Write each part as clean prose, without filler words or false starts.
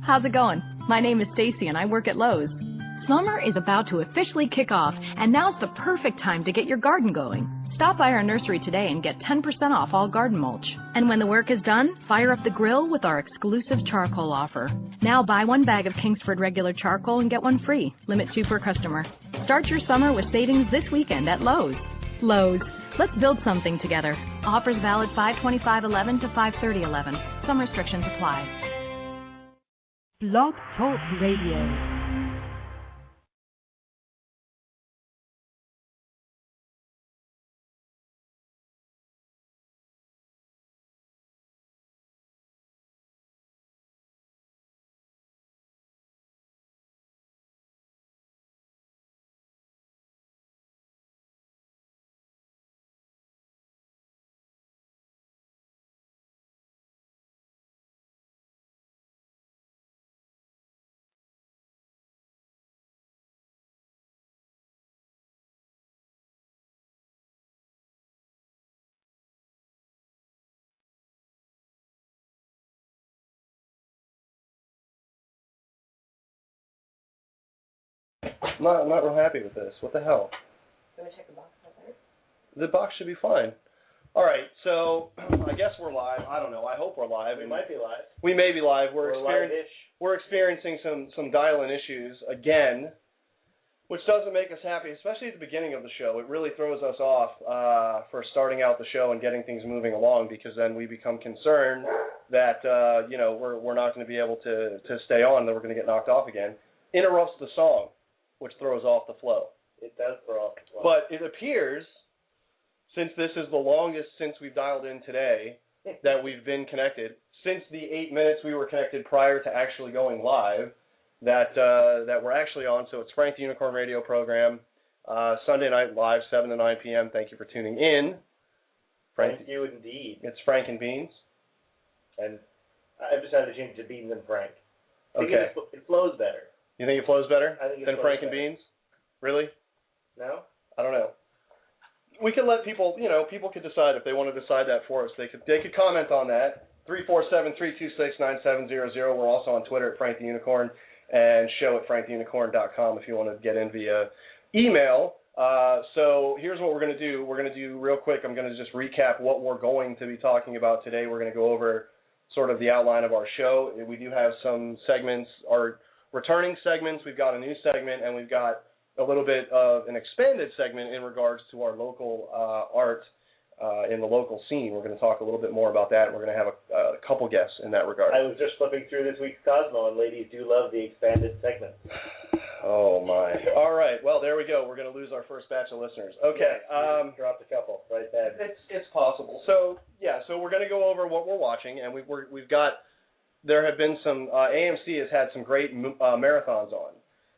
How's it going? My name is Stacy and I work at Lowe's. Summer is about to officially kick off, and now's the perfect time to get your garden going. Stop by our nursery today and get 10% off all garden mulch. And when the work is done, fire up the grill with our exclusive charcoal offer. Now buy one bag of Kingsford regular charcoal and get one free. Limit 2 per customer. Start your summer with savings this weekend at Lowe's. Lowe's. Let's build something together. Offers valid 5/25/11 to 5/30/11. Some restrictions apply. Blog Talk Radio. I'm not real happy with this. What the hell? Can we check the box out there? The box should be fine. All right, so I guess we're live. I don't know. I hope we're live. We might be live. We may be live. We're live-ish. experiencing some dial-in issues again, which doesn't make us happy, especially at the beginning of the show. It really throws us off for starting out the show and getting things moving along, because then we become concerned that we're not going to be able to stay on, that we're going to get knocked off again. Interrupts the song, which throws off the flow. It does throw off the flow. But it appears, since this is the longest since we've dialed in today, that we've been connected, since the 8 minutes we were connected prior to actually going live, that we're actually on. So it's Frank the Unicorn radio program, Sunday night live, 7 to 9 p.m. Thank you for tuning in. Thank you indeed. It's Frank and Beans. And I've decided to change it to Beans and Frank. Okay. It flows better. You think it flows better than Frank and Beans? Really? No? I don't know. We can let people, people could decide if they want to decide that for us. They could comment on that. 347-326-9700. We're also on Twitter at Frank the Unicorn and show at franktheunicorn.com if you want to get in via email. So here's what we're going to do. We're going to do real quick. I'm going to just recap what we're going to be talking about today. We're going to go over sort of the outline of our show. We do have some segments, our returning segments. We've got a new segment, and we've got a little bit of an expanded segment in regards to our local art in the local scene. We're going to talk a little bit more about that, and we're going to have a couple guests in that regard. I was just flipping through this week's Cosmo, and ladies do love the expanded segment. Oh, my. All right. Well, there we go. We're going to lose our first batch of listeners. Okay. Yeah, dropped a couple. Right bad. It's possible. So, yeah, so we're going to go over what we're watching, and we've got, there have been some, AMC has had some great marathons on.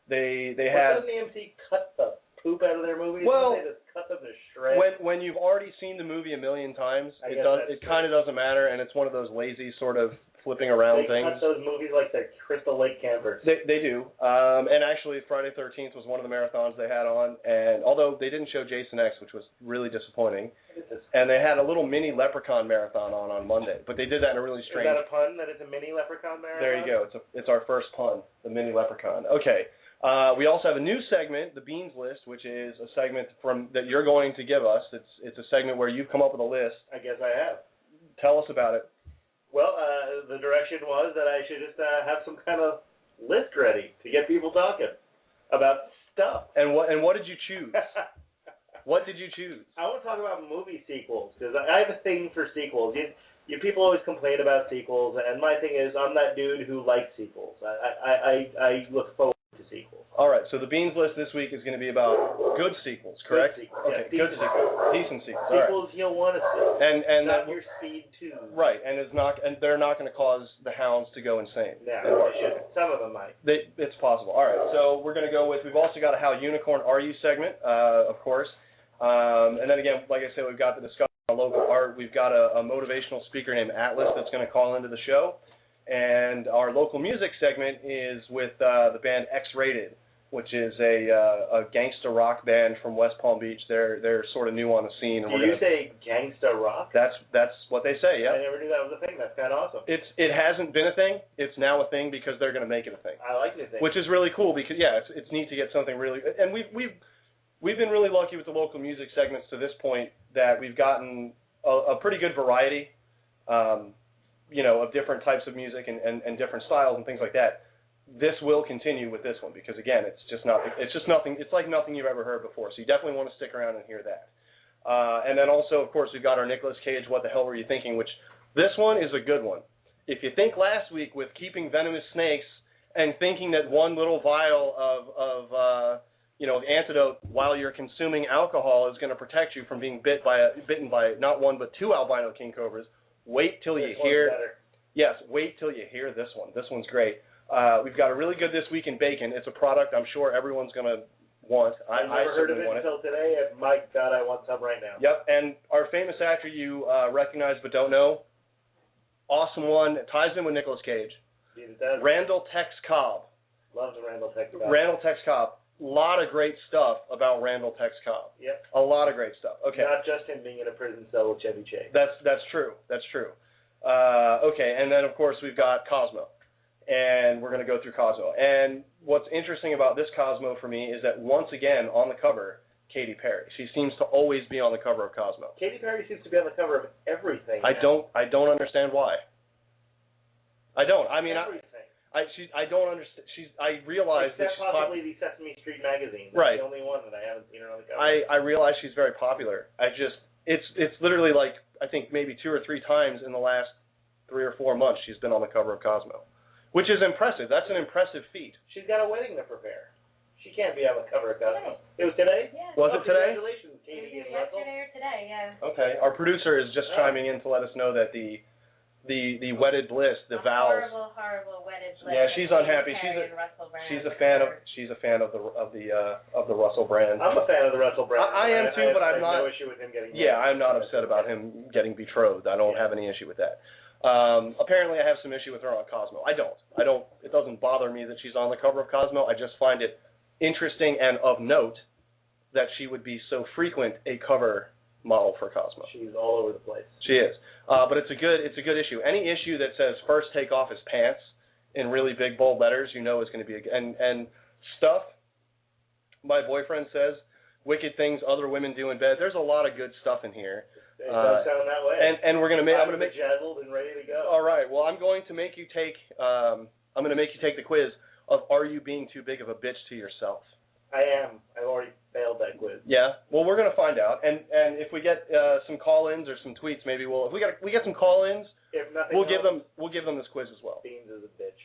They had. Doesn't AMC cut the poop out of their movies? Well, they just cut them to shreds. When you've already seen the movie a million times, it kind of doesn't matter, and it's one of those lazy sort of flipping around things. They cut those movies like the Crystal Lake campers. They do. And actually, Friday the 13th was one of the marathons they had on, and although they didn't show Jason X, which was really disappointing, and they had a little mini Leprechaun marathon on Monday, but they did that in a really strange. Is that a pun, that it's a mini Leprechaun marathon? There you go. It's our first pun, the mini Leprechaun. Okay. We also have a new segment, the Beans List, which is a segment that you're going to give us. It's a segment where you've come up with a list. I guess I have. Tell us about it. Well, the direction was that I should just have some kind of list ready to get people talking about stuff. And what did you choose? What did you choose? I want to talk about movie sequels, because I have a thing for sequels. You people always complain about sequels, and my thing is I'm that dude who likes sequels. I look forward to sequels. All right, so the Beans List this week is going to be about good sequels, correct? Good sequels. Okay, Yeah, good sequels. Decent sequels. Sequels you'll want to see. And not your Speed 2. Right, and they're not going to cause the hounds to go insane. Yeah, they shouldn't. Some of them might. It's possible. All right, so we're going to go with, we've also got a How Unicorn Are You segment, of course. And then again, like I said, we've got the discussion on local art. We've got a motivational speaker named Atlas that's going to call into the show. And our local music segment is with the band X-Rated. which is a gangsta rock band from West Palm Beach. They're sort of new on the scene. And Did you say gangsta rock? That's what they say. Yeah. I never knew that was a thing. That's kind of awesome. It hasn't been a thing. It's now a thing because they're going to make it a thing. I like the thing. Which is really cool because it's neat to get something really. And we've been really lucky with the local music segments to this point that we've gotten a pretty good variety, of different types of music and different styles and things like that. This will continue with this one because again, it's just nothing. It's like nothing you've ever heard before. So you definitely want to stick around and hear that. And then also, of course, we've got our Nicolas Cage. What the hell were you thinking? Which this one is a good one. If you think last week with keeping venomous snakes and thinking that one little vial of antidote while you're consuming alcohol is going to protect you from being bitten by not one but two albino king cobras, wait till you hear. Yes, wait till you hear this one. This one's great. We've got a really good This Week in Bacon. It's a product I'm sure everyone's going to want. I've never heard of it until today, and my God, I want some right now. Yep, and our famous actor you recognize but don't know, awesome one. It ties in with Nicolas Cage. It does. Randall Tex Cobb. Love the Randall Tex Cobb. Randall Tex Cobb. A lot of great stuff about Randall Tex Cobb. Yep. A lot of great stuff. Okay. Not just him being in a prison cell with Chevy Chase. That's true. That's true. Okay, and then of course we've got Cosmo. And we're going to go through Cosmo. And what's interesting about this Cosmo for me is that once again on the cover, Katy Perry. She seems to always be on the cover of Cosmo. Katy Perry seems to be on the cover of everything. I don't understand why. I don't. I mean, everything. I don't understand. I realize Except that she's possibly the Sesame Street magazine. That's right. The only one that I haven't seen her on the cover. I realize she's very popular. It's literally like I think maybe 2 or 3 times in the last 3 or 4 months she's been on the cover of Cosmo. Which is impressive. That's an impressive feat. She's got a wedding to prepare. She can't be on the cover of Cosmo. It was today? Yeah. Was it today? Congratulations, Katie and Russell. Yesterday or today, yeah. Okay. Our producer is just chiming in to let us know that the wedded bliss, the vows. Horrible wedded bliss. Yeah, she's unhappy. She's a fan of the Russell Brand. I'm a fan of the Russell Brand. I am too, but I'm not. I have no issue with him getting married. Yeah, I'm not upset about him getting betrothed. I don't have any issue with that. Apparently, I have some issue with her on Cosmo. I don't. It doesn't bother me that she's on the cover of Cosmo. I just find it interesting and of note that she would be so frequent a cover model for Cosmo. She's all over the place. She is. But it's a good issue. Any issue that says first take off his pants in really big bold letters, is going to be and stuff. My boyfriend says wicked things other women do in bed. There's a lot of good stuff in here. It does sound that way. And we're gonna make. I'm gonna make jazzled and ready to go. All right. Well, I'm going to make you take. I'm going to make you take the quiz of Are You Being Too Big of a Bitch to Yourself? I am. I've already failed that quiz. Yeah. Well, we're going to find out. And if we get some call-ins or some tweets, maybe if we get some call-ins, if nothing we'll else, give them this quiz as well. Beans is a bitch.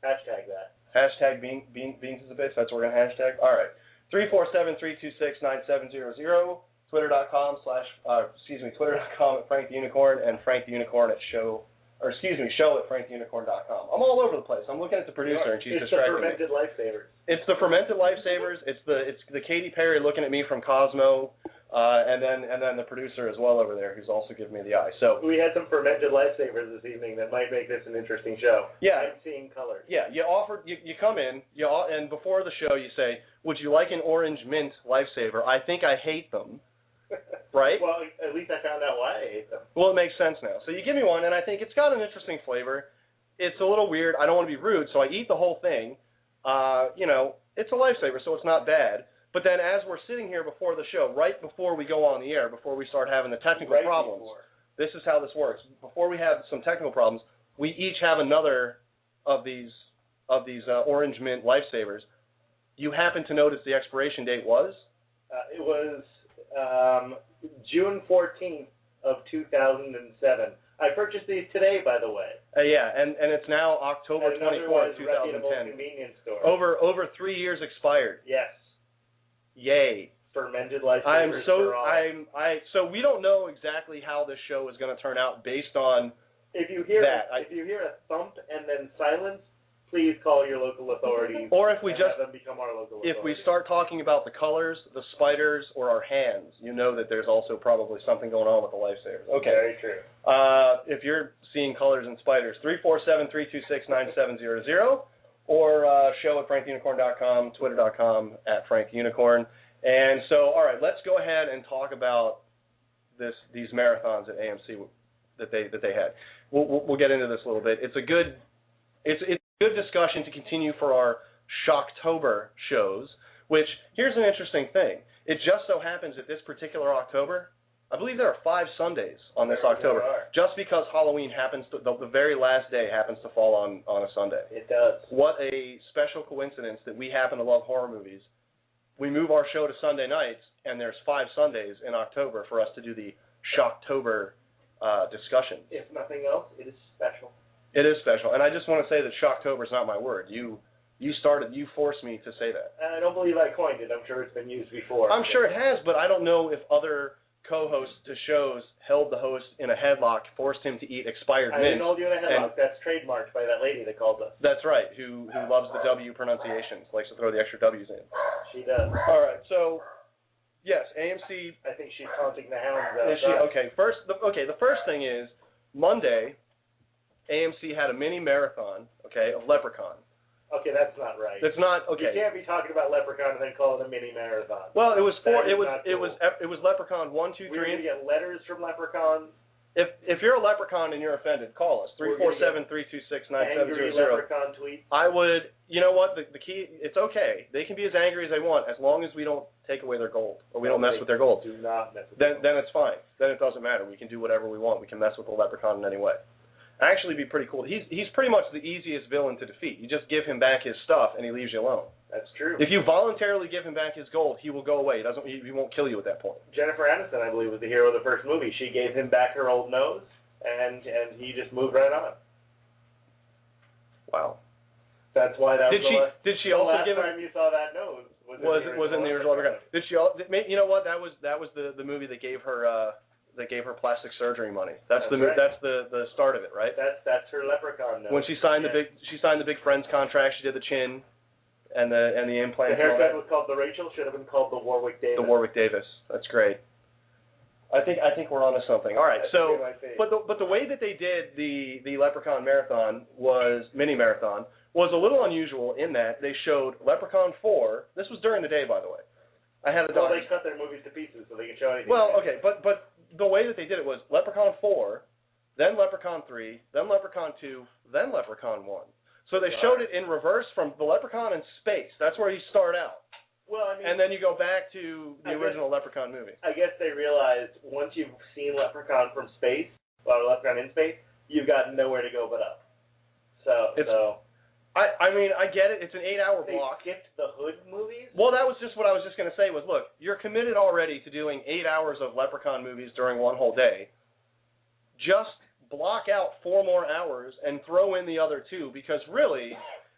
Hashtag that. Hashtag Beans is a bitch. That's what we're going to hashtag. All right. 347-326-9700. Twitter.com at Frank the Unicorn and Frank the Unicorn at show at franktheunicorn.com. I'm all over the place. I'm looking at the producer and she's distracting me. It's the fermented lifesavers. It's the fermented lifesavers. It's the Katy Perry looking at me from Cosmo, and then the producer as well over there who's also giving me the eye. So we had some fermented lifesavers this evening that might make this an interesting show. Yeah, I'm seeing colors. Yeah, you come in, and before the show you say, would you like an orange mint lifesaver? I think I hate them. Right? Well, at least I found out why I hate them. Well, it makes sense now. So you give me one, and I think it's got an interesting flavor. It's a little weird. I don't want to be rude, so I eat the whole thing. It's a lifesaver, so it's not bad. But then as we're sitting here before the show, right before we go on the air, before we start having the technical problems, this is how this works. Before we have some technical problems, we each have another of these orange mint lifesavers. You happen to notice the expiration date was? It was June 14th of 2007. I purchased these today, by the way. Yeah, and it's now October 24th, 2010. Convenience store. Over 3 years expired. Yes. Yay. Fermented lifesavers. So we don't know exactly how this show is going to turn out based on if you hear a thump and then silence, please call your local authorities. Or if we have them become our local authorities. If we start talking about the colors, the spiders, or our hands, you know that there's also probably something going on with the lifesavers. Okay. Very true. If you're seeing colors and spiders, 347-326-9700, or show at franktheunicorn.com, twitter.com at franktheunicorn. And so, all right, let's go ahead and talk about these marathons at AMC that they had. We'll get into this a little bit. It's a good discussion to continue for our Shocktober shows. Which here's an interesting thing. It just so happens that this particular October, I believe there are 5 Sundays on this October, just because Halloween happens to the very last day happens to fall on a Sunday. It does. What a special coincidence that we happen to love horror movies. We move our show to Sunday nights, and there's 5 Sundays in October for us to do the Shocktober discussion. If nothing else, it is special. It is special, and I just want to say that Shocktober is not my word. You forced me to say that. I don't believe I coined it. I'm sure it's been used before. I'm sure it has, but I don't know if other co-hosts to shows held the host in a headlock, forced him to eat expired I mints. didn't hold you in a headlock. That's trademarked by that lady that called us. That's right, who loves the W pronunciations, likes to throw the extra W's in. She does. All right, so, yes, AMC... I think she's taunting the hounds Is she? Okay, the first thing is, Monday, AMC had a mini marathon, okay, of Leprechaun. Okay, that's not right. That's not okay. You can't be talking about Leprechaun and then call it a mini marathon. Well, it was cool. Leprechaun 1, 2, 3. We're going to get letters from Leprechaun. If you're a Leprechaun and you're offended, call us 347-326-9700. Angry Leprechaun tweets. I would. You know what? The key. It's okay. They can be as angry as they want as long as we don't take away their gold or we don't mess with their gold. Do not mess with their gold. Then it's fine. Then it doesn't matter. We can do whatever we want. We can mess with the Leprechaun in any way. Actually be pretty cool. He's pretty much the easiest villain to defeat. You just give him back his stuff and he leaves you alone. That's true. If you voluntarily give him back his gold, he will go away. He won't kill you at that point. Jennifer Aniston, I believe, was the hero of the first movie. She gave him back her old nose, and he just moved right on. Wow. That's why that did she also give him? Last time you saw that nose was in the original Leprechaun. Did she? You know what? That was the movie that gave her. That gave her plastic surgery money. That's the start of it, right? That's her Leprechaun nose. When she signed the big Friends contract, she did the chin, and the implant. The haircut was called the Rachel. Should have been called the Warwick Davis. The Warwick Davis. That's great. I think we're onto something. All right. So, but the way that they did the Leprechaun mini marathon was a little unusual in that they showed Leprechaun 4. This was during the day, by the way. I had a Well, they cut their movies to pieces so they could show anything. Well, okay, but the way that they did it was Leprechaun 4, then Leprechaun 3, then Leprechaun 2, then Leprechaun 1. So they showed it in reverse from the Leprechaun in space. That's where you start out. Well, I mean, and then you go back to the original Leprechaun movie. I guess they realized once you've seen Leprechaun from space, or Leprechaun in space, you've got nowhere to go but up. I mean, I get it. It's an 8-hour block. They skipped the Hood movies? Well, that was just what I was just going to say was, look, you're committed already to doing 8 hours of Leprechaun movies during one whole day. Just block out 4 more hours and throw in the other 2 because really,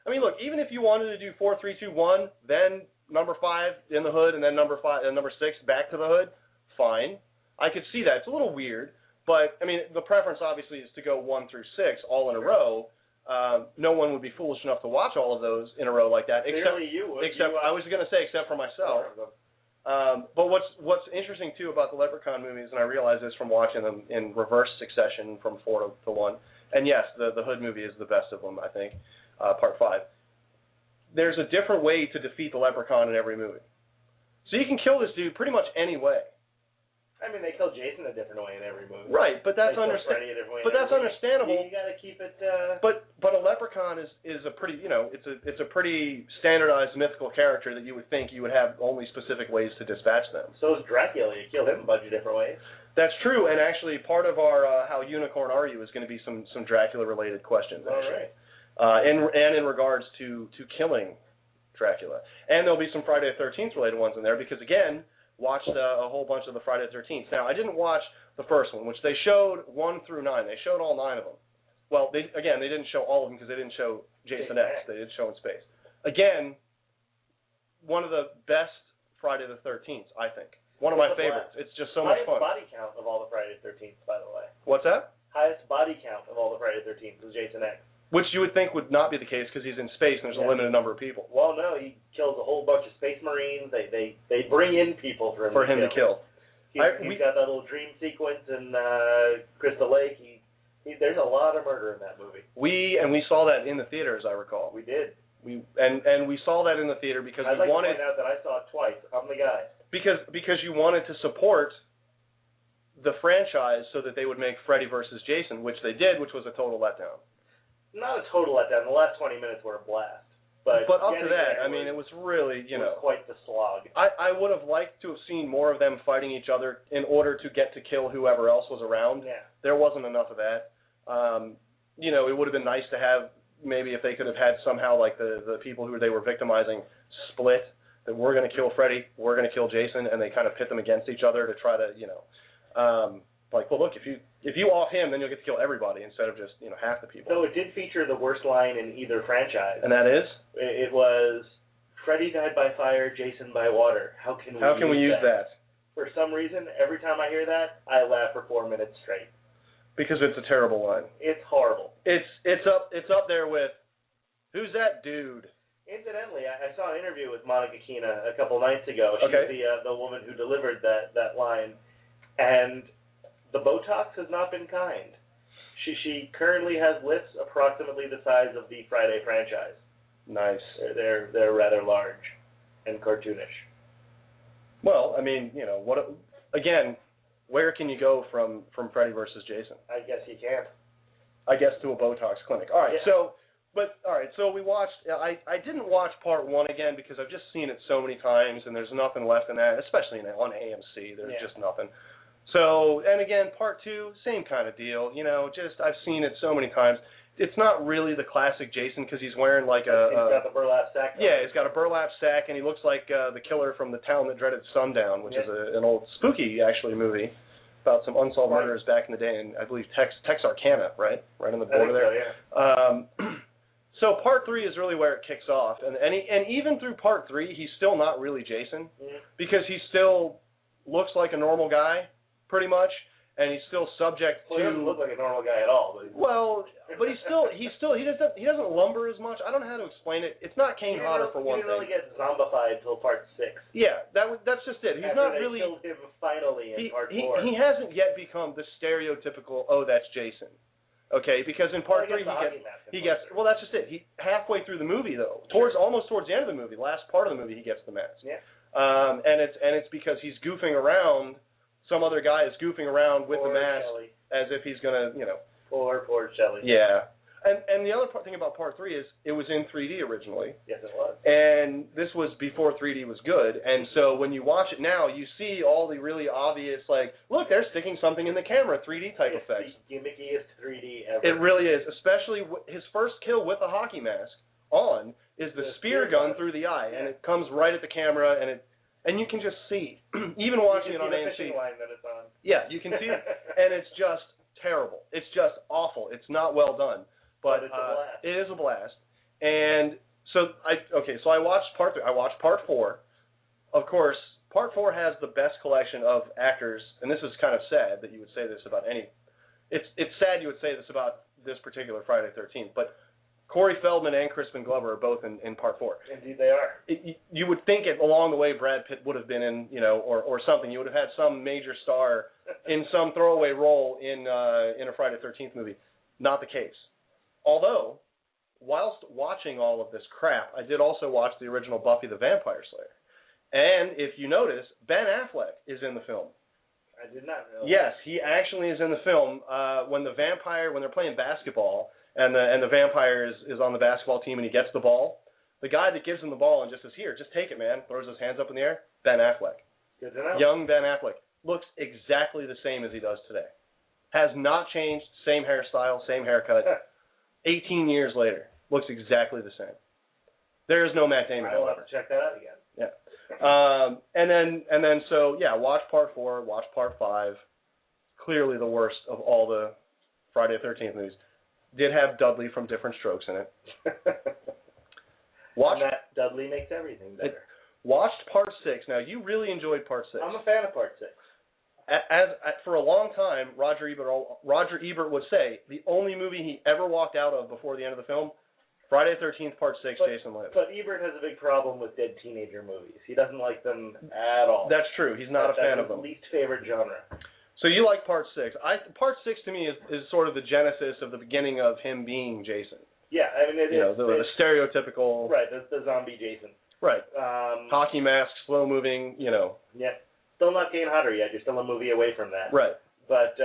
I mean, look, even if you wanted to do 4, 3, 2, 1, then number 5 in the Hood and then number 6 back to the Hood, fine. I could see that. It's a little weird, but, I mean, the preference obviously is to go 1 through 6 all in a row. No one would be foolish enough to watch all of those in a row like that. Clearly you would. I was going to say except for myself. But what's interesting too about the Leprechaun movies, and I realize this from watching them in reverse succession from 4 to 1. And yes, the Hood movie is the best of them, I think, part 5. There's a different way to defeat the Leprechaun in every movie. So you can kill this dude pretty much any way. I mean, they kill Jason a different way in every movie. Right, but that's understandable. But that's understandable. You got to keep it. But a Leprechaun is a pretty it's a pretty standardized mythical character that you would think you would have only specific ways to dispatch them. So is Dracula. You kill him a bunch of different ways. That's true, and actually part of our How Unicorn Are You is going to be some Dracula related questions. Actually. All right. And in regards to killing Dracula, and there'll be some Friday the 13th related ones in there because again. Watched a whole bunch of the Friday the 13th. Now, I didn't watch the first one, which they showed 1 through 9. They showed all 9 of them. Well, they didn't show all of them because they didn't show Jason X. They did show in space. Again, one of the best Friday the 13th, I think. One of my favorites. It's just so much fun. Highest body count of all the Friday the 13th, by the way. What's that? Highest body count of all the Friday the 13th was Jason X. Which you would think would not be the case because he's in space and there's a limited number of people. Well, no, he kills a whole bunch of space marines. They bring in people for him to kill. He's got that little dream sequence in Crystal Lake. There's a lot of murder in that movie. We saw that in the theater, as I recall. We did. And we saw that in the theater because I'd we like wanted. to point out that I saw it twice. I'm the guy. Because you wanted to support the franchise so that they would make Freddy versus Jason, which they did, which was a total letdown. Not a total letdown. The last 20 minutes were a blast. But up to that, I mean, it was really, it was quite the slog. I would have liked to have seen more of them fighting each other in order to get to kill whoever else was around. Yeah. There wasn't enough of that. It would have been nice to have, maybe if they could have had somehow, like, the people who they were victimizing split, that we're going to kill Freddy, we're going to kill Jason, and they kind of pit them against each other to try to, well, look, if you off him, then you'll get to kill everybody instead of just, half the people. So it did feature the worst line in either franchise. And that is? It was, Freddy died by fire, Jason by water. How can we use that? For some reason, every time I hear that, I laugh for 4 minutes straight. Because it's a terrible line. It's horrible. It's up there with, who's that dude? Incidentally, I saw an interview with Monica Keena a couple nights ago. She's the woman who delivered that line. And the Botox has not been kind. She currently has lips approximately the size of the Friday franchise. Nice. They're rather large and cartoonish. Well, I mean, where can you go from Freddy versus Jason? I guess you can't. I guess to a Botox clinic. All right, yeah. So we watched. I didn't watch part 1 again because I've just seen it so many times, and there's nothing left in that, especially on AMC. There's just nothing. So, and again, part 2, same kind of deal. I've seen it so many times. It's not really the classic Jason because he's wearing like he's got the burlap sack. Yeah, he's got a burlap sack, and he looks like the killer from The Town That Dreaded Sundown, which is an old spooky actually movie about some unsolved murders back in the day, and I believe Texarkana, right on the border there. Yeah. So part 3 is really where it kicks off, and even through part 3, he's still not really Jason because he still looks like a normal guy, pretty much, and he's still subject to. He doesn't look like a normal guy at all. But he doesn't lumber as much. I don't know how to explain it. It's not Kane Hodder for one thing. He didn't really get zombified until part 6. Yeah, that's just it. He's After not really. Killed him finally in part 4. He hasn't yet become the stereotypical. Oh, that's Jason. Okay, because in part 3 he gets. Well, that's just it. He halfway through the movie though, almost towards the end of the movie, last part of the movie, he gets the mask. Yeah. And it's because he's goofing around. Some other guy is goofing around with the mask as if he's gonna, Poor Shelley. Yeah. And the other thing about part 3 is it was in 3D originally. Yes, it was. And this was before 3D was good. And so when you watch it now, you see all the really obvious, look, they're sticking something in the camera, 3D type effects. It's the gimmickiest 3D ever. It really is. Especially his first kill with a hockey mask on is the spear gun through the eye. Yeah. And it comes right at the camera, and you can just see, even watching it on AMC. Line that it's on. Yeah, you can see it. And it's just terrible. It's just awful. It's not well done. But it's a blast. It is a blast. And so I watched part 3. I watched part 4. Of course, part 4 has the best collection of actors, and this is kind of sad that you would say this about any. It's sad you would say this about this particular Friday the 13th, but Corey Feldman and Crispin Glover are both in part 4. Indeed, they are. You would think along the way Brad Pitt would have been in, or something. You would have had some major star in some throwaway role in a Friday the 13th movie. Not the case. Although, whilst watching all of this crap, I did also watch the original Buffy the Vampire Slayer. And if you notice, Ben Affleck is in the film. I did not know. Yes, he actually is in the film. When they're playing basketball, and the vampire is on the basketball team and he gets the ball, the guy that gives him the ball and just says, "Here, just take it, man," throws his hands up in the air, Ben Affleck. Good to know. Young Ben Affleck. Looks exactly the same as he does today. Has not changed, same hairstyle, same haircut. 18 years later, looks exactly the same. There is no Matt Damon, I'll however. have to check that out again. Yeah. Watch part 4, watch part 5. Clearly the worst of all the Friday the 13th movies. Did have Dudley from Different Strokes in it. And that Dudley makes everything better. Watched part 6. Now, you really enjoyed part 6. I'm a fan of part 6. For a long time, Roger Ebert would say the only movie he ever walked out of before the end of the film, Friday the 13th, part 6, Jason Lives. But Ebert has a big problem with dead teenager movies. He doesn't like them at all. That's true. He's not a fan of them. That's his least favorite genre. So you like part 6. Part 6 to me is sort of the genesis of the beginning of him being Jason. Yeah, I mean, the stereotypical. Right, the zombie Jason. Right. Hockey mask, slow moving. Yeah. Still not Kane Hodder yet. You're still a movie away from that. Right. But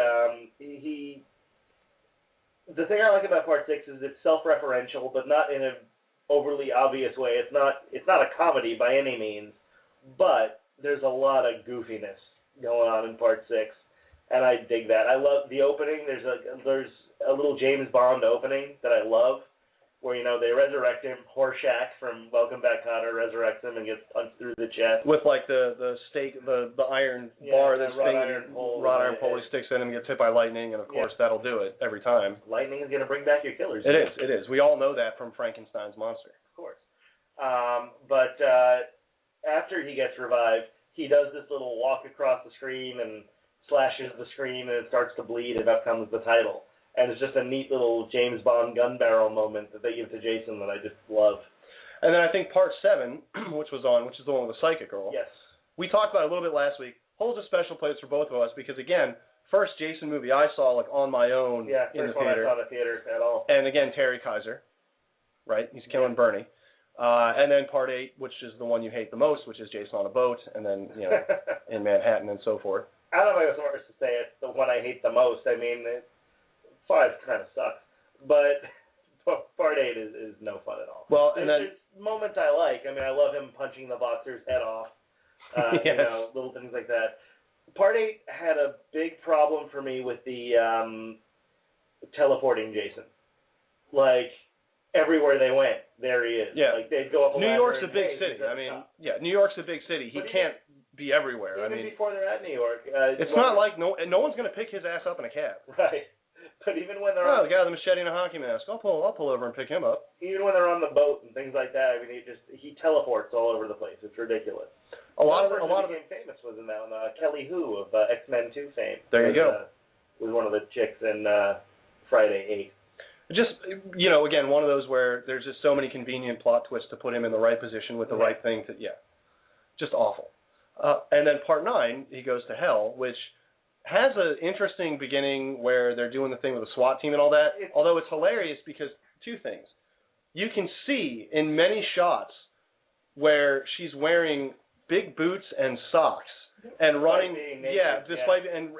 the thing I like about Part 6 is it's self-referential, but not in an overly obvious way. It's not a comedy by any means, but there's a lot of goofiness going on in Part 6, and I dig that. I love the opening. There's a little James Bond opening that I love, where they resurrect him. Horshack from Welcome Back, Kotter resurrects him and gets punched through the chest with like the stake, the iron bar that's wrought iron pole he sticks in him and gets hit by lightning, and of course that'll do it every time. Lightning is going to bring back your killers. It is. We all know that from Frankenstein's monster. Of course. But after he gets revived, he does this little walk across the screen and slashes the screen, and it starts to bleed, and up comes the title. And it's just a neat little James Bond gun barrel moment that they give to Jason that I just love. And then I think Part 7, which is the one with the psychic girl. Yes. We talked about it a little bit last week. Holds a special place for both of us because, again, first Jason movie I saw on my own in the theater. First one I saw in the theater at all. And again, Terry Kaiser, right? He's killing Bernie. And then Part 8, which is the one you hate the most, which is Jason on a boat, and then in Manhattan and so forth. I don't know if I was to say it's the one I hate the most. I mean, 5 kind of sucks, but Part 8 is no fun at all. Well, there's moments I like. I mean, I love him punching the boxer's head off. Yes. Little things like that. Part 8 had a big problem for me with the teleporting Jason. Like, everywhere they went, there he is. Yeah. Like, they'd go up a New York's a and, big city. I mean, New York's a big city. He can't be everywhere. Even before they're at New York. It's not like no one's going to pick his ass up in a cab. Right. But even when they're the guy with the machete and a hockey mask, I'll pull over and pick him up. Even when they're on the boat and things like that, I mean, he teleports all over the place. It's ridiculous. A lot of became famous was in that one. Kelly Hu of X-Men 2 fame. There you go. Was one of the chicks in Friday 8. Just again, one of those where there's just so many convenient plot twists to put him in the right position with the right thing. Just awful. And then Part 9, he goes to hell, which has an interesting beginning where they're doing the thing with the SWAT team and all that, although it's hilarious because 2 things. You can see in many shots where she's wearing big boots and socks and running,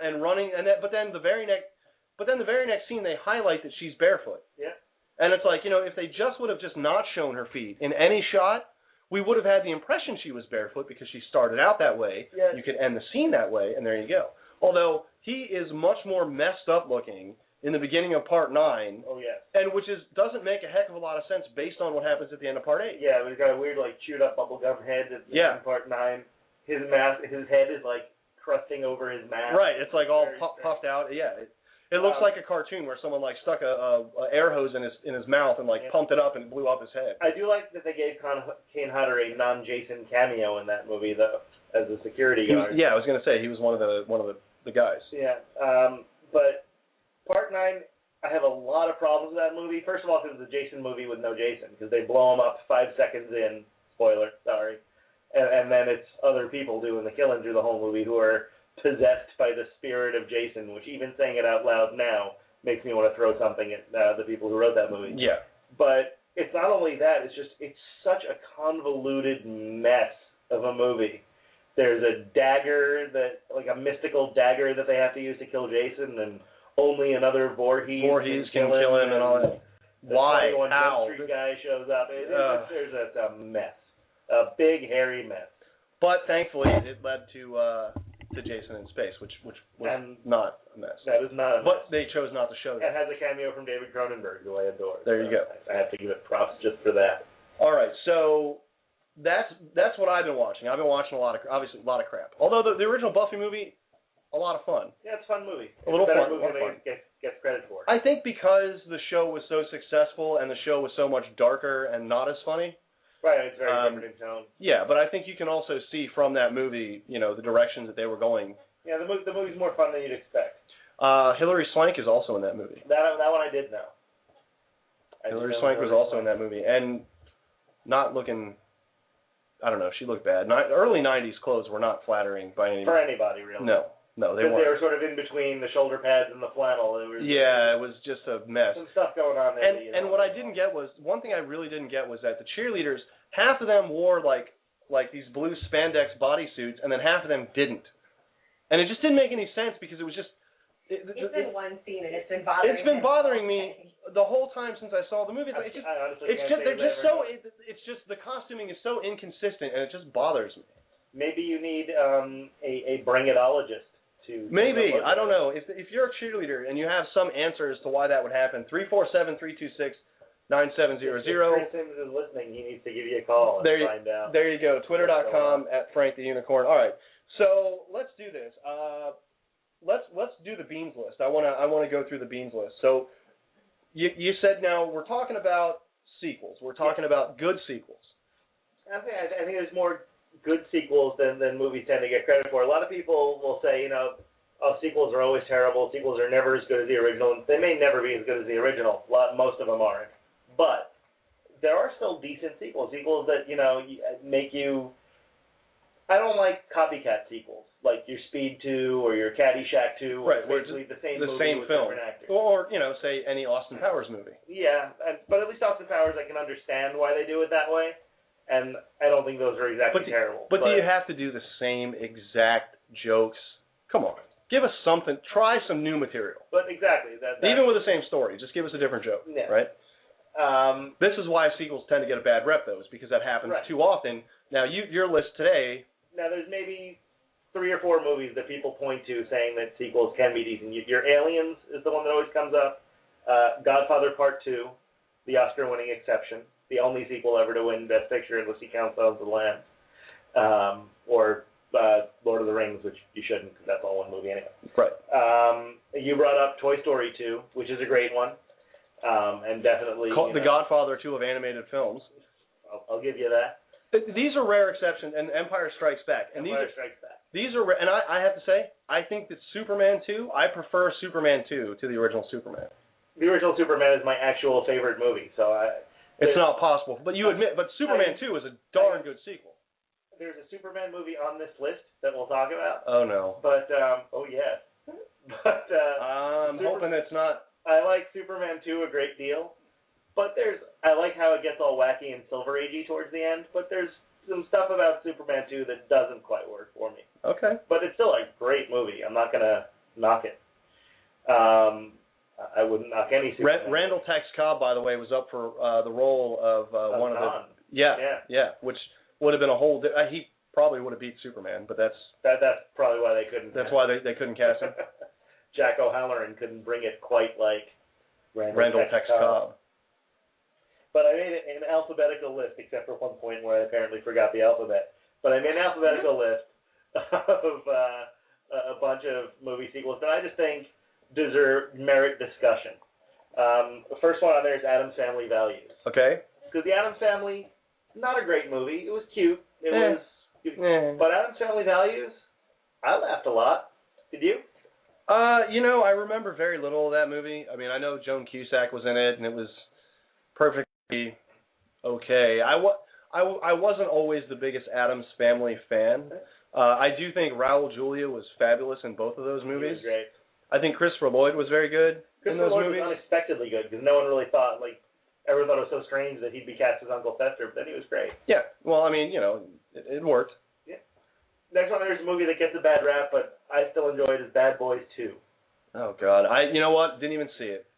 and running, but then the very next scene they highlight that she's barefoot. Yeah. And it's like, if they would have just not shown her feet in any shot, we would have had the impression she was barefoot because she started out that way. Yes. You could end the scene that way, and there you go. Although he is much more messed up looking in the beginning of Part 9. Oh, yes. And which doesn't make a heck of a lot of sense based on what happens at the end of Part 8. Yeah, he's got a weird, chewed up bubblegum head at the end of Part 9. His head is, crusting over his mask. Right, it's, all puffed out. Yeah, it looks like a cartoon where someone, stuck a air hose in his mouth and, pumped it up and blew up his head. I do like that they gave Kane Hodder a non-Jason cameo in that movie, though, as a security guard. I was going to say, he was one of the guys. Yeah, but Part 9, I have a lot of problems with that movie. First of all, because it's a Jason movie with no Jason, because they blow him up 5 seconds in, spoiler, sorry, and then it's other people doing the killing through the whole movie who are possessed by the spirit of Jason, which even saying it out loud now makes me want to throw something at the people who wrote that movie. Yeah. But it's not only that, it's such a convoluted mess of a movie. There's a dagger a mystical dagger that they have to use to kill Jason, and only another Voorhees can kill him and all that. Why? How? The Street guy shows up. There's a mess. A big, hairy mess. But thankfully, it led to Jason in Space, which was not a mess. That is not a mess. But they chose not to show that. It has a cameo from David Cronenberg, who I adore. There you go. I have to give it props just for that. All right, so that's what I've been watching. I've been watching a lot of crap. Although the original Buffy movie, a lot of fun. Yeah, it's a fun movie. A little better fun. movie than it gets credit for. I think because the show was so successful and the show was so much darker and not as funny. Right, it's very different in tone. Yeah, but I think you can also see from that movie, the directions that they were going. Yeah, the movie's more fun than you'd expect. Hilary Swank is also in that movie. That one I did know. Hilary Swank was also in that movie, and not looking. I don't know. She looked bad. Early '90s clothes were not flattering by any means. For anybody, really. No. No, they weren't. weren't. They were sort of in between the shoulder pads and the flannel. It was just a mess. Some stuff going on there. And what I didn't get was, one thing I really didn't get was that the cheerleaders, half of them wore like these blue spandex bodysuits, and then half of them didn't. And it just didn't make any sense because it was just... It's been one scene, and it's been bothering me. It's been bothering me the whole time since I saw the movie. It's just the costuming is so inconsistent, and it just bothers me. Maybe you need a bring-it-ologist to... Maybe. I don't know. If you're a cheerleader and you have some answer as to why that would happen, 347-326-9700. If Chris Sims is listening, he needs to give you a call and find out. There you go. Twitter.com @FrankTheUnicorn. All right. So let's do this. Let's do the beans list. I wanna go through the beans list. So you said now we're talking about sequels. We're talking about good sequels. I think there's more good sequels than movies tend to get credit for. A lot of people will say, sequels are always terrible. Sequels are never as good as the original. They may never be as good as the original. Most of them aren't. But there are still decent sequels. Sequels that, make you... I don't like copycat sequels, like your Speed 2 or your Caddyshack 2. Right, where it's the same movie same with film. different actors. Or, say any Austin Powers movie. Yeah, but at least Austin Powers, I can understand why they do it that way. And I don't think those are exactly terrible. But do you have to do the same exact jokes? Come on. Give us something. Try some new material. But exactly. Even with the same story, just give us a different joke, right? This is why sequels tend to get a bad rep, though, is because that happens too often. Now, your list today... Now, there's maybe 3 or 4 movies that people point to saying that sequels can be decent. Your Aliens is the one that always comes up. Godfather Part 2, the Oscar-winning exception. The only sequel ever to win Best Picture unless you count Silence of the Lambs. Or Lord of the Rings, which you shouldn't because that's all one movie anyway. Right. You brought up Toy Story 2, which is a great one. And definitely... The Godfather 2 of animated films. I'll give you that. These are rare exceptions, and Empire Strikes Back. And these are rare, and I have to say, I think that Superman 2, I prefer Superman 2 to the original Superman. The original Superman is my actual favorite movie, so it's not possible. But you admit, Superman 2 is a darn good sequel. There's a Superman movie on this list that we'll talk about. Oh, no. But, yes. But, I'm hoping it's not. I like Superman 2 a great deal. But I like how it gets all wacky and Silver Agey towards the end, but there's some stuff about Superman 2 that doesn't quite work for me. Okay. But it's still a great movie. I'm not going to knock it. I wouldn't knock any Superman. Randall Tex Cobb, by the way, was up for the role of one of the... Yeah, which would have been a whole... he probably would have beat Superman, but that's probably why they couldn't... That's why they couldn't cast him. Jack O'Halloran couldn't bring it quite like Randall Tex Cobb. But I made an alphabetical list, except for one point where I apparently forgot the alphabet. But I made an alphabetical list of a bunch of movie sequels that I just think merit discussion. The first one on there is Addams Family Values. Okay. Because the Addams Family, not a great movie. It was cute. But Addams Family Values, I laughed a lot. Did you? I remember very little of that movie. I mean, I know Joan Cusack was in it, and it was perfectly okay. I wasn't always the biggest Addams Family fan. I do think Raul Julia was fabulous in both of those movies. He was great. I think Christopher Lloyd was very good in those movies. Christopher Lloyd was unexpectedly good because no one really thought, everyone thought it was so strange that he'd be cast as Uncle Fester, but then he was great. Yeah, well, I mean, it worked. Yeah. Next one, there's a movie that gets a bad rap, but I still enjoy it, is Bad Boys 2. Oh, God. You know what? Didn't even see it.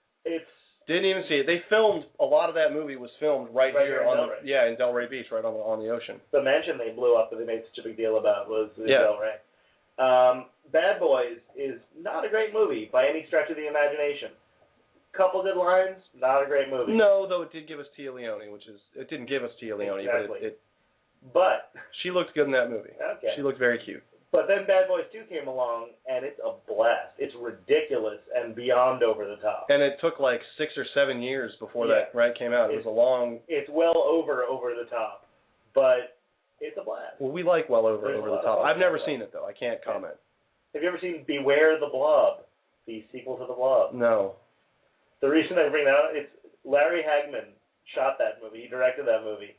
Didn't even see it. They filmed, a lot of that movie was filmed right here in Delray Beach, right on the ocean. The mansion they blew up that they made such a big deal about was Delray. Bad Boys is not a great movie by any stretch of the imagination. Couple good lines, not a great movie. No, though it did give us Tia Leone, it didn't give us Tia Leone, exactly. but she looked good in that movie. Okay. She looked very cute. But then Bad Boys 2 came along, and it's a blast. It's ridiculous and beyond over the top. And it took 6 or 7 years before that came out. It was a long... It's well over the top, but it's a blast. Well, we like over the top. I've never seen it, though. I can't comment. Have you ever seen Beware the Blob, the sequel to The Blob? No. The reason I bring that up, it's Larry Hagman shot that movie. He directed that movie.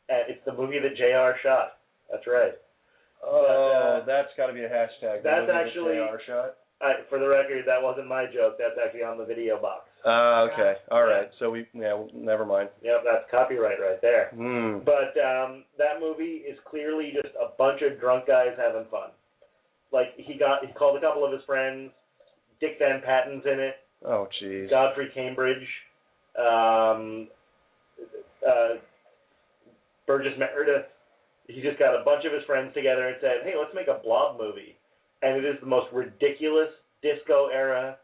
And it's the movie that JR shot. That's right. Oh, that's got to be a hashtag. That's actually our shot. For the record, that wasn't my joke. That's actually on the video box. Okay. All right. So never mind. Yep, that's copyright right there. Mm. But that movie is clearly just a bunch of drunk guys having fun. Like he called a couple of his friends. Dick Van Patten's in it. Oh, jeez. Godfrey Cambridge. Burgess Meredith. He just got a bunch of his friends together and said, "Hey, let's make a Blob movie." And it is the most ridiculous disco era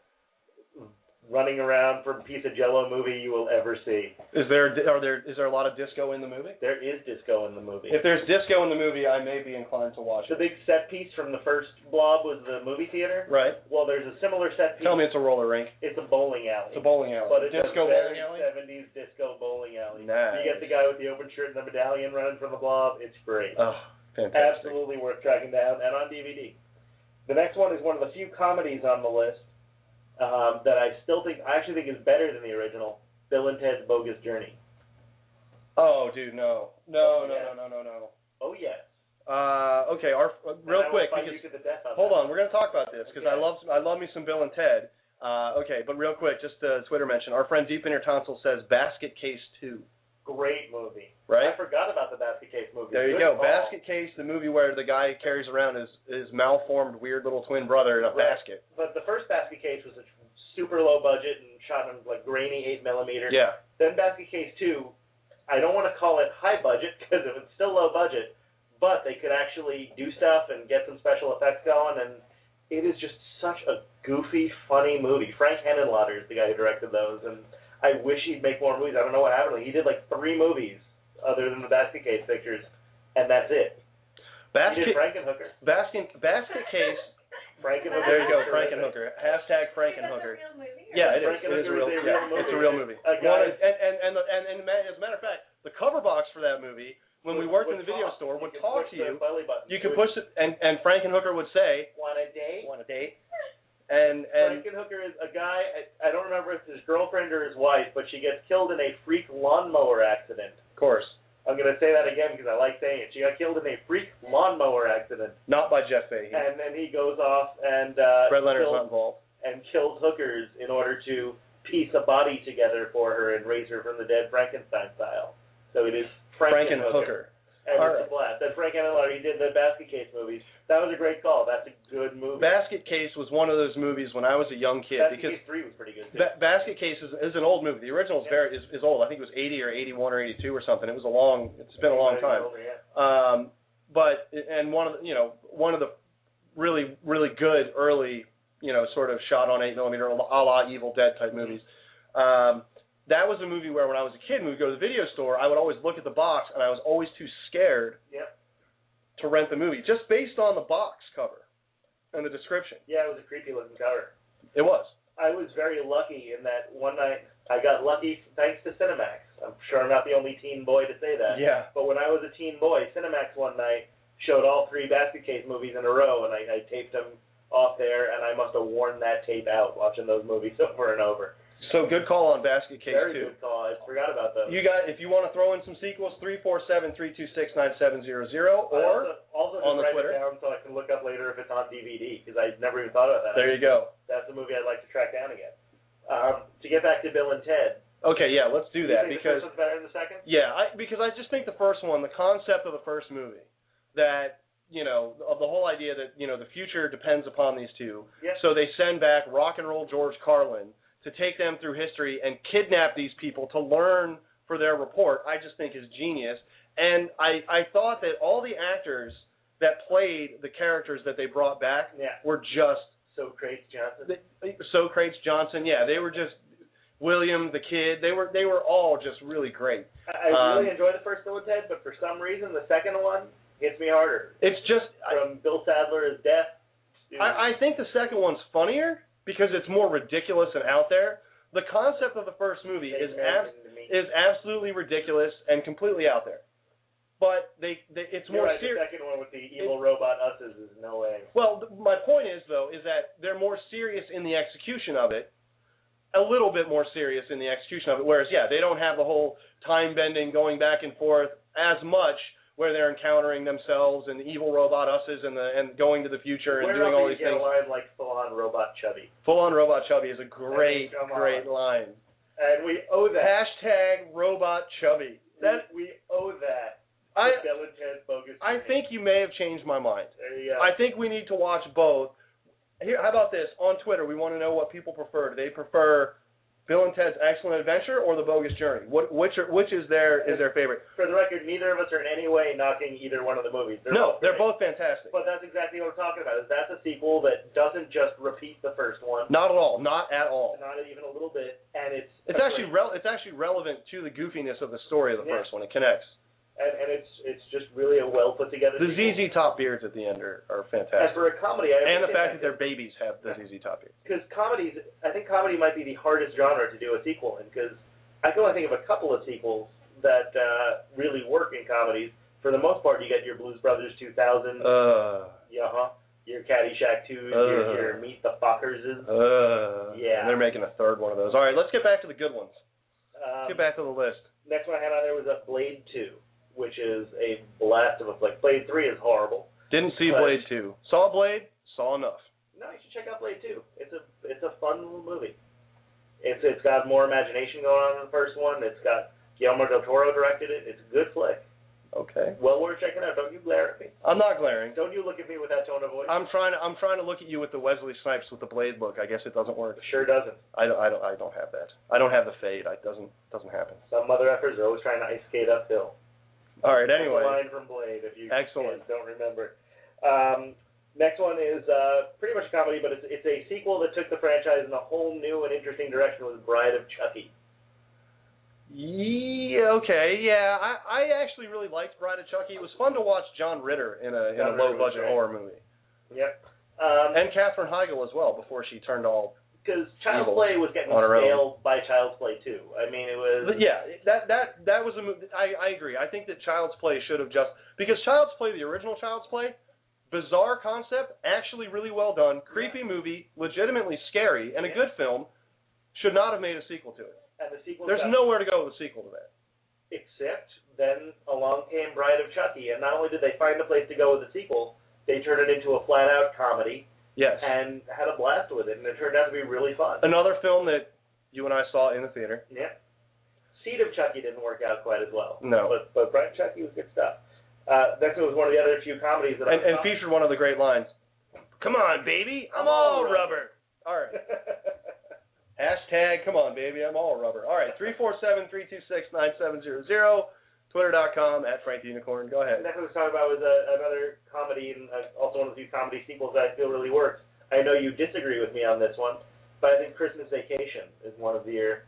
running around for a piece of Jello movie you will ever see. Is there a lot of disco in the movie? There is disco in the movie. If there's disco in the movie, I may be inclined to watch The it. big set piece from the first Blob was the movie theater. Right. Well, there's a similar set piece. Tell me it's a roller rink. It's a bowling alley. It's a bowling alley. But it's disco a very bowling alley? 70s disco bowling alley. Nice. You get the guy with the open shirt and the medallion running from the Blob. It's great. Oh, fantastic. Absolutely worth tracking down and on DVD. The next one is one of the few comedies on the list that I actually think is better than the original, Bill and Ted's Bogus Journey. Oh, dude, no. No. Oh, yes. Okay, real quick, because, hold on, we're going to talk about this, because I love me some Bill and Ted. Okay, but real quick, just a Twitter mention. Our friend Deep in Your Tonsil says Basket Case 2. Great movie. Right? I forgot about the Basket Case movie. There you go. Basket Case, the movie where the guy carries around his malformed, weird little twin brother in a basket. But the first Basket Case was a super low budget and shot in like grainy 8mm. Yeah. Then Basket Case 2, I don't want to call it high budget because it was still low budget, but they could actually do stuff and get some special effects going, and it is just such a goofy, funny movie. Frank Henenlotter is the guy who directed those, and I wish he'd make more movies. I don't know what happened. He did like 3 movies other than the Basket Case pictures, and that's it. He did Frankenhooker. Basket Case. Frankenhooker. There you go, Frankenhooker. Hashtag Frankenhooker. Yeah, it is. It is a real movie. It's a real movie. And as a matter of fact, the cover box for that movie, when we worked in the video store, would talk to you. You could push it, and Frankenhooker would say, "Want a date? Want a date?" And Frankenhooker is a guy, I don't remember if it's his girlfriend or his wife, but she gets killed in a freak lawnmower accident. Of course. I'm going to say that again because I like saying it. She got killed in a freak lawnmower accident. Not by Jeff Fahey. And then he goes off and Fred Leonard's not involved. And kills hookers in order to piece a body together for her and raise her from the dead Frankenstein style. So it is Frankenhooker. And it's a blast. That's Frank Henenlotter. He did the Basket Case movies. That was a great call. That's a good movie. Basket Case was one of those movies when I was a young kid. Basket Case 3 was pretty good, too. Basket Case is an old movie. The original is old. I think it was 80 or 81 or 82 or something. It's been a long time. Older, yeah. But one of the really, really good early, sort of shot on 8mm, a la Evil Dead type movies. That was a movie where when I was a kid and we would go to the video store, I would always look at the box and I was always too scared to rent the movie, just based on the box cover and the description. Yeah, it was a creepy looking cover. It was. I was very lucky in that one night I got lucky thanks to Cinemax. I'm sure I'm not the only teen boy to say that. Yeah. But when I was a teen boy, Cinemax one night showed all 3 Basket Case movies in a row, and I taped them off there, and I must have worn that tape out watching those movies over and over. So good call on Basket Case 2. Very good call. I forgot about those. You guys, if you want to throw in some sequels, 347-326-9700 or also on the write Twitter. It down so I can look up later if it's on DVD because I never even thought about that. There you go. That's a movie I'd like to track down again. To get back to Bill and Ted. Okay, yeah, let's do that you think because the first one's better than the second. Yeah, because I just think the first one, the concept of the first movie, that of the whole idea that the future depends upon these two. Yep. So they send back rock and roll George Carlin to take them through history and kidnap these people to learn for their report, I just think is genius. And I thought that all the actors that played the characters that they brought back were just... Socrates Johnson, yeah. They were just... William, the kid, they were all just really great. I really enjoyed the first Bill and Ted, but for some reason the second one hits me harder. It's just... From Bill Sadler's death. I think the second one's funnier, because it's more ridiculous and out there. The concept of the first movie is absolutely ridiculous and completely out there. But it's more serious. The second one with the evil robot us's is no way. Well, my point is, though, is that they're more serious in the execution of it, a little bit more serious in the execution of it, whereas, they don't have the whole time-bending, going back and forth as much, where they're encountering themselves and evil robot us's and going to the future and doing all these things. Where else do you get a line like full-on Robot Chubby? Full-on Robot Chubby is a great line. And we owe that. Hashtag Robot Chubby. We owe that. Bill and Ted's Bogus I Journey. think you may have changed my mind. There you go. I think we need to watch both. Here, how about this? On Twitter, we want to know what people prefer. Do they prefer Bill and Ted's Excellent Adventure or The Bogus Journey? Which is their favorite? For the record, neither of us are in any way knocking either one of the movies. They're both fantastic. But that's exactly what we're talking about. That's a sequel that doesn't just repeat the first one. Not at all. Not at all. Not even a little bit. And it's actually relevant to the goofiness of the story of the first one. It connects. And it's just really a well put together. The ZZ Top beards at the end are fantastic. And for a comedy, and the fact that their babies have the ZZ Top beards. Because I think comedy might be the hardest genre to do a sequel in. Because I can only think of a couple of sequels that really work in comedies. For the most part, you get your Blues Brothers 2000. Your Caddyshack 2, your Meet the Fockers. Yeah. And they're making a third one of those. All right, let's get back to the good ones. Get back to the list. Next one I had on there was Blade 2. Which is a blast of a flick. Blade 3 is horrible. Didn't see Blade 2. Saw Blade, saw enough. No, you should check out Blade 2. It's a fun little movie. It's got more imagination going on in the first one. It's got Guillermo del Toro directed it. It's a good flick. Okay. Well worth checking out. Don't you glare at me. I'm not glaring. Don't you look at me with that tone of voice. I'm trying to look at you with the Wesley Snipes with the Blade look. I guess it doesn't work. It sure doesn't. I don't have that. I don't have the fade. It doesn't happen. Some mother effers are always trying to ice skate uphill. All right, anyway. That's a line from Blade, if you Excellent. don't remember. Next one is pretty much a comedy, but it's a sequel that took the franchise in a whole new and interesting direction. It was Bride of Chucky. Yeah, okay, yeah. I actually really liked Bride of Chucky. It was fun to watch John Ritter in a low-budget horror movie. Yep. And Katherine Heigl as well, before she turned all because Child's Play was getting stale by Child's Play too. I mean, it was. But yeah, that was a movie. I agree. I think that Child's Play should have because Child's Play, the original Child's Play, bizarre concept, actually really well done, creepy movie, legitimately scary, and a good film, should not have made a sequel to it. And the sequel. There's nowhere to go with a sequel to that. Except then along came Bride of Chucky, and not only did they find a place to go with the sequel, they turned it into a flat-out comedy. Yes. And had a blast with it, and it turned out to be really fun. Another film that you and I saw in the theater. Yeah. Seed of Chucky didn't work out quite as well. No. But Bride of Chucky was good stuff. Next one was one of the other few comedies that and featured one of the great lines. Come on, baby, I'm all rubber. All right. Hashtag, come on, baby, I'm all rubber. All right, 347-326-9700. Twitter.com @FrankTheUnicorn. Go ahead. The next one I was talking about was another comedy, and also one of the few comedy sequels that I feel really works. I know you disagree with me on this one, but I think Christmas Vacation is one of your.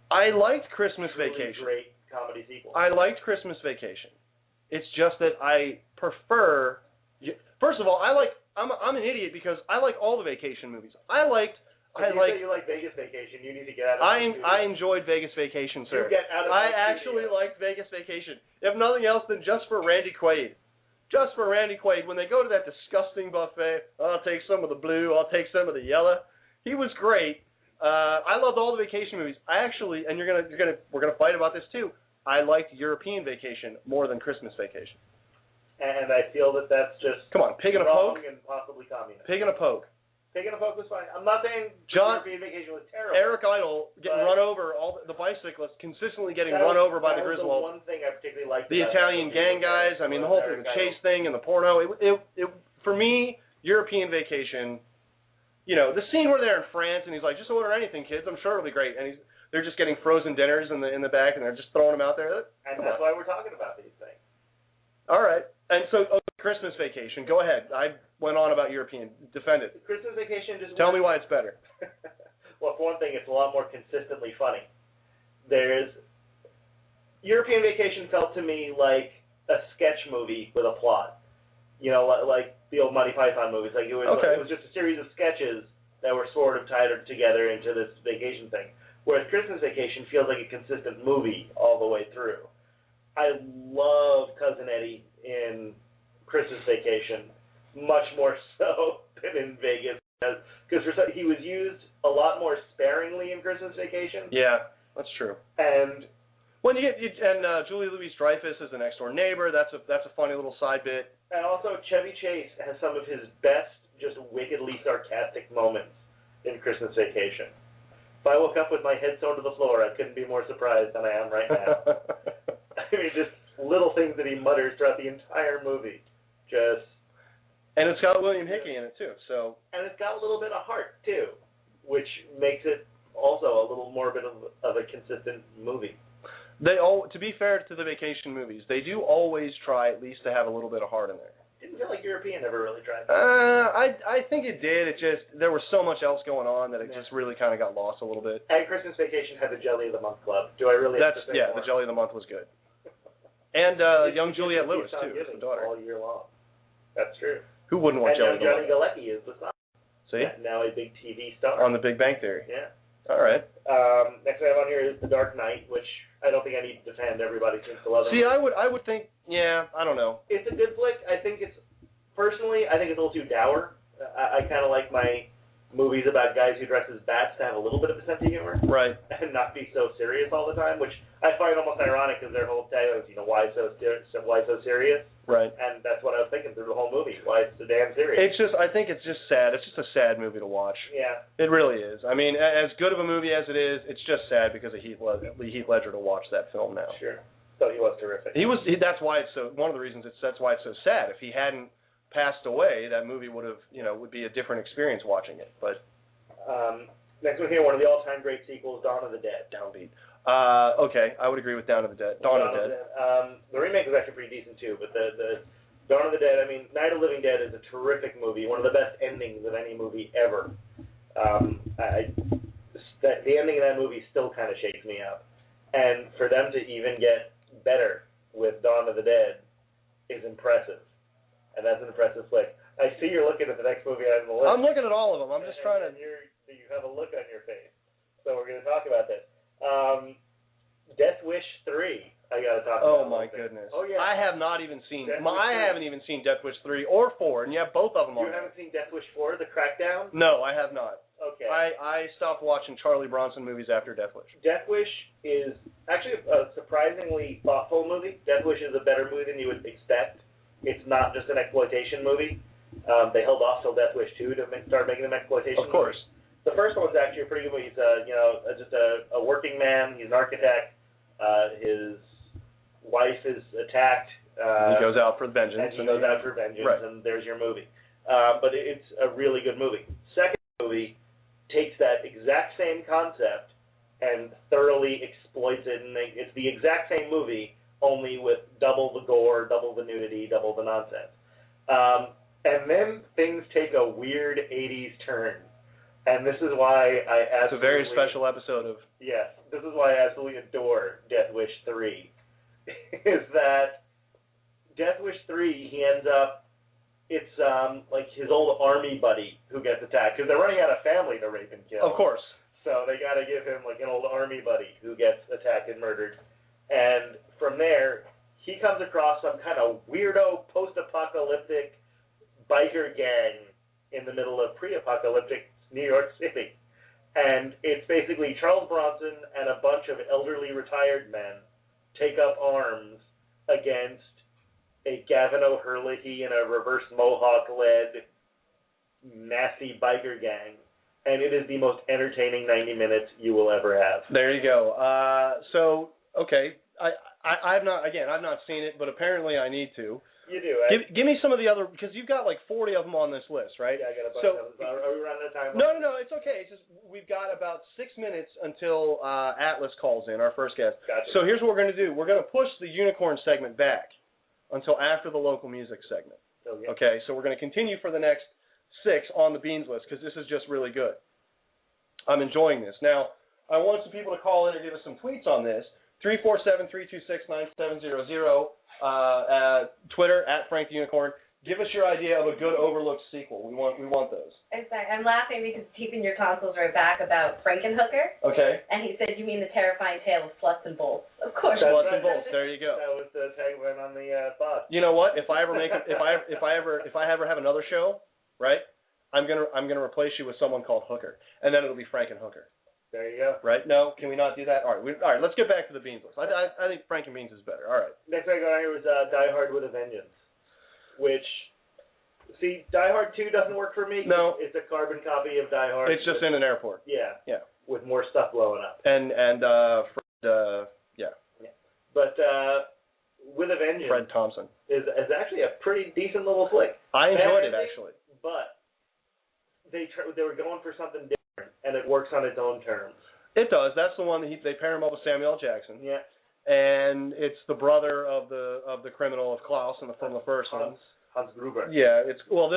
I liked Christmas really Vacation. Great comedy sequel. I liked Christmas Vacation. It's just that I prefer. First of all, I'm an idiot because I like all the vacation movies. You like Vegas Vacation. You need to get out of it. I enjoyed Vegas Vacation, sir. You get out of I actually liked Vegas Vacation. If nothing else, then just for Randy Quaid. Just for Randy Quaid. When they go to that disgusting buffet, I'll take some of the blue, I'll take some of the yellow. He was great. I loved all the vacation movies. I actually, and we're gonna fight about this too. I liked European Vacation more than Christmas Vacation. And I feel that that's just come on, pig in a poke, and possibly communist. Pig in a poke. Pig in a poke was fine. I'm not saying European Vacation was terrible. Eric Idle getting run over, the bicyclists consistently getting run over by the Griswolds. That was the one thing I particularly liked. The Italian gang guys. I mean, the whole thing, the chase thing and the porno. It for me, European Vacation. You know, the scene where they're in France and he's like, just order anything, kids. I'm sure it'll be great. And they're just getting frozen dinners in the back and they're just throwing them out there. And that's why we're talking about these things. All right. And so, Christmas Vacation. Go ahead. I went on about European. Defend it. Christmas Vacation just... Tell me why it's better. Well, for one thing, it's a lot more consistently funny. European Vacation felt to me like a sketch movie with a plot. You know, like the old Monty Python movies. Like it was just a series of sketches that were sort of tied together into this vacation thing. Whereas Christmas Vacation feels like a consistent movie all the way through. I love Cousin Eddie in Christmas Vacation, much more so than in Vegas, because he was used a lot more sparingly in Christmas Vacation. Yeah, that's true. And Well, Julie Louis-Dreyfus is the next door neighbor. That's a funny little side bit. And also, Chevy Chase has some of his best, just wickedly sarcastic moments in Christmas Vacation. If I woke up with my head sewn to the floor, I couldn't be more surprised than I am right now. I mean, just little things that he mutters throughout the entire movie. And it's got William Hickey in it, too. And it's got a little bit of heart, too, which makes it also a little more bit of a consistent movie. To be fair to the vacation movies, they do always try at least to have a little bit of heart in there. Didn't feel like European ever really tried that. I think it did. There was so much else going on that it just really kind of got lost a little bit. And Christmas Vacation had the Jelly of the Month Club. Do I really have to say more? The Jelly of the Month was good. And young Juliette Lewis, too, is the daughter. All year long. That's true. Who wouldn't want Jelly of the Month? And Johnny Galecki is the son. See? Now a big TV star. On The Big Bang Theory. Yeah. All right. Next I have on here is The Dark Knight, which I don't think I need to defend. Everybody seems to love it. See, I would think, I don't know. It's a good flick. Personally, I think it's a little too dour. I kind of like my movies about guys who dress as bats to have a little bit of a sense of humor. Right. And not be so serious all the time, which I find almost ironic because their whole tale is, why so serious? Right. And that's what I was thinking through the whole movie. Why it's so damn serious. I think it's just sad. It's just a sad movie to watch. Yeah. It really is. I mean, as good of a movie as it is, it's just sad because of Heath Ledger to watch that film now. Sure. So he was terrific. That's why it's so. One of the reasons that's why it's so sad. If he hadn't passed away, that movie would be a different experience watching it. But next one here, one of the all-time great sequels, Dawn of the Dead. Downbeat. Okay, I would agree with Dawn of the Dead. Dawn of the Dead. The remake was actually pretty decent too, but the Dawn of the Dead, Night of the Living Dead is a terrific movie, one of the best endings of any movie ever. The ending of that movie still kind of shakes me up. And for them to even get better with Dawn of the Dead is impressive. And that's an impressive flick. I see you're looking at the next movie on the list. I'm looking at all of them. I'm just trying to... You have a look on your face. So we're going to talk about this. Death Wish 3. I got to talk about. Oh, my goodness. Oh, yeah. I have not even seen... I haven't even seen Death Wish 3 or 4, and you have both of them on. You haven't seen Death Wish 4, The Crackdown? No, I have not. Okay. I stopped watching Charlie Bronson movies after Death Wish. Death Wish is actually a surprisingly thoughtful movie. Death Wish is a better movie than you would expect. It's not just an exploitation movie. They held off till Death Wish 2 to start making them exploitation movies. Of course. The first one's actually a pretty good movie. He's just a working man. He's an architect. His wife is attacked. He goes out for vengeance. Right. And there's your movie. But it's a really good movie. Second movie takes that exact same concept and thoroughly exploits it. And it's the exact same movie, only with double the gore, double the nudity, double the nonsense. And then things take a weird 80s turn. And this is why I absolutely... It's a very special episode of... Yes. This is why I absolutely adore Death Wish 3. Is that Death Wish 3, he ends up... It's like his old army buddy who gets attacked. Because they're running out of family to rape and kill. Of course. So they got to give him like an old army buddy who gets attacked and murdered. And from there, he comes across some kind of weirdo post-apocalyptic biker gang in the middle of pre-apocalyptic New York City. And it's basically Charles Bronson and a bunch of elderly retired men take up arms against a Gavin O'Herlihy and a reverse Mohawk-led nasty biker gang. And it is the most entertaining 90 minutes you will ever have. There you go. Okay. I've not seen it, but apparently I need to. You do. Give me some of the other, because you've got like 40 of them on this list, right? Yeah, I got a bunch of them. Are we running out of time? No, it's okay. It's just we've got about 6 minutes until Atlas calls in, our first guest. Gotcha. So here's what we're going to do. We're going to push the unicorn segment back until after the local music segment. Okay, so we're going to continue for the next 6 on the Beans list, because this is just really good. I'm enjoying this. Now, I want some people to call in and give us some tweets on this. 347-326-9700. Twitter, @FrankTheUnicorn. Give us your idea of a good overlooked sequel. We want those. Exactly. I'm laughing because he's keeping your tonsils right back about Frankenhooker. Okay. And he said, you mean the terrifying tale of sluts and bolts. Of course. Sluts and bolts. There you go. That was the tagline on the thought. You know what? If I ever have another show, right? I'm gonna replace you with someone called Hooker, and then it'll be Frankenhooker. There you go. Right? No, can we not do that? All right, let's get back to the Beans list. I think Frank and Beans is better. All right. Next thing I got here was Die Hard with a Vengeance, which, see, Die Hard 2 doesn't work for me. No. It's a carbon copy of Die Hard. It's just in an airport. Yeah. Yeah. With more stuff blowing up. And yeah. But with a Vengeance Fred Thompson is actually a pretty decent little flick. I enjoyed it, actually. But they were going for something different, and it works on its own terms. It does. That's the one that they pair him up with Samuel L. Jackson. Yeah. And it's the brother of the criminal of Klaus from the first one. Hans Gruber. Yeah. This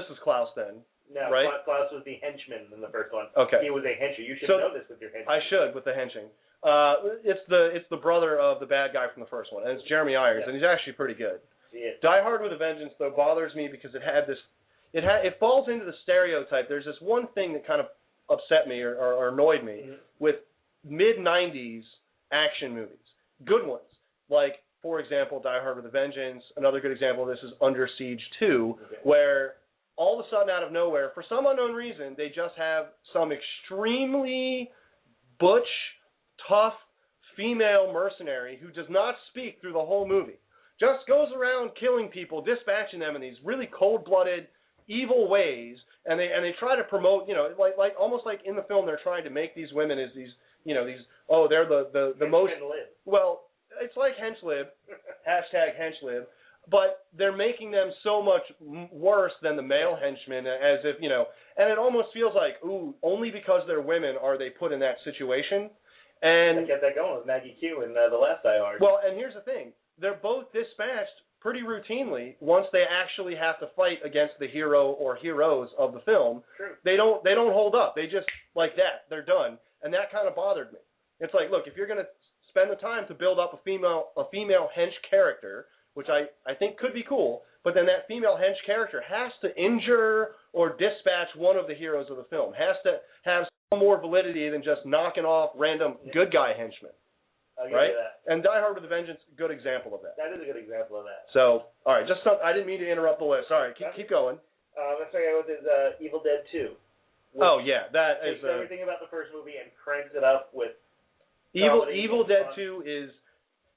is Klaus then. No, right? Klaus was the henchman in the first one. Okay. He was a henchman. You should know this with your henchman. I should with the henching. It's the brother of the bad guy from the first one, and it's Jeremy Irons, and he's actually pretty good. Yeah. Die Hard with a Vengeance though bothers me because it falls into the stereotype. There's this one thing that kind of upset me or annoyed me with mid-90s action movies. Good ones, like, for example, Die Hard with a Vengeance. Another good example of this is Under Siege 2, where all of a sudden, out of nowhere, for some unknown reason, they just have some extremely butch, tough female mercenary who does not speak through the whole movie. Just goes around killing people, dispatching them in these really cold-blooded, evil ways, and they try to promote, like almost like in the film, they're trying to make these women as these, they're the most, well, it's like henchlib, hashtag henchlib, but they're making them so much worse than the male henchmen, as if, and it almost feels like, ooh, only because they're women are they put in that situation. And I get that going with Maggie Q in the last Die Hard. Well, and here's the thing. They're both dispatched pretty routinely once they actually have to fight against the hero or heroes of the film. True. They don't hold up. They just, like that, they're done. And that kind of bothered me. It's like, look, if you're going to spend the time to build up a female hench character, which I think could be cool, but then that female hench character has to injure or dispatch one of the heroes of the film, has to have some more validity than just knocking off random good guy henchmen. Right? And Die Hard with a Vengeance, good example of that. That is a good example of that. So, all right, I didn't mean to interrupt the list. All right, keep going. Let's start out with Evil Dead 2. Oh, yeah, that is... Takes everything about the first movie and cranks it up with... Evil Dead 2 is...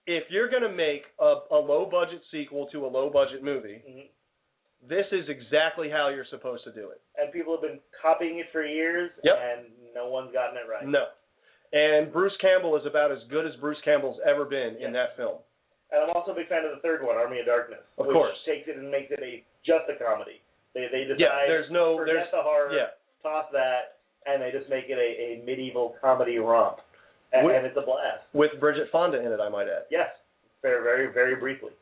If you're going to make a low-budget sequel to a low-budget movie, this is exactly how you're supposed to do it. And people have been copying it for years, and no one's gotten it right. No. And Bruce Campbell is about as good as Bruce Campbell's ever been in that film. And I'm also a big fan of the third one, Army of Darkness. Of course. Which takes it and makes it just a comedy. They decide, forget the horror, toss that, and they just make it a medieval comedy romp. And it's a blast. With Bridget Fonda in it, I might add. Yes. Very, very, very briefly.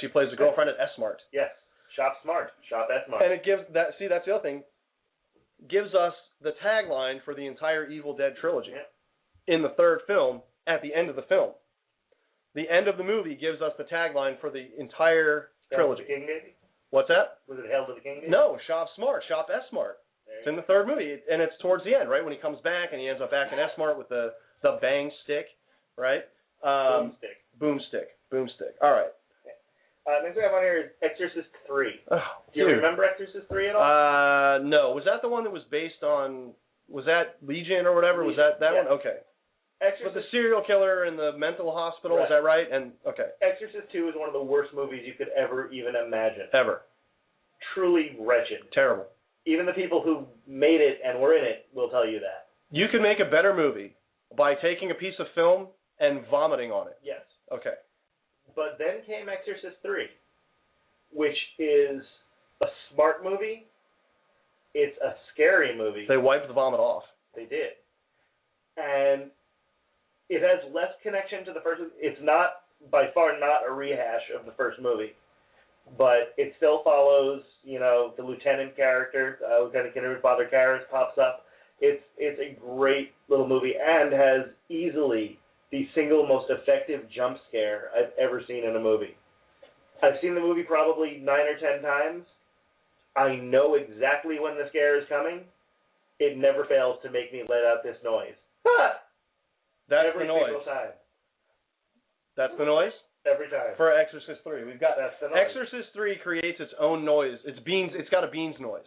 She plays the girlfriend at S-Mart. Yes. Shop smart. Shop S-Mart. And it gives that, that's the other thing, gives us the tagline for the entire Evil Dead trilogy. Yeah. In the third film, at the end of the film. The end of the movie gives us the tagline for the entire trilogy. Hail to the King, maybe? What's that? Was it Hail to the King, maybe? No, Shop Smart, Shop S-Smart. It's in the third movie, and it's towards the end, right? When he comes back and he ends up back in S-Smart with the bang stick, right? Boomstick. All right. Next thing I have on here is Exorcist 3. Oh, do you remember Exorcist 3 at all? No. Was that the one that was based on, was that Legion or whatever? Legion. Was that one? Okay. Exorcist, with the serial killer in the mental hospital, is that right? And okay. Exorcist 2 is one of the worst movies you could ever even imagine. Ever. Truly wretched. Terrible. Even the people who made it and were in it will tell you that. You can make a better movie by taking a piece of film and vomiting on it. Yes. Okay. But then came Exorcist 3, which is a smart movie. It's a scary movie. They wiped the vomit off. They did. And it has less connection to the first. It's not, by far not a rehash of the first movie. But it still follows, the lieutenant character, Lieutenant Kinnaman, Father Karras pops up. It's a great little movie and has easily the single most effective jump scare I've ever seen in a movie. I've seen the movie probably 9 or 10 times. I know exactly when the scare is coming. It never fails to make me let out this noise. That's every the noise. single time. That's the noise? Every time. For Exorcist 3. We've got That's the noise. Exorcist 3 creates its own noise. It's got a Beans noise.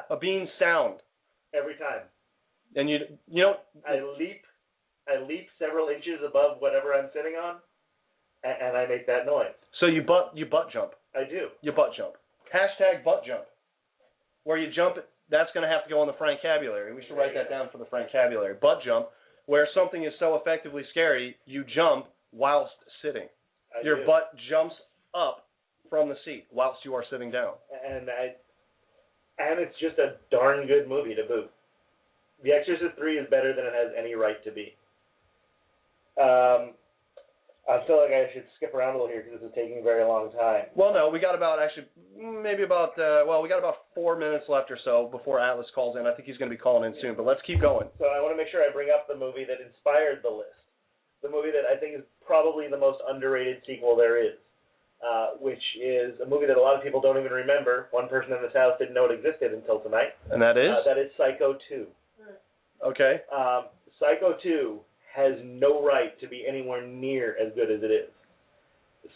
A Beans sound. Every time. And I leap I leap several inches above whatever I'm sitting on, and I make that noise. So you butt jump. I do. You butt jump. Hashtag butt jump. Where you jump, that's going to have to go on the Francabulary. We should write that down for the Francabulary. Butt jump, where something is so effectively scary, you jump whilst sitting. Your butt jumps up from the seat whilst you are sitting down. And it's just a darn good movie to boot. The Exorcist 3 is better than it has any right to be. I feel like I should skip around a little here because this is taking a very long time. Well, no, we got about 4 minutes left or so before Atlas calls in. I think he's going to be calling in soon, but let's keep going. So I want to make sure I bring up the movie that inspired the list. The movie that I think is probably the most underrated sequel there is, which is a movie that a lot of people don't even remember. One person in this house didn't know it existed until tonight. And that is? That is Psycho 2. Okay. Psycho 2 has no right to be anywhere near as good as it is.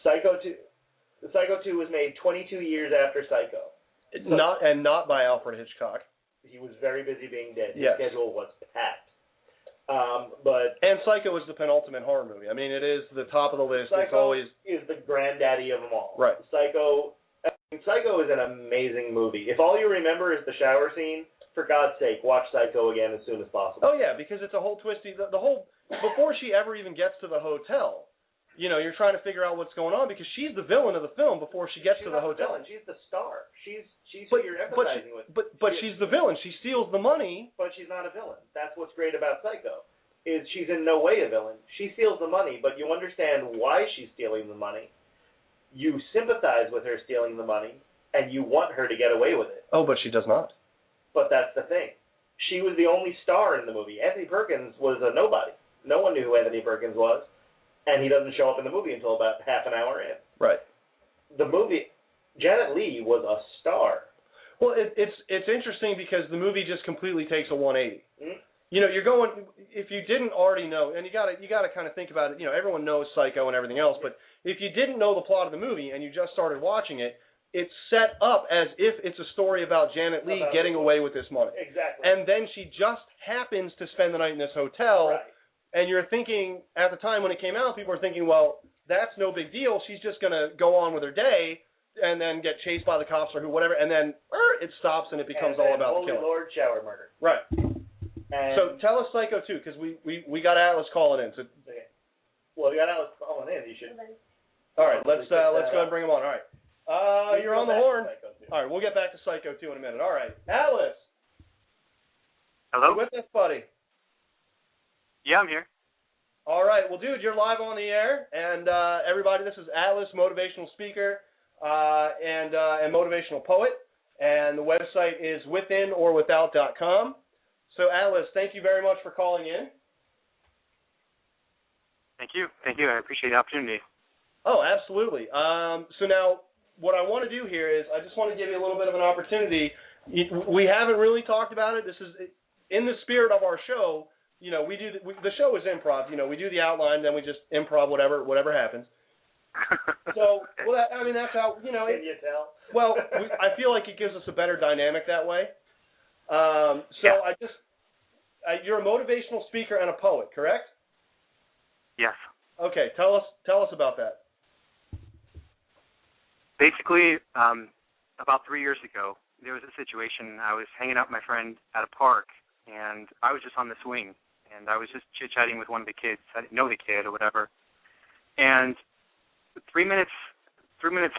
Psycho 2 was made 22 years after Psycho. Not by Alfred Hitchcock. He was very busy being dead. Yes. His schedule was packed. And Psycho is the penultimate horror movie. I mean, it is the top of the list. Psycho is the granddaddy of them all. Right. Psycho is an amazing movie. If all you remember is the shower scene, for God's sake, watch Psycho again as soon as possible. Oh yeah, because it's a whole twisty. The whole before she ever even gets to the hotel, you're trying to figure out what's going on because she's the villain of the film before she gets to the hotel. She's the star. She's who you're empathizing with. But she's the villain. She steals the money. But she's not a villain. That's what's great about Psycho. Is she's in no way a villain. She steals the money, but you understand why she's stealing the money. You sympathize with her stealing the money, and you want her to get away with it. Oh, but she does not. But that's the thing. She was the only star in the movie. Anthony Perkins was a nobody. No one knew who Anthony Perkins was, and he doesn't show up in the movie until about half an hour in. Right. The movie, Janet Leigh was a star. Well, it's interesting because the movie just completely takes a 180. Mm-hmm. You're going, if you didn't already know, and you got to kind of think about it. Everyone knows Psycho and everything else, but if you didn't know the plot of the movie and you just started watching it, it's set up as if it's a story about Janet Leigh getting away with this money. Exactly. And then she just happens to spend the night in this hotel. Right. And you're thinking, at the time when it came out, people were thinking, well, that's no big deal. She's just going to go on with her day and then get chased by the cops or whatever. And then it stops and it becomes all about the killing. Holy Lord, shower murder. Right. And so tell us Psycho 2, because we got Atlas calling in. So. Okay. Well, you got Atlas calling in. You should. All right, let's go ahead and bring him on. All right. You're on the horn. All right, we'll get back to Psycho 2 in a minute. All right. Atlas. Hello? You with us, buddy? Yeah, I'm here. All right. Well, dude, you're live on the air. And everybody, this is Atlas, motivational speaker and motivational poet. And the website is withinoorwithout.com. So, Atlas, thank you very much for calling in. Thank you. I appreciate the opportunity. Oh, absolutely. So now what I want to do here is I just want to give you a little bit of an opportunity. We haven't really talked about it. This is in the spirit of our show. The show is improv. We do the outline, then we just improv whatever happens. So, that's how, Can you tell? Well, I feel like it gives us a better dynamic that way. You're a motivational speaker and a poet, correct? Yes. Okay, tell us about that. Basically, about 3 years ago, there was a situation. I was hanging out with my friend at a park, and I was just on the swing, and I was just chit-chatting with one of the kids. I didn't know the kid or whatever. And 3 minutes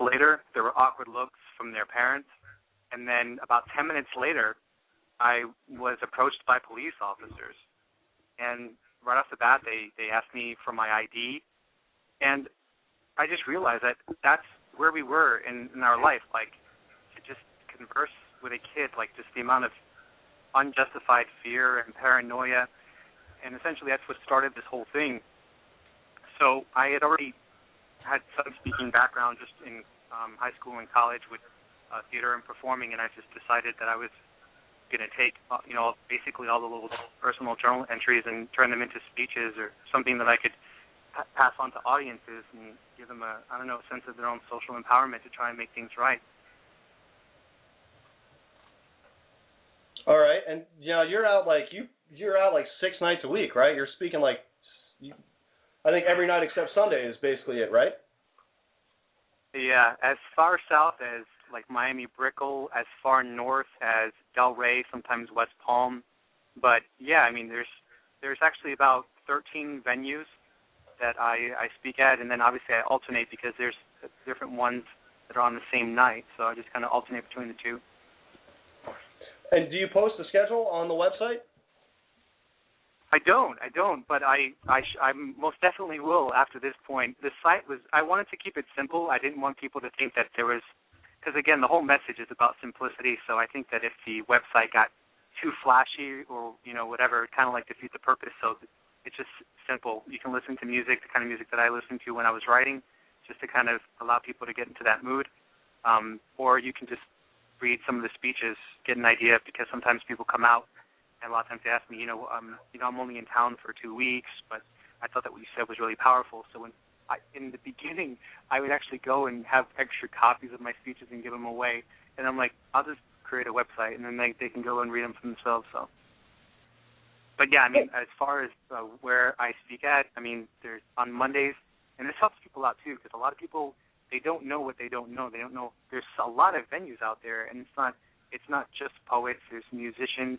later, there were awkward looks from their parents, and then about 10 minutes later, I was approached by police officers, and right off the bat, they asked me for my ID, and I just realized that that's where we were in our life, like to just converse with a kid, like just the amount of unjustified fear and paranoia, and essentially that's what started this whole thing. So I had already had some speaking background just in high school and college with theater and performing, and I just decided that I was going to take, basically all the little personal journal entries and turn them into speeches or something that I could pass on to audiences and give them a sense of their own social empowerment to try and make things right. All right, and you're out like 6 nights a week, right? You're speaking like I think every night except Sunday is basically it, right? Yeah, as far south as like Miami Brickell, as far north as Delray, sometimes West Palm. But yeah, I mean, there's actually about 13 venues that I speak at, and then obviously I alternate because there's different ones that are on the same night, so I just kind of alternate between the two. And do you post the schedule on the website? I don't, but I most definitely will after this point. The site I wanted to keep it simple. I didn't want people to think that there was, because again, the whole message is about simplicity, so I think that if the website got too flashy or, whatever, it kind of like defeats the purpose, so it's just simple. You can listen to music, the kind of music that I listened to when I was writing, just to kind of allow people to get into that mood, or you can just read some of the speeches, get an idea, because sometimes people come out, and a lot of times they ask me, I'm only in town for 2 weeks, but I thought that what you said was really powerful. So in the beginning, I would actually go and have extra copies of my speeches and give them away. And I'm like, I'll just create a website, and then they can go and read them for themselves. So, but yeah, I mean, as far as where I speak at, I mean, there's on Mondays, and this helps people out too, because a lot of people, they don't know what they don't know. They don't know. There's a lot of venues out there, and it's not just poets. There's musicians.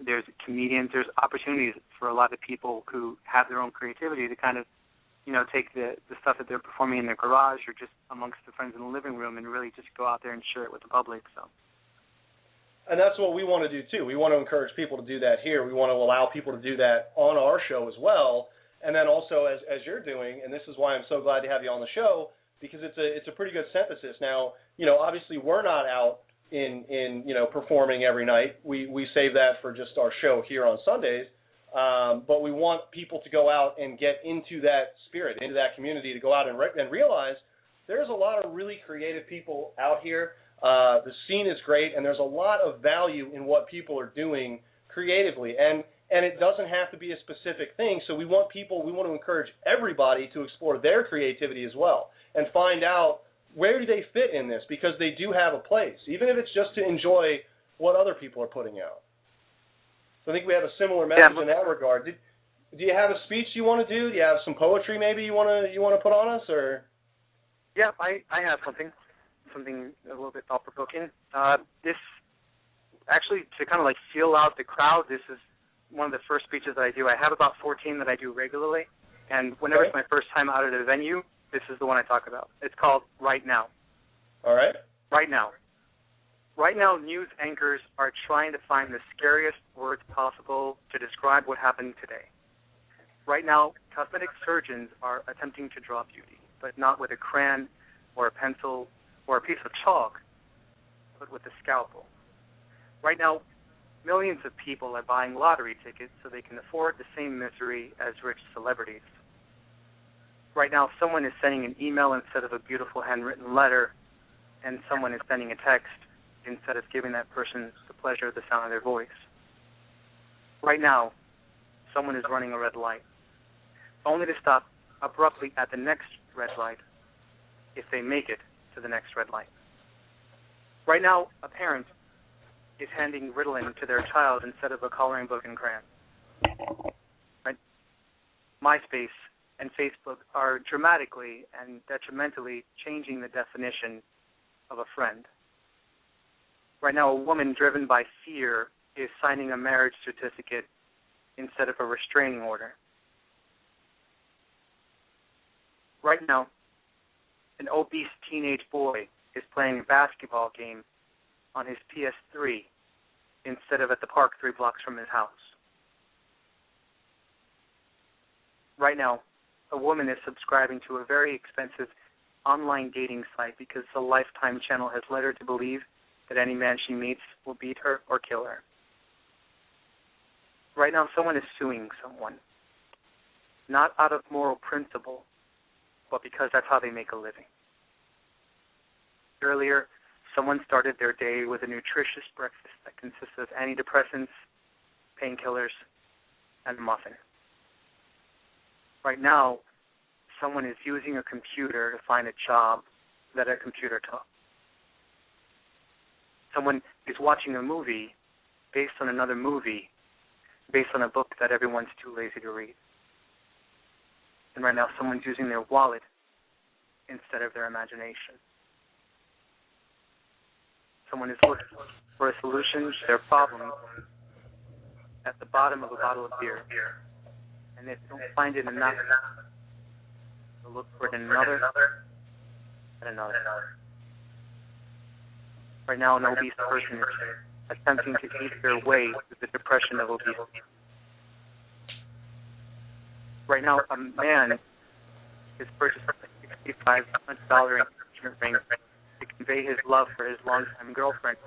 There's comedians. There's opportunities for a lot of people who have their own creativity to kind of, take the stuff that they're performing in their garage or just amongst their friends in the living room and really just go out there and share it with the public. So. And that's what we want to do too. We want to encourage people to do that here. We want to allow people to do that on our show as well. And then also as you're doing, and this is why I'm so glad to have you on the show, because it's a pretty good synthesis. Now, obviously we're not out in performing every night. We save that for just our show here on Sundays. But we want people to go out and get into that spirit, into that community, to go out and realize there's a lot of really creative people out here. The scene is great, and there's a lot of value in what people are doing creatively. And it doesn't have to be a specific thing. So we want to encourage everybody to explore their creativity as well and find out where do they fit in this, because they do have a place, even if it's just to enjoy what other people are putting out. So I think we have a similar message in that regard. Do you have a speech you want to do? Do you have some poetry maybe you want to put on us, or? Yeah, I have something a little bit thought-provoking. This, actually, to kind of like feel out the crowd, this is one of the first speeches that I do. I have about 14 that I do regularly, and whenever it's my first time out at a venue, this is the one I talk about. It's called Right Now. All right. Right now. Right now, news anchors are trying to find the scariest words possible to describe what happened today. Right now, cosmetic surgeons are attempting to draw beauty, but not with a crayon or a pencil or a piece of chalk, but with a scalpel. Right now, millions of people are buying lottery tickets so they can afford the same misery as rich celebrities. Right now, someone is sending an email instead of a beautiful handwritten letter, and someone is sending a text instead of giving that person the pleasure of the sound of their voice. Right now, someone is running a red light, only to stop abruptly at the next red light if they make it to the next red light. Right now, a parent is handing Ritalin to their child instead of a coloring book and crayon. Right? MySpace and Facebook are dramatically and detrimentally changing the definition of a friend. Right now, a woman driven by fear is signing a marriage certificate instead of a restraining order. Right now, an obese teenage boy is playing a basketball game on his PS3 instead of at the park 3 blocks from his house. Right now, a woman is subscribing to a very expensive online dating site because the Lifetime channel has led her to believe that any man she meets will beat her or kill her. Right now, someone is suing someone, not out of moral principle, but because that's how they make a living. Earlier, someone started their day with a nutritious breakfast that consists of antidepressants, painkillers, and a muffin. Right now, someone is using a computer to find a job that a computer taught. Someone is watching a movie based on another movie, based on a book that everyone's too lazy to read. And right now someone's using their wallet instead of their imagination. Someone is looking for a solution to their problem at the bottom of a bottle of beer. And if they don't find it enough, they'll look for it in another and another. Right now, an obese person is attempting to eat their way through the depression of obesity. Right now, a man is purchasing a $65 engagement ring to convey his love for his longtime girlfriend,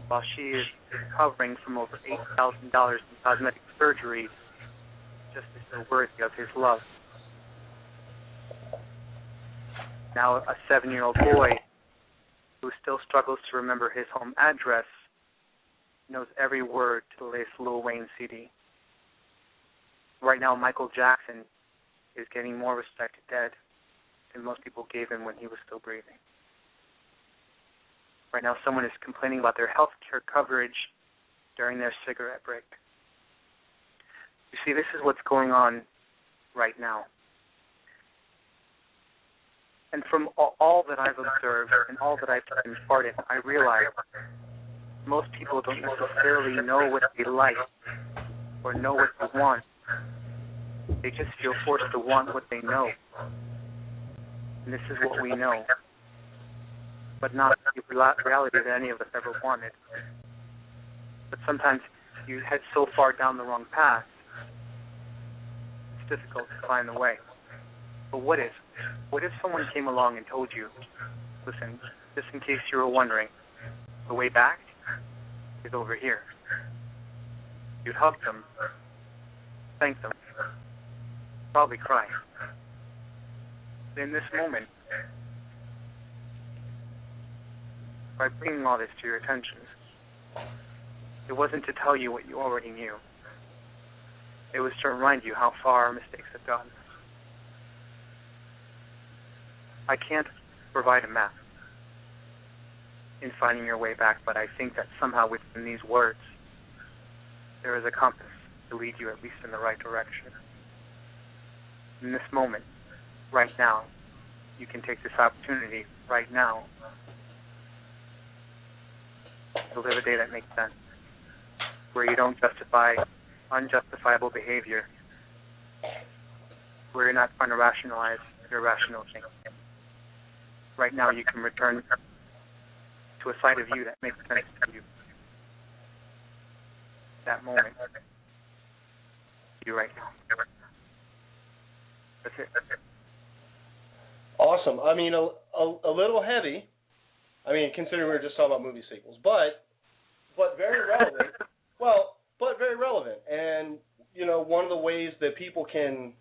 while she is recovering from over $8,000 in cosmetic surgery just to feel worthy of his love. Now, a 7-year-old boy who still struggles to remember his home address knows every word to the latest Lil Wayne CD. Right now, Michael Jackson is getting more respect dead than most people gave him when he was still breathing. Right now, someone is complaining about their health care coverage during their cigarette break. You see, this is what's going on right now. And from all that I've observed and all that I've taken part in, I realize most people don't necessarily know what they like or know what they want. They just feel forced to want what they know. And this is what we know, but not the reality that any of us ever wanted. But sometimes you head so far down the wrong path, it's difficult to find the way. But what if someone came along and told you, listen, just in case you were wondering, the way back is over here. You'd hug them, thank them, probably cry. In this moment, by bringing all this to your attention, it wasn't to tell you what you already knew. It was to remind you how far our mistakes have gotten. I can't provide a map in finding your way back, but I think that somehow within these words, there is a compass to lead you at least in the right direction. In this moment, right now, you can take this opportunity right now to live a day that makes sense, where you don't justify unjustifiable behavior, where you're not trying to rationalize irrational things. Right now, you can return to a side of you that makes sense to you. That moment, you right now. That's it. Awesome. I mean, a little heavy. I mean, considering we were just talking about movie sequels, but very relevant. Well, but very relevant. And you know, one of the ways that people can,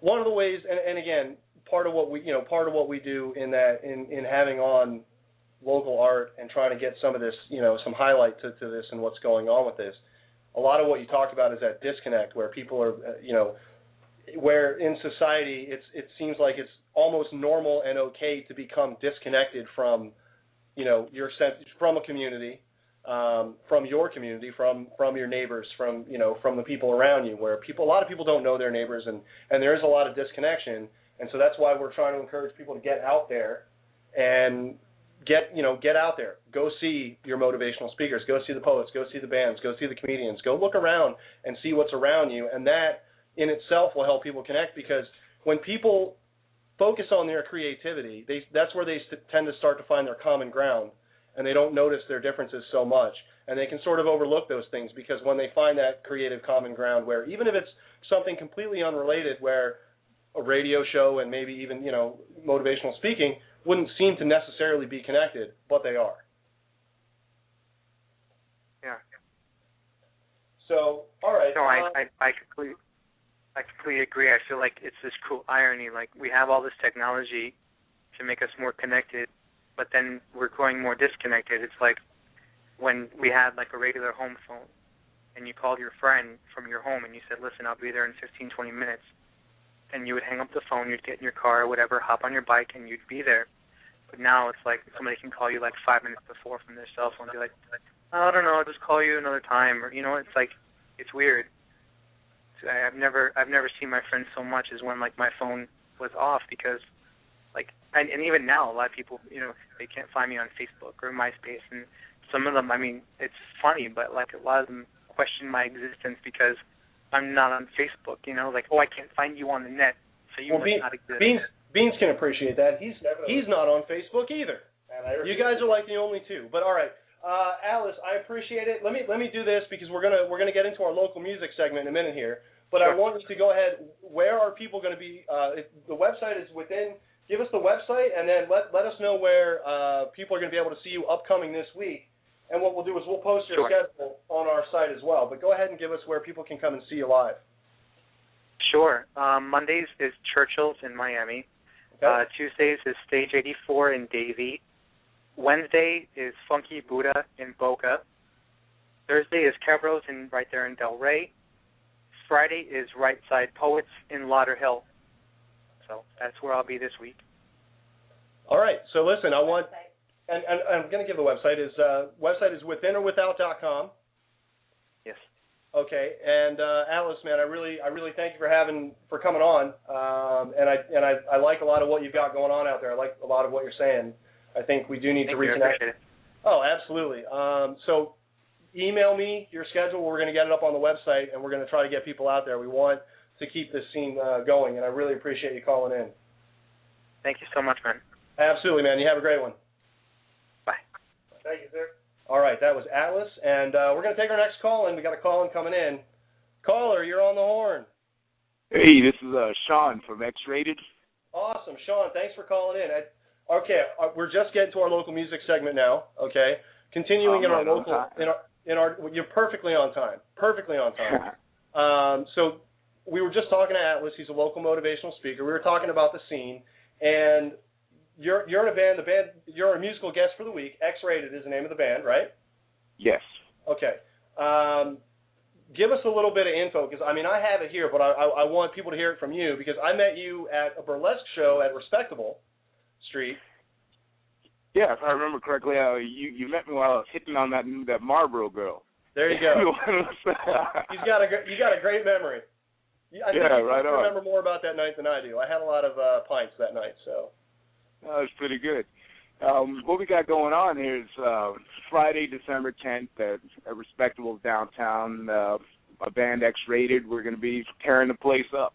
and again, part of what we do in that in having on local art and trying to get some of this, some highlight to this and what's going on with this. A lot of what you talked about is that disconnect where people are, where in society it seems like it's almost normal and okay to become disconnected from, from a community, from your community, from your neighbors, from the people around you, where a lot of people don't know their neighbors, and there is a lot of disconnection, and so that's why we're trying to encourage people to get out there and get out there. Go see your motivational speakers. Go see the poets. Go see the bands. Go see the comedians. Go look around and see what's around you, and that in itself will help people connect, because when people focus on their creativity, that's where they tend to start to find their common ground, and they don't notice their differences so much, and they can sort of overlook those things, because when they find that creative common ground where even if it's something completely unrelated, where a radio show and maybe even, motivational speaking wouldn't seem to necessarily be connected, but they are. Yeah. So, all right. No, I completely agree. I feel like it's this cool irony. Like, we have all this technology to make us more connected, but then we're growing more disconnected. It's like when we had like a regular home phone and you called your friend from your home and you said, listen, I'll be there in 15, 20 minutes. And you would hang up the phone, you'd get in your car or whatever, hop on your bike, and you'd be there. But now it's like somebody can call you like 5 minutes before from their cell phone and be like, I don't know, I'll just call you another time. Or, it's like, it's weird. I've never seen my friends so much as when like my phone was off, because like and even now a lot of people, you know, they can't find me on Facebook or MySpace, and some of them, I mean, it's funny, but like a lot of them question my existence because I'm not on Facebook, you know, like, oh, I can't find you on the net, so you must not exist. Beans can appreciate that. He's not on Facebook either. You guys are like the only two. But all right, Alice, I appreciate it. Let me do this because we're gonna get into our local music segment in a minute here. But sure. I want you to go ahead. Where are people going to be? The website is within. Give us the website, and then let us know where people are going to be able to see you upcoming this week. And what we'll do is we'll post your schedule on our site as well. But go ahead and give us where people can come and see you live. Sure. Mondays is Churchill's in Miami. Okay. Tuesdays is Stage 84 in Davie. Wednesday is Funky Buddha in Boca. Thursday is Cabro's right there in Del Rey. Friday is Right Side Poets in Lauderhill. So that's where I'll be this week. All right. So listen, I want, and I'm going to give the website. Website is withinorbwithout.com. Yes. Okay. And Alice, man, I really thank you for coming on. And I like a lot of what you've got going on out there. I like a lot of what you're saying. I think we do need to reconnect. I appreciate it. Oh, absolutely. So email me your schedule. We're going to get it up on the website, and we're going to try to get people out there. We want to keep this scene going, and I really appreciate you calling in. Thank you so much, man. Absolutely, man. You have a great one. Bye. Thank you, sir. All right, that was Atlas, and we're going to take our next call in. We got a call in coming in. Caller, you're on the horn. Hey, this is Sean from X-Rated. Awesome, Sean. Thanks for calling in. Okay, we're just getting to our local music segment now. Okay, continuing in our local you're perfectly on time. Perfectly on time. So we were just talking to Atlas. He's a local motivational speaker. We were talking about the scene, and you're in a band. The band, you're a musical guest for the week. X-Rated is the name of the band, right? Yes. Okay. Give us a little bit of info, because I mean I have it here, but I want people to hear it from you, because I met you at a burlesque show at Respectable Street. Yeah, if I remember correctly, you met me while I was hitting on that Marlboro girl. There you go. You got a great memory. I think you remember more about that night than I do. I had a lot of pints that night, so. That was pretty good. What we got going on here is Friday, December 10th at Respectable downtown. A band X-Rated. We're going to be tearing the place up.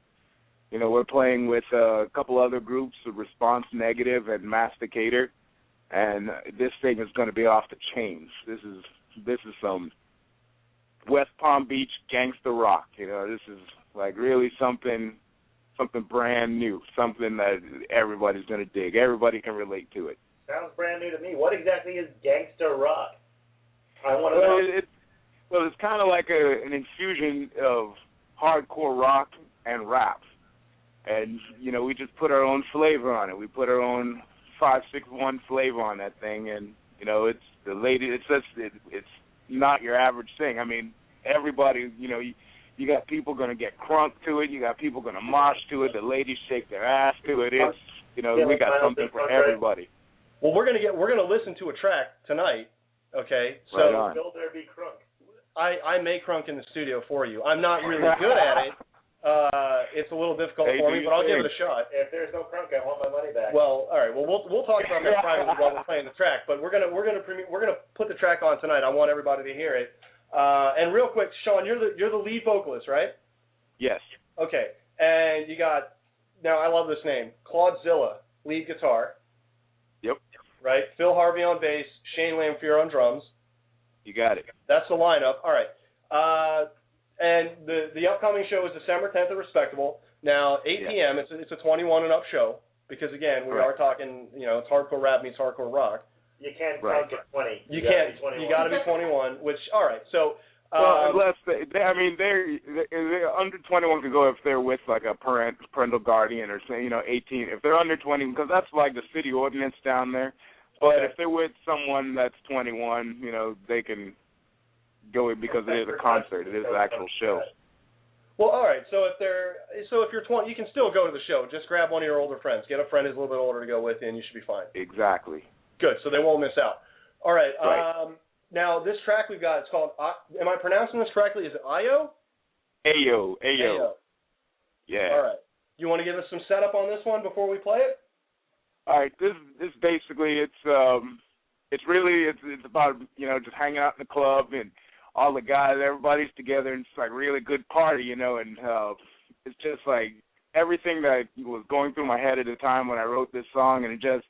You know, we're playing with a couple other groups, Response Negative and Masticator, and this thing is going to be off the chains. This is some West Palm Beach gangster rock. You know, this is like really something brand new, something that everybody's going to dig. Everybody can relate to it. Sounds brand new to me. What exactly is gangster rock? I want to know. It's kind of like an infusion of hardcore rock and rap. And, you know, we just put our own flavor on it. We put our own 561 flavor on that thing, and, you know, it's not your average thing. I mean, everybody, you know, you got people going to get crunk to it. You got people going to mosh to it. The ladies shake their ass to it. It's, you know, we got something for everybody. Well, we're gonna listen to a track tonight. Okay, so right will there be crunk? I make crunk in the studio for you. I'm not really good at it. It's a little difficult for me, but I'll give it a shot. If there's no crunk, I want my money back. Well, all right. Well, we'll talk about that privately while we're playing the track. But we're gonna put the track on tonight. I want everybody to hear it. And real quick, Sean, you're the lead vocalist, right? Yes. Okay. And you got, now I love this name, Claudzilla, lead guitar. Yep. Right. Phil Harvey on bass, Shane Lamphere on drums. You got it. That's the lineup. All right. And the upcoming show is December 10th at Respectable. Now, 8 p.m., it's a 21 and up show, because, again, we are talking, you know, it's hardcore rap meets hardcore rock. You can't crunk at 20. You can't. You got to be 21, which, all right. So, well, unless they're under 21 can go if they're with, like, a parental guardian or, say, you know, 18. If they're under 20, because that's, like, the city ordinance down there. But if they're with someone that's 21, you know, they can go in because it is a concert. It is an actual show. Well, all right. So if you're 20, you can still go to the show. Just grab one of your older friends. Get a friend who's a little bit older to go with you, and you should be fine. Exactly. Good. So they won't miss out. All right. Now, this track we've got, it's called, am I pronouncing this correctly? Is it Io? Ayo. Yeah. All right. You want to give us some setup on this one before we play it? All right. This basically it's about just hanging out in the club and all the guys, everybody's together, and it's like really good party, and it's just like everything that was going through my head at the time when I wrote this song, and it just.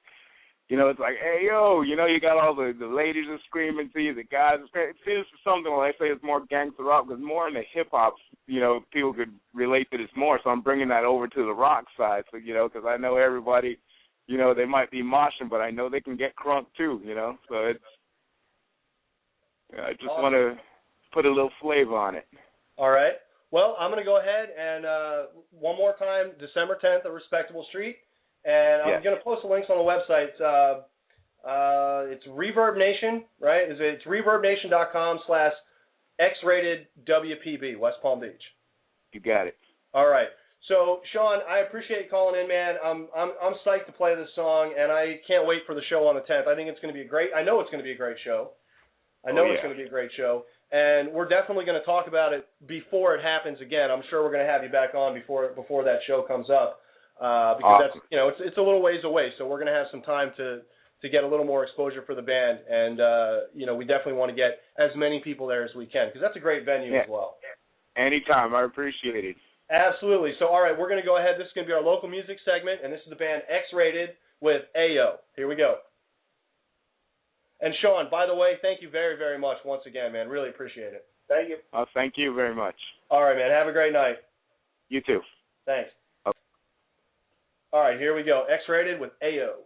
It's like, hey, yo, you got all the ladies are screaming to you, the guys are screaming. See, this is something when I say it's more gangster rock, because more in the hip-hop, people could relate to this more, so I'm bringing that over to the rock side, so, because I know everybody, they might be moshing, but I know they can get crunk too, so it's, I just want to put a little flavor on it. All right. Well, I'm going to go ahead and one more time, December 10th at Respectable Street. And I'm going to post the links on the website. It's Reverb Nation, right? It's reverbnation.com/XratedWPB, West Palm Beach. You got it. All right. So, Sean, I appreciate you calling in, man. I'm psyched to play this song, and I can't wait for the show on the 10th. I think it's going to be I know it's going to be a great show. It's going to be a great show. And we're definitely going to talk about it before it happens again. I'm sure we're going to have you back on before that show comes up. Because awesome. That's it's a little ways away, so we're going to have some time to get a little more exposure for the band, and we definitely want to get as many people there as we can, because that's a great venue as well. Anytime, I appreciate it. Absolutely. So all right, we're going to go ahead. This is going to be our local music segment, and this is the band X-Rated with Ayo. Here we go. And Sean, by the way, thank you very, very much once again, man. Really appreciate it. Thank you. Thank you very much. All right, man. Have a great night. You too. Thanks. All right, here we go. X-Rated with Ayo.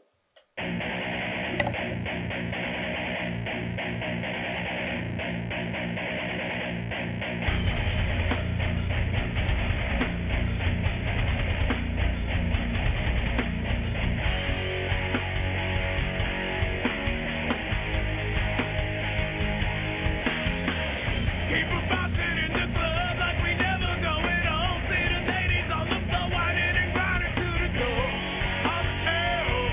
All the tail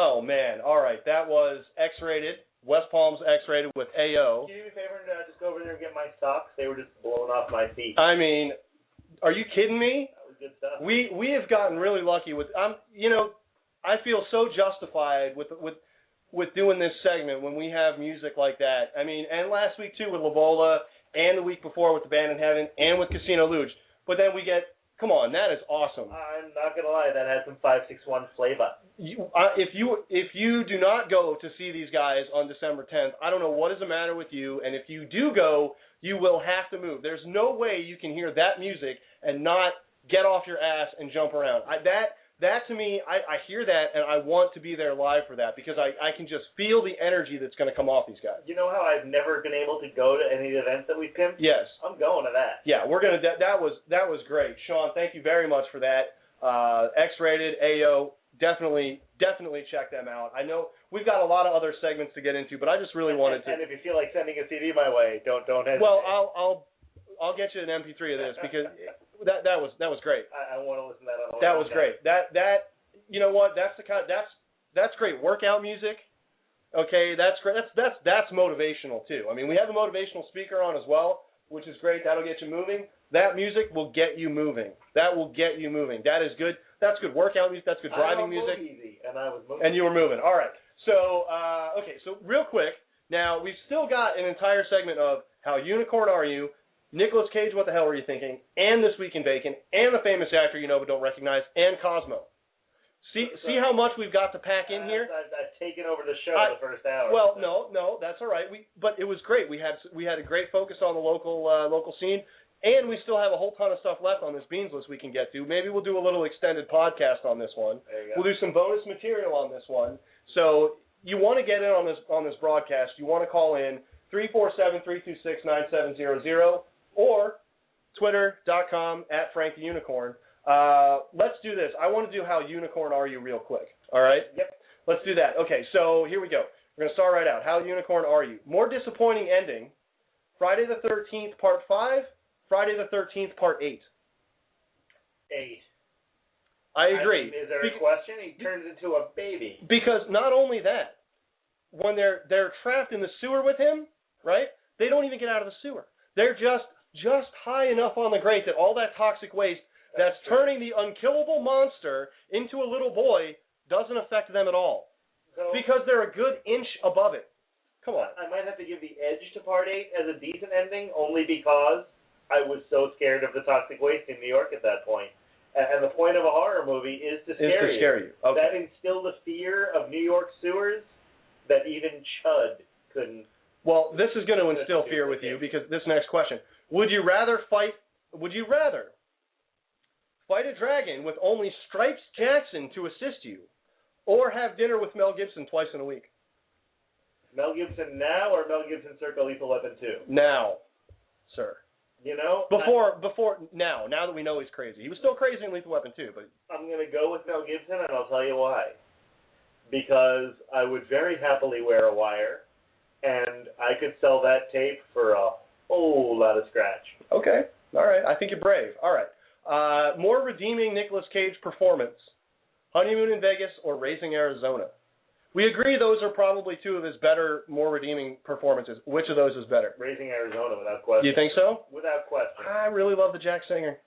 Oh, man. All right. That was X-rated. West Palm's X-rated with AO. Can you do me a favor and just go over there and get my socks? They were just blowing off my feet. I mean, are you kidding me? That was good stuff. We have gotten really lucky with I feel so justified with doing this segment when we have music like that. I mean, and last week too with Lobola, and the week before with the Band in Heaven, and with Casino Luge. But then we get, come on, that is awesome. I'm not gonna lie, that had some 561 flavor. If you do not go to see these guys on December 10th, I don't know what is the matter with you. And if you do go, you will have to move. There's no way you can hear that music and not get off your ass and jump around. That to me, I hear that, and I want to be there live for that because I can just feel the energy that's going to come off these guys. You know how I've never been able to go to any of the events that we've pimped? Yes. I'm going to that. Yeah, we're gonna. That was great, Sean. Thank you very much for that. X-rated, AO, definitely check them out. I know we've got a lot of other segments to get into, but I just really wanted to. And if you feel like sending a CD my way, don't hesitate. Well, I'll get you an MP3 of this because. That was great. I want to listen to that. That was great. That you know what? That's great workout music. Okay, that's great. That's motivational too. I mean, we have a motivational speaker on as well, which is great. That'll get you moving. That music will get you moving. That will get you moving. That is good. That's good workout music. That's good driving music. Easy, and I was moving. And you were moving. All right. So okay. So real quick. Now we've still got an entire segment of How Unicorn Are You? Nicolas Cage, What the Hell Were You Thinking? And This Week in Bacon, and the famous actor you know but don't recognize, and Cosmo. See how much we've got to pack in here? I've taken over the show the first hour. Well, no, that's all right. But it was great. We had a great focus on the local scene, and we still have a whole ton of stuff left on this Beans List we can get to. Maybe we'll do a little extended podcast on this one. There you go. We'll do some bonus material on this one. So you want to get in on this broadcast? You want to call in 347-326-9700. Or Twitter.com/FrankTheUnicorn. Let's do this. I want to do How Unicorn Are You real quick. All right? Yep. Let's do that. Okay, so here we go. We're going to start right out. How Unicorn Are You? More disappointing ending. Friday the 13th, Part 5. Friday the 13th, Part 8. 8. I agree. Is there a question? He turns into a baby. Because not only that, when they're trapped in the sewer with him, right, they don't even get out of the sewer. They're just high enough on the grate that all that toxic waste that's turning the unkillable monster into a little boy doesn't affect them at all. So, because they're a good inch above it. Come on. I might have to give the edge to Part 8 as a decent ending, only because I was so scared of the toxic waste in New York at that point. And the point of a horror movie is to scare you. Okay. That instilled a fear of New York sewers that even Chud couldn't. Well, this is going to instill fear with you because this next question. Would you rather fight a dragon with only Stripes Jackson to assist you, or have dinner with Mel Gibson twice in a week? Mel Gibson now or Mel Gibson circa Lethal Weapon 2? Now, sir. You know? Now that we know he's crazy. He was still crazy in Lethal Weapon 2, but... I'm going to go with Mel Gibson, and I'll tell you why. Because I would very happily wear a wire, and I could sell that tape for a whole lot of scratch. Okay. All right. I think you're brave. All right. More redeeming Nicolas Cage performance, Honeymoon in Vegas or Raising Arizona? We agree those are probably two of his better, more redeeming performances. Which of those is better? Raising Arizona, without question. You think so? Without question. I really love the Jack Singer.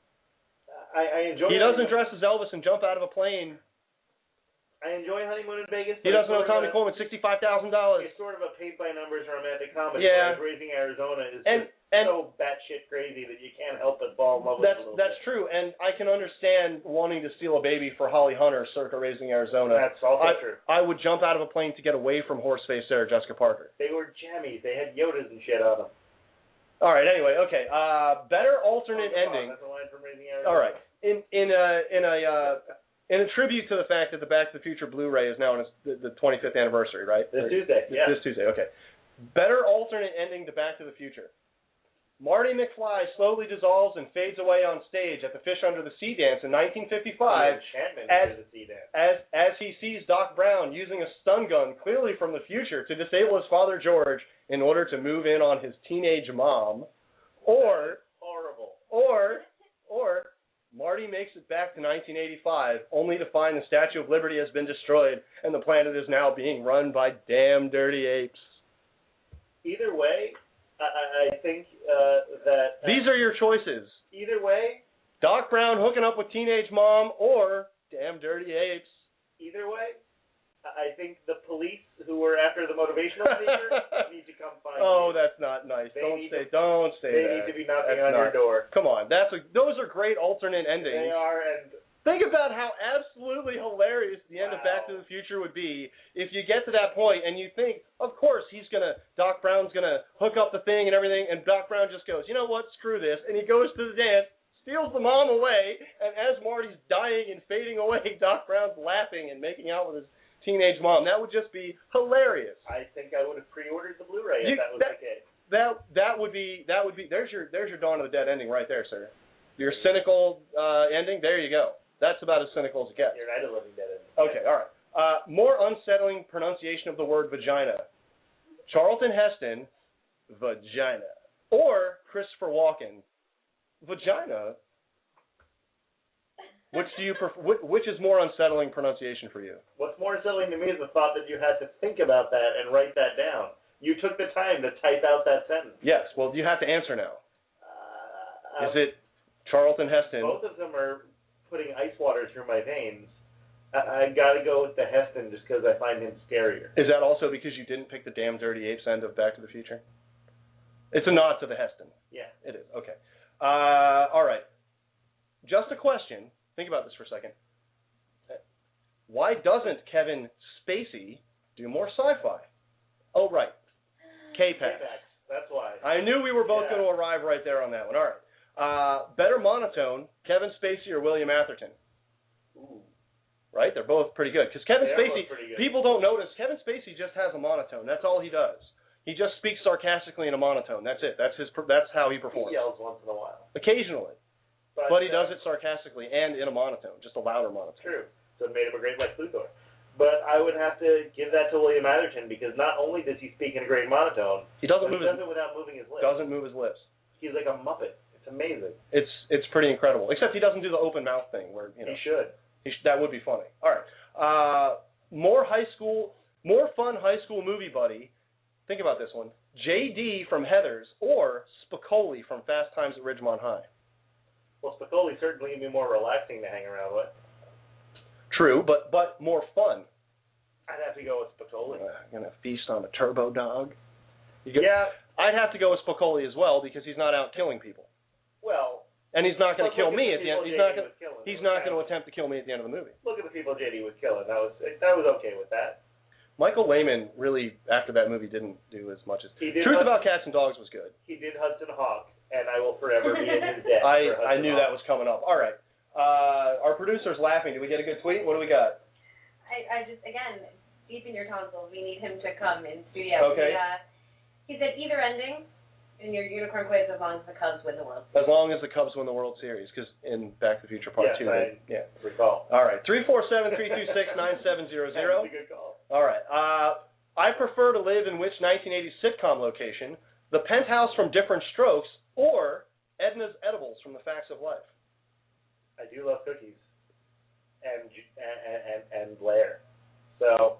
I enjoy. He doesn't dress as Elvis and jump out of a plane. I enjoy Honeymoon in Vegas. He doesn't know Tommy Coleman, $65,000. It's sort of a paint-by-numbers romantic comedy. Yeah. Whereas Raising Arizona is and so batshit crazy that you can't help but fall in love with it a little That's bit. true, and I can understand wanting to steal a baby for Holly Hunter circa Raising Arizona. That's also true. I would jump out of a plane to get away from Horseface Sarah Jessica Parker. They were jammies. They had Yodas and shit on them. All right, anyway, okay. Better alternate ending. That's a line from Raising Arizona. All right. In a tribute to the fact that the Back to the Future Blu-ray is now on the 25th anniversary, right? This Tuesday, yeah. This Tuesday, okay. Better alternate ending to Back to the Future. Marty McFly slowly dissolves and fades away on stage at the Fish Under the Sea dance in 1955 as he sees Doc Brown using a stun gun clearly from the future to disable his father George in order to move in on his teenage mom. Or horrible. Or Marty makes it back to 1985, only to find the Statue of Liberty has been destroyed and the planet is now being run by damn dirty apes. Either way, I think that... These are your choices. Either way... Doc Brown hooking up with teenage mom or damn dirty apes. Either way, I think the police who were after the motivational speaker need to come find you. Oh, that's not nice. Don't say that. They need to be knocking on your door. Come on. Those are great alternate endings. They are, and... Think about how absolutely hilarious the end of Back to the Future would be if you get to that point and you think, of course, Doc Brown's going to hook up the thing and everything, and Doc Brown just goes, you know what, screw this, and he goes to the dance, steals the mom away, and as Marty's dying and fading away, Doc Brown's laughing and making out with his teenage mom. That would just be hilarious. I think I would have pre-ordered the Blu-ray if that was the case. That would be, there's your Dawn of the Dead ending right there, sir. Your cynical ending, there you go. That's about as cynical as it gets. Your Night of the Living Dead ending. Okay, all right. More unsettling pronunciation of the word vagina. Charlton Heston, vagina. Or Christopher Walken, vagina. Which do you prefer? Which is more unsettling pronunciation for you? What's more unsettling to me is the thought that you had to think about that and write that down. You took the time to type out that sentence. Yes. Well, you have to answer now. Is it Charlton Heston? Both of them are putting ice water through my veins. I got to go with the Heston just because I find him scarier. Is that also because you didn't pick the damn dirty apes end of Back to the Future? It's a nod to the Heston. Yeah. It is. Okay. All right. Just a question. Think about this for a second. Why doesn't Kevin Spacey do more sci-fi? Oh, right. K-Pax. That's why. I knew we were both going to arrive right there on that one. All right. Better monotone, Kevin Spacey or William Atherton? Ooh. Right? They're both pretty good. Because Kevin Spacey, pretty good. people don't notice, Kevin Spacey just has a monotone. That's all he does. He just speaks sarcastically in a monotone. That's it. That's how he performs. He yells once in a while. Occasionally. But he does it sarcastically and in a monotone, just a louder monotone. True. So it made him a great Lex Luthor. But I would have to give that to William Atherton because not only does he speak in a great monotone, he does it without moving his lips. Doesn't move his lips. He's like a Muppet. It's amazing. It's pretty incredible. Except he doesn't do the open mouth thing where he should. That would be funny. All right. More fun high school movie buddy. Think about this one. JD from Heathers or Spicoli from Fast Times at Ridgemont High. Well, Spicoli certainly would be more relaxing to hang around with. True, but more fun. I'd have to go with Spicoli. Gonna feast on a turbo dog. Yeah. I'd have to go with Spicoli as well because he's not out killing people. Well. And he's not going to kill me at the end. He's not going to attempt to kill me at the end of the movie. Look at the people JD was killing. That was okay with that. Michael Lehman really, after that movie, didn't do as much as... Truth About Cats and Dogs was good. He did Hudson Hawk, and I will forever be in his debt. I knew that was coming up. All right. Our producer's laughing. Did we get a good tweet? What do we got? I just, again, deep in your tonsils, we need him to come in studio. Okay. He said either ending in your unicorn quiz as long as the Cubs win the World Series. As long as the Cubs win the World Series, because in Back to the Future Part 2. I recall. All right. 347-326-9700. That's a good call. All right. I prefer to live in which 1980s sitcom location? The Penthouse from Different Strokes or Edna's Edibles from The Facts of Life? I do love cookies and Blair. So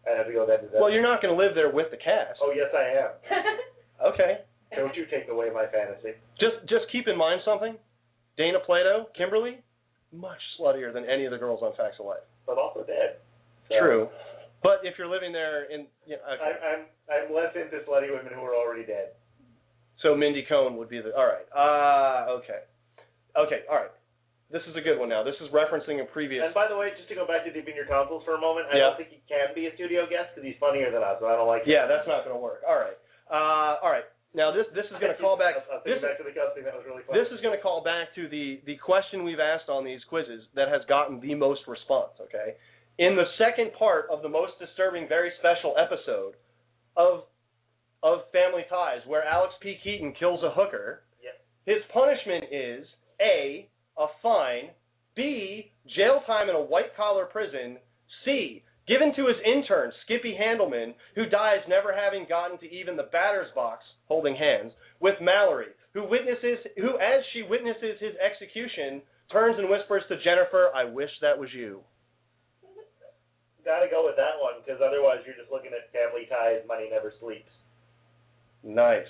I have to go with Edna's Edibles. Well, you're not going to live there with the cast. Oh, yes, I am. Okay. Don't you take away my fantasy. Just keep in mind something. Dana Plato, Kimberly, much sluttier than any of the girls on Facts of Life. But also dead. So. True. But if you're living there in... okay. I'm less into slutty women who are already dead. So Mindy Cohn would be the... All right. Okay. Okay, all right. This is a good one now. This is referencing a previous... And by the way, just to go back to Deep in Your Tonsils for a moment, I don't think he can be a studio guest because he's funnier than us, so I don't like him. Yeah, that's not going to work. All right. All right. Now, this is going to call back... back to the Cubs thing. That was really fun. This is going to call back to the question we've asked on these quizzes that has gotten the most response, okay? In the second part of the most disturbing, very special episode of Family Ties, where Alex P. Keaton kills a hooker, his punishment is A, a fine, B, jail time in a white-collar prison, C, given to his intern, Skippy Handelman, who dies never having gotten to even the batter's box, holding hands, with Mallory, who as she witnesses his execution, turns and whispers to Jennifer, I wish that was you. Gotta go with that one, because otherwise you're just looking at Family Ties, Money Never Sleeps. Nice.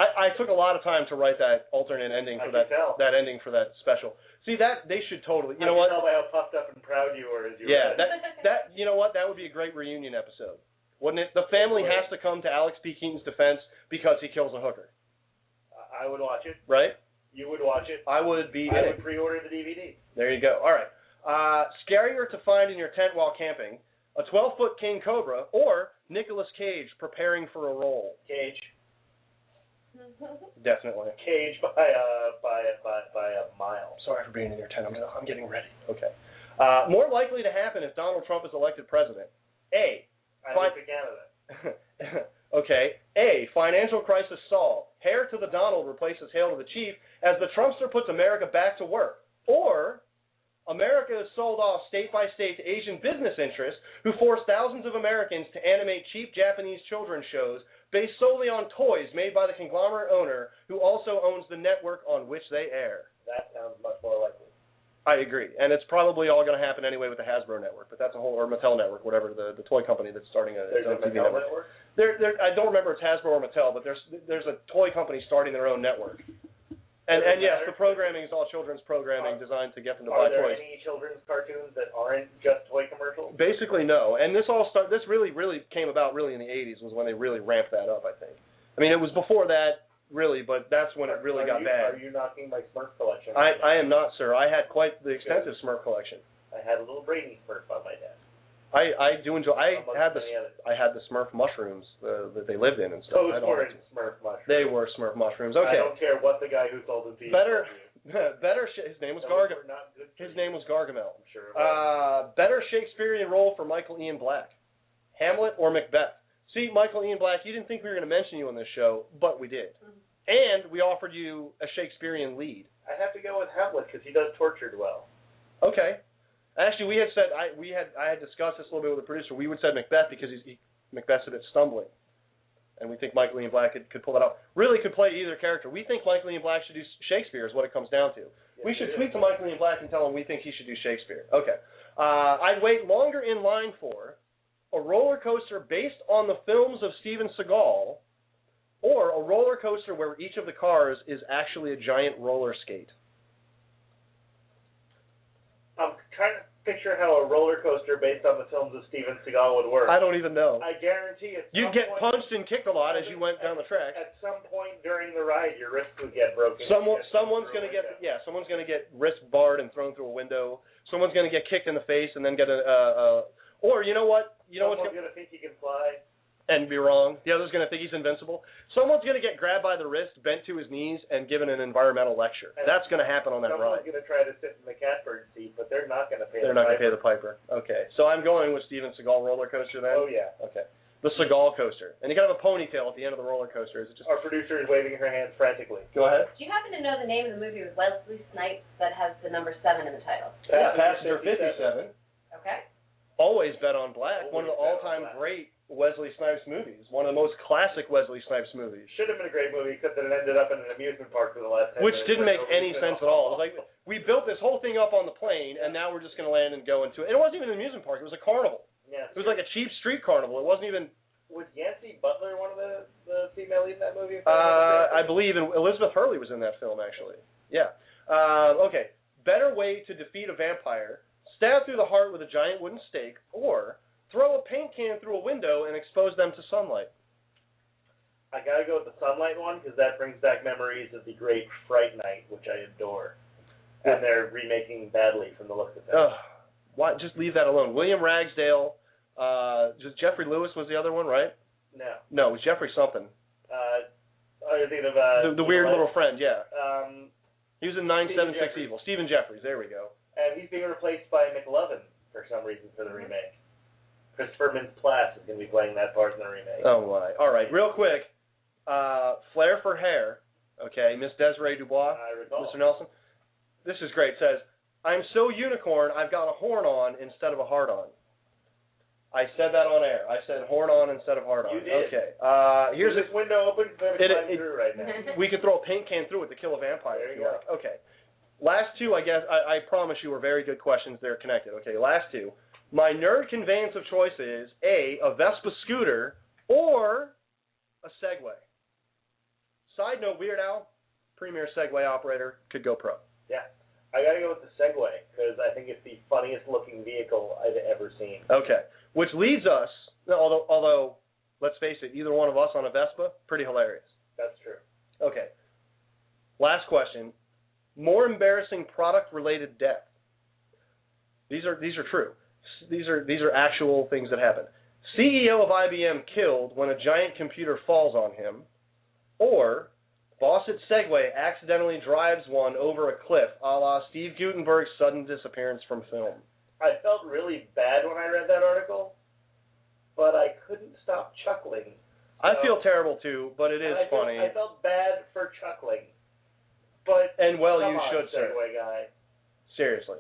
I took a lot of time to write that alternate ending for that ending for that special. See, that they should totally. You know what? I can tell by how puffed up and proud you were as you Yeah, read. that you know what? That would be a great reunion episode, wouldn't it? The family has to come to Alex P. Keaton's defense because he kills a hooker. I would watch it. Right? You would watch it. I would be. I would pre-order the DVD. There you go. All right. Scarier to find in your tent while camping: a 12-foot king cobra or Nicolas Cage preparing for a role. Cage. Definitely. Cage by a mile. Sorry for being in your tent. I'm getting ready. Okay. More likely to happen if Donald Trump is elected president. A. I live in Canada. Okay. A. Financial crisis solved. Hair to the Donald replaces Hail to the Chief as the Trumpster puts America back to work. Or America is sold off state by state to Asian business interests who force thousands of Americans to animate cheap Japanese children's shows based solely on toys made by the conglomerate owner who also owns the network on which they air. That sounds much more likely. I agree. And it's probably all going to happen anyway with the Hasbro network, but that's a whole, or Mattel network, whatever, the toy company that's starting a There's a TV Mattel network. network? I don't remember if it's Hasbro or Mattel, but there's a toy company starting their own network. And yes, the programming is all children's programming designed to get them to buy toys. Are there any children's cartoons that aren't just toy commercials? Basically, no. And this really came about really in the 80s was when they really ramped that up, I think. I mean, it was before that, really, but that's when it really got bad. Are you knocking my Smurf collection? I am not, sir. I had quite the extensive Smurf collection. I had a little Brady Smurf on my desk. I do enjoy. I had the Smurf mushrooms that they lived in and stuff. Those weren't Smurf mushrooms. They were Smurf mushrooms. Okay. I don't care what the guy who sold them to you. His name was Gargamel. His name was Gargamel. I'm sure. Better Shakespearean role for Michael Ian Black, Hamlet or Macbeth. See, Michael Ian Black, you didn't think we were going to mention you on this show, but we did. And we offered you a Shakespearean lead. I have to go with Hamlet because he does tortured well. Okay. Actually, we had said I had discussed this a little bit with the producer. We would said Macbeth because Macbeth's a bit stumbling, and we think Michael Ian Black could pull that off. Really could play either character. We think Michael Ian Black should do Shakespeare is what it comes down to. Yes, we should tweet to Michael Ian Black and tell him we think he should do Shakespeare. Okay. I'd wait longer in line for a roller coaster based on the films of Steven Seagal, or a roller coaster where each of the cars is actually a giant roller skate. I'm trying to picture how a roller coaster based on the films of Steven Seagal would work. I don't even know. I guarantee it. You'd get punched and kicked a lot as you went down the track. At some point during the ride, your wrist would get broken. Someone's going to get wrist barred and thrown through a window. Someone's going to get kicked in the face and then get or you know what? Someone's going to think he can fly. And be wrong. The other's going to think he's invincible. Someone's going to get grabbed by the wrist, bent to his knees, and given an environmental lecture. And that's going to happen on that ride. Someone's going to try to sit in the catbird seat, but they're not going to pay the piper. They're not going to pay the piper. Okay. So I'm going with Steven Seagal roller coaster then? Oh, yeah. Okay. The Seagal coaster. And you got to have a ponytail at the end of the roller coaster. Is it just... Our producer is waving her hands frantically. Go ahead. Do you happen to know the name of the movie with Wesley Snipes that has the number 7 in the title? Yeah, Passenger 57. Okay. Always Bet on Black. One of the all-time great Wesley Snipes movies. One of the most classic Wesley Snipes movies. Should have been a great movie, except that it ended up in an amusement park for the last 10 Which minutes. didn't make any sense at all. It was like, we built this whole thing up on the plane, and now we're just going to land and go into it. And it wasn't even an amusement park. It was a carnival. Yeah. It was like a cheap street carnival. It wasn't even... Was Yancey Butler one of the female leads in that movie? I believe Elizabeth Hurley was in that film, actually. Yeah. Okay. Better way to defeat a vampire: stab through the heart with a giant wooden stake, or throw a paint can through a window and expose them to sunlight. I gotta go with the sunlight one because that brings back memories of the great Fright Night, which I adore. And they're remaking badly from the looks of things. Why? Just leave that alone. William Ragsdale. Just Jeffrey Lewis was the other one, right? No, it was Jeffrey something. You're thinking of the weird little friend, yeah. He was in 976 Evil. Stephen Jeffries, there we go. And he's being replaced by McLovin for some reason for the remake. Christopher Mintz-Plasse is going to be playing that part in the remake. Oh, my. All right, real quick. Flair for hair. Okay, Miss Desiree Dubois. Mr. Nelson. This is great. It says, I'm so unicorn, I've got a horn on instead of a heart on. I said that on air. I said horn on instead of heart on. You did. Okay. Here's this window open? Through right now. We could throw a paint can through it to kill a vampire. There you go. Okay. last two, I guess, I promise you, are very good questions. They're connected. Okay, last two. My nerd conveyance of choice is A, a Vespa scooter, or a Segway. Side note, Weird Al, premier Segway operator, could go pro. Yeah. I got to go with the Segway because I think it's the funniest looking vehicle I've ever seen. Okay, which leads us, although let's face it, either one of us on a Vespa, pretty hilarious. That's true. Okay. Last question. More embarrassing product-related death. These are true. These are actual things that happen. CEO of IBM killed when a giant computer falls on him, or boss at Segway accidentally drives one over a cliff, a la Steve Guttenberg's sudden disappearance from film. I felt really bad when I read that article, but I couldn't stop chuckling. I feel terrible too, but it is funny. I felt bad for chuckling. But and well, you should, sir. Segway guy. Seriously.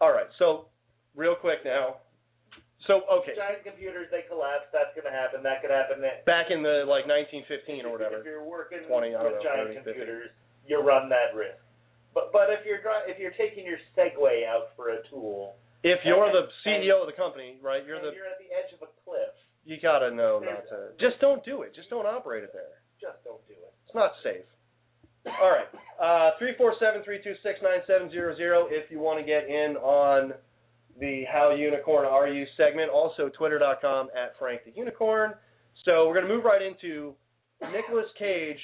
All right, so real quick now. So, okay. Giant computers, they collapse. That's going to happen. That could happen. Back in the, 1915 or whatever. If you're working 20, with giant computers, you run that risk. But if you're taking your Segway out for a tool. If you're the CEO of the company, right, you're at the edge of a cliff. You got to know not to. Just don't do it. Just don't operate it there. Just don't do it. It's not safe. All right. 347-326-9700 if you want to get in on the How Unicorn Are You segment. Also, twitter.com @FrankTheUnicorn. So we're going to move right into Nicolas Cage.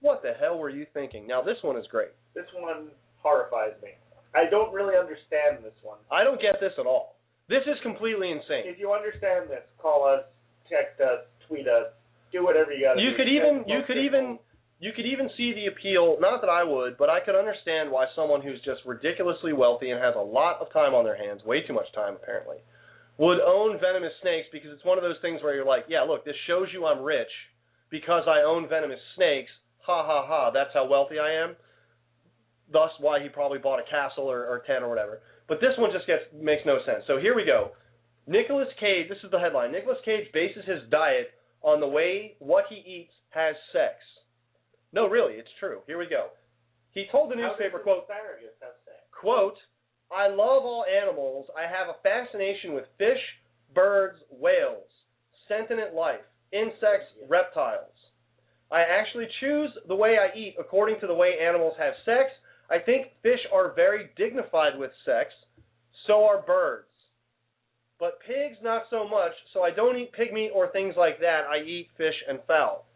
What the hell were you thinking? Now, this one is great. This one horrifies me. I don't really understand this one. I don't get this at all. This is completely insane. If you understand this, call us, text us, tweet us, do whatever you got to do. You could even see the appeal, not that I would, but I could understand why someone who's just ridiculously wealthy and has a lot of time on their hands, way too much time apparently, would own venomous snakes, because it's one of those things where you're like, yeah, look, this shows you I'm rich because I own venomous snakes. Ha, ha, ha, that's how wealthy I am. Thus why he probably bought a castle or 10 or whatever. But this one just makes no sense. So here we go. Nicolas Cage, this is the headline, Nicolas Cage bases his diet on the way what he eats has sex. No, really, it's true. Here we go. He told the newspaper, quote, I love all animals. I have a fascination with fish, birds, whales, sentient life, insects, reptiles. I actually choose the way I eat according to the way animals have sex. I think fish are very dignified with sex. So are birds. But pigs, not so much, so I don't eat pig meat or things like that. I eat fish and fowl.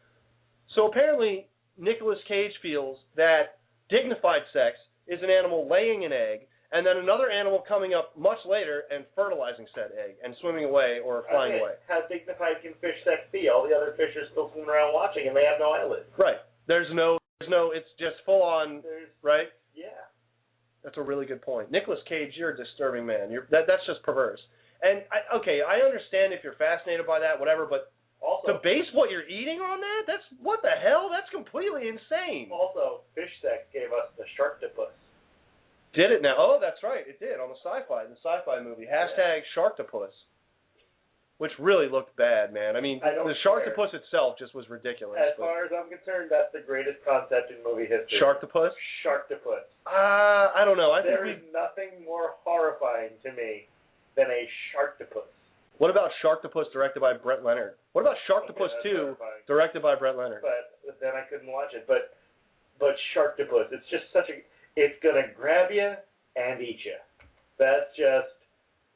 So apparently, Nicolas Cage feels that dignified sex is an animal laying an egg, and then another animal coming up much later and fertilizing said egg and swimming away or flying away. How dignified can fish sex be? All the other fish are still swimming around watching, and they have no eyelids. Right. There's no. It's just full on. Right. Yeah. That's a really good point. Nicolas Cage, you're a disturbing man. That's just perverse. And I understand if you're fascinated by that, whatever, but. Also, to base what you're eating on that? That's what the hell? That's completely insane. Also, fish sex gave us the Sharktopus. Did it now? Oh, that's right. It did on the sci-fi movie. Hashtag Sharktopus, which really looked bad, man. I mean, the Sharktopus itself just was ridiculous. As far as I'm concerned, that's the greatest concept in movie history. Sharktopus? Sharktopus. I don't know. There is nothing more horrifying to me than a Sharktopus. What about Sharktopus directed by Brett Leonard? What about Sharktopus 2 directed by Brett Leonard? But then I couldn't watch it. But Sharktopus, it's just it's going to grab you and eat you. That's just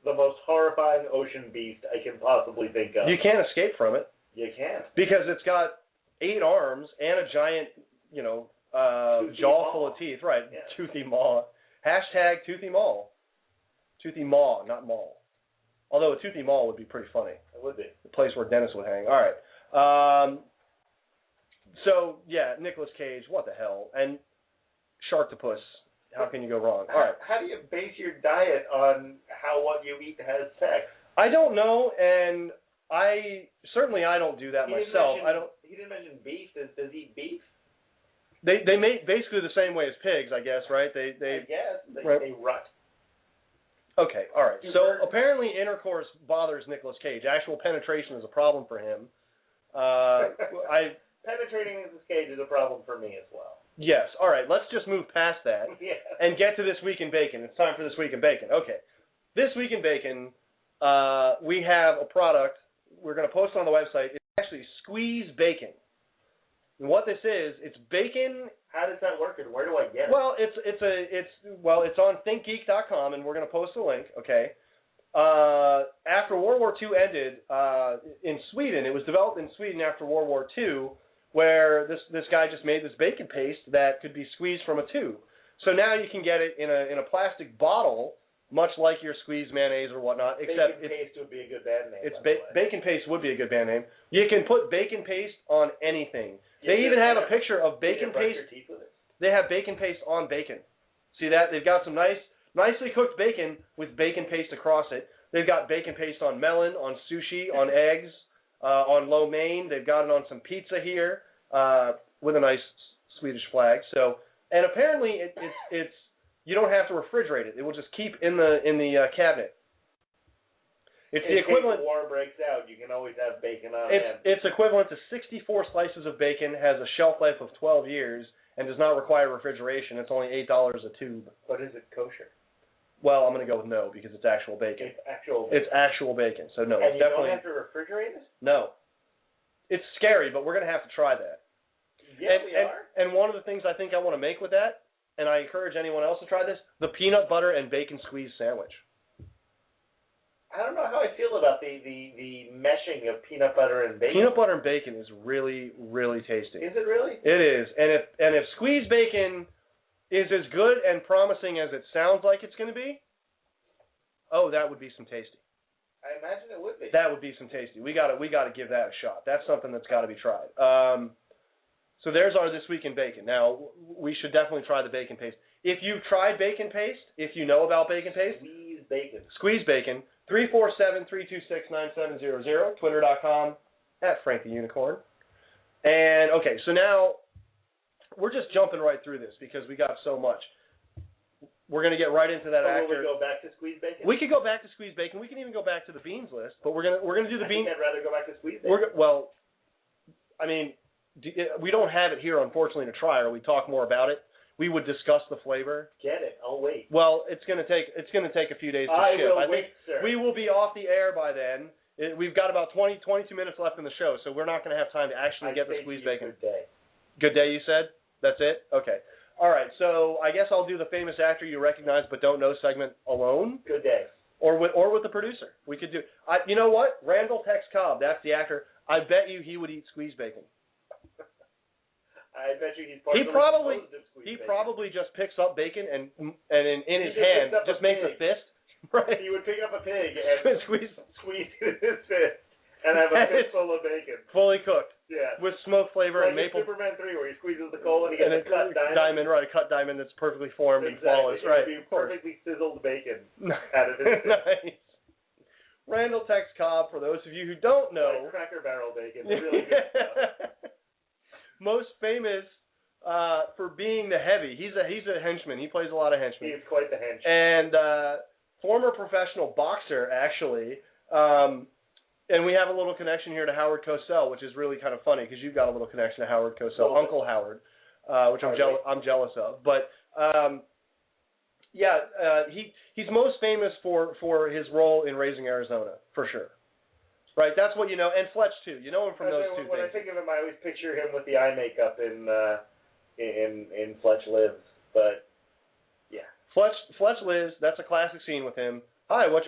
the most horrifying ocean beast I can possibly think of. You can't escape from it. You can't. Because it's got 8 arms and a giant, jaw full of teeth. Right, yeah. Toothy maw. Hashtag Toothy maw. Toothy maw, not maw. Although a toothy maw would be pretty funny. It would be. The place where Dennis would hang. All right. So, yeah, Nicolas Cage, what the hell? And Sharktopus, how can you go wrong? All right. How do you base your diet on how what you eat has sex? I don't know, and I don't do that myself. He didn't mention beef. Does he eat beef? They make basically the same way as pigs, I guess, right? I guess. Right. They rut. Okay, all right. So apparently intercourse bothers Nicolas Cage. Actual penetration is a problem for him. Penetrating Nicolas Cage is a problem for me as well. Yes. All right. Let's just move past that and get to This Week in Bacon. It's time for This Week in Bacon. Okay. This Week in Bacon, we have a product we're going to post on the website. It's actually Squeeze Bacon. And what this is, it's bacon. How does that work, and where do I get it? Well, it's on thinkgeek.com, and we're going to post a link. Okay. After World War II ended in Sweden, it was developed in Sweden after World War II, where this guy just made this bacon paste that could be squeezed from a tube. So now you can get it in a plastic bottle, much like your squeezed mayonnaise or whatnot. Except bacon paste would be a good band name. Bacon paste would be a good band name. You can put bacon paste on anything. They even have a picture of bacon paste. Your teeth with it? They have bacon paste on bacon. See that? They've got some nicely cooked bacon with bacon paste across it. They've got bacon paste on melon, on sushi, on eggs, on lo mein. They've got it on some pizza here with a nice Swedish flag. So, and apparently it's you don't have to refrigerate it. It will just keep in the cabinet. It's the equivalent. If the war breaks out, you can always have bacon on hand. It's equivalent to 64 slices of bacon, has a shelf life of 12 years, and does not require refrigeration. It's only $8 a tube. But is it kosher? Well, I'm going to go with no because it's actual bacon. It's actual bacon. It's actual bacon, so no. And it's you definitely, don't have to refrigerate it? No. It's scary, but we're going to have to try that. Yes, we are. And one of the things I think I want to make with that, and I encourage anyone else to try this, the peanut butter and bacon squeeze sandwich. I don't know how I feel about the meshing of peanut butter and bacon. Peanut butter and bacon is really, really tasty. Is it really? It is. And if squeezed bacon is as good and promising as it sounds like it's going to be, oh, that would be some tasty. I imagine it would be. That would be some tasty. We got to give that a shot. That's something that's got to be tried. So there's our This Week in Bacon. Now, we should definitely try the bacon paste. If you've tried bacon paste, if you know about bacon paste, Squeeze Bacon, 347-326-9700, twitter.com, @FrankTheUnicorn. And, okay, so now we're just jumping right through this because we got so much. We're going to get right into that actor. Will we go back to Squeeze Bacon? We could go back to Squeeze Bacon. We can even go back to the beans list, but we're gonna do the beans. I'd rather go back to Squeeze Bacon. Well, I mean, we don't have it here, unfortunately, to try, or we talk more about it. We would discuss the flavor. Get it? I'll wait. Well, it's gonna take a few days to ship. I think sir. We will be off the air by then. We've got about 22 minutes left in the show, so we're not going to have time to actually get the Squeeze Bacon. Good day. Good day, you said? That's it? Okay. All right, so I guess I'll do the famous actor you recognize but don't know segment alone. Good day. Or with the producer. We could do. You know what? Randall Tex Cobb, that's the actor. I bet you he would eat Squeeze Bacon. I bet you he's he probably just picks up bacon and in his hand just makes a fist. Right. He would pick up a pig and squeeze it in his fist and have a fistful of bacon. Fully cooked. Yeah. With smoke flavor like and maple. Superman 3 where he squeezes the coal and he gets a cut diamond. Right, a cut diamond that's perfectly formed and flawless. Right. It would be perfectly sizzled bacon out of his fist. Nice. Randall Tex Cobb, for those of you who don't know. Like Cracker Barrel bacon. Really good stuff. Most famous for being the heavy. He's a henchman. He plays a lot of henchmen. He's quite the henchman. And former professional boxer, actually. And we have a little connection here to Howard Cosell, which is really kind of funny because you've got a little connection to Howard Cosell, Uncle Howard, which I'm jealous of. But he's most famous for his role in Raising Arizona, for sure. Right, that's what you know, and Fletch too. You know him from those two things. When I think of him, I always picture him with the eye makeup in Fletch Lives. But yeah, Fletch Lives. That's a classic scene with him. Hi, what's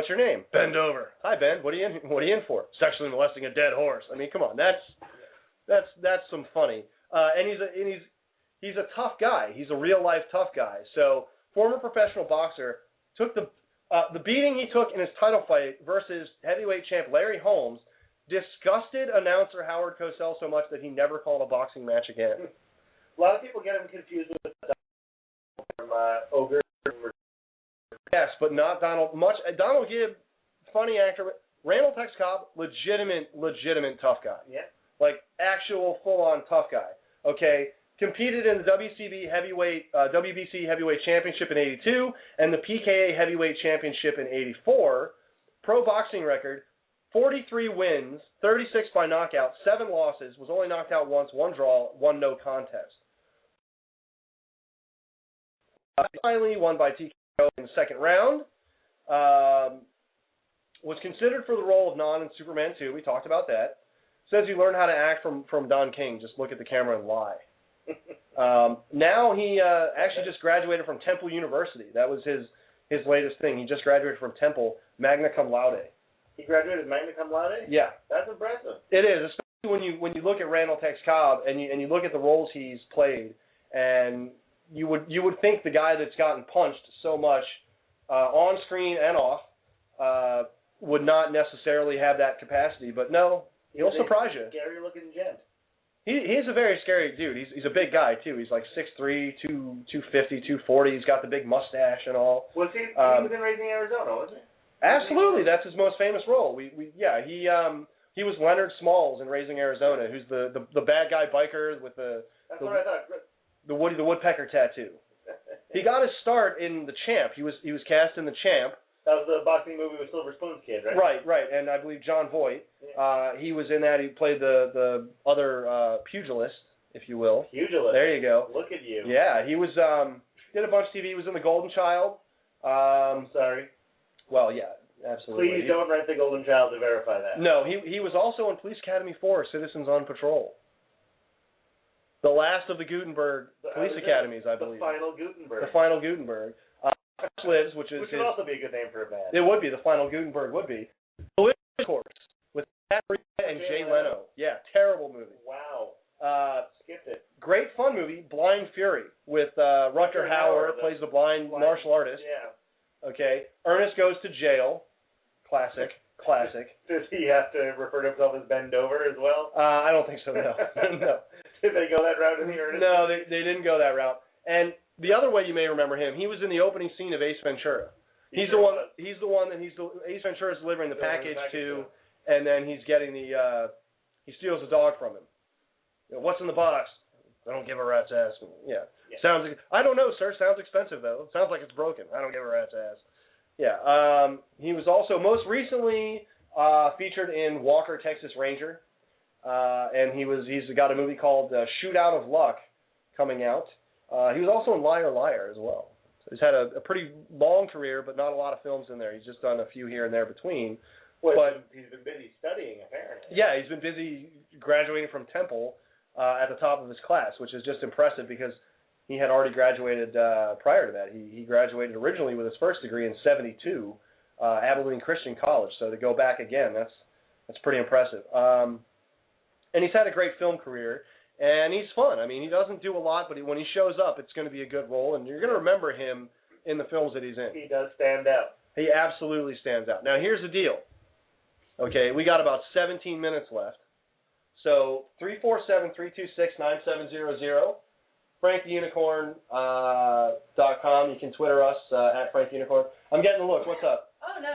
your name? Bend over. Hi, Ben. What are you in for? Sexually molesting a dead horse. I mean, come on, that's some funny. And he's a tough guy. He's a real life tough guy. So former professional boxer took the beating he took in his title fight versus heavyweight champ Larry Holmes disgusted announcer Howard Cosell so much that he never called a boxing match again. A lot of people get him confused with from Ogre. Yes, but not Donald. Donald Gibb, funny actor. Randall Tex Cobb, legitimate tough guy. Yeah. Like actual full-on tough guy. Okay. Competed in the WBC Heavyweight Championship in '82 and the PKA Heavyweight Championship in '84. Pro boxing record: 43 wins, 36 by knockout, 7 losses. Was only knocked out once, 1 draw, 1 no contest. Finally, won by TKO in the second round. Was considered for the role of Non in Superman 2. We talked about that. Says he learned how to act from Don King. Just look at the camera and lie. Now he actually just graduated from Temple University. That was his latest thing. He just graduated from Temple, magna cum laude. He graduated magna cum laude? Yeah. That's impressive. It is, especially when you look at Randall Tex Cobb and you look at the roles he's played, and you would think the guy that's gotten punched so much on screen and off would not necessarily have that capacity, but no, he'll surprise you. Scary looking gent. He's a very scary dude. He's a big guy too. He's like 6'3", 250, 240. He's got the big mustache and all. Was he was in Raising Arizona, wasn't he? Absolutely, that's his most famous role. He was Leonard Smalls in Raising Arizona, who's the bad guy biker with That's what I thought. The Woody the Woodpecker tattoo. He got his start in The Champ. He was cast in The Champ. That was the boxing movie with Silver Spoon's kid, right? Right, and I believe John Voight. Yeah. He was in that. He played the other pugilist, if you will. Pugilist. There you go. Look at you. Yeah, he was did a bunch of TV. He was in The Golden Child. I'm sorry. Well, yeah, absolutely. Please don't write The Golden Child to verify that. No, he was also in Police Academy 4, Citizens on Patrol. The last of the Gutenberg police academies, I believe. The final Gutenberg. The final Gutenberg. Lives, which would also be a good name for a band. It would be. The final Gutenberg would be. The Living Corpse with Pat and Jay Leno. Yeah, terrible movie. Wow. Skipped it. Great fun movie, Blind Fury, with Rutger Hauer plays the blind martial artist. Yeah. Okay. Ernest Goes to Jail. Classic. Does he have to refer to himself as Bend Over as well? I don't think so, no. No. Did they go that route in the Ernest? No, they didn't go that route. And the other way you may remember him, he was in the opening scene of Ace Ventura. Ace Ventura's delivering the package to, and then he's getting he steals the dog from him. You know, what's in the box? I don't give a rat's ass. Yeah. I don't know, sir. Sounds expensive though. Sounds like it's broken. I don't give a rat's ass. Yeah. He was also most recently featured in Walker, Texas Ranger, and he's got a movie called Shoot Out of Luck coming out. He was also in Liar Liar as well. So he's had a pretty long career, but not a lot of films in there. He's just done a few here and there between. But he's been busy studying, apparently. Yeah, he's been busy graduating from Temple at the top of his class, which is just impressive because he had already graduated prior to that. He graduated originally with his first degree in '72, Abilene Christian College. So to go back again, that's pretty impressive. And he's had a great film career. And he's fun. I mean, he doesn't do a lot, but when he shows up, it's going to be a good role, and you're going to remember him in the films that he's in. He does stand out. He absolutely stands out. Now, here's the deal. Okay, we got about 17 minutes left. So 347-326-9700, FrankTheUnicorn.com. You can Twitter us at FrankTheUnicorn. I'm getting a look. What's up? Oh, no.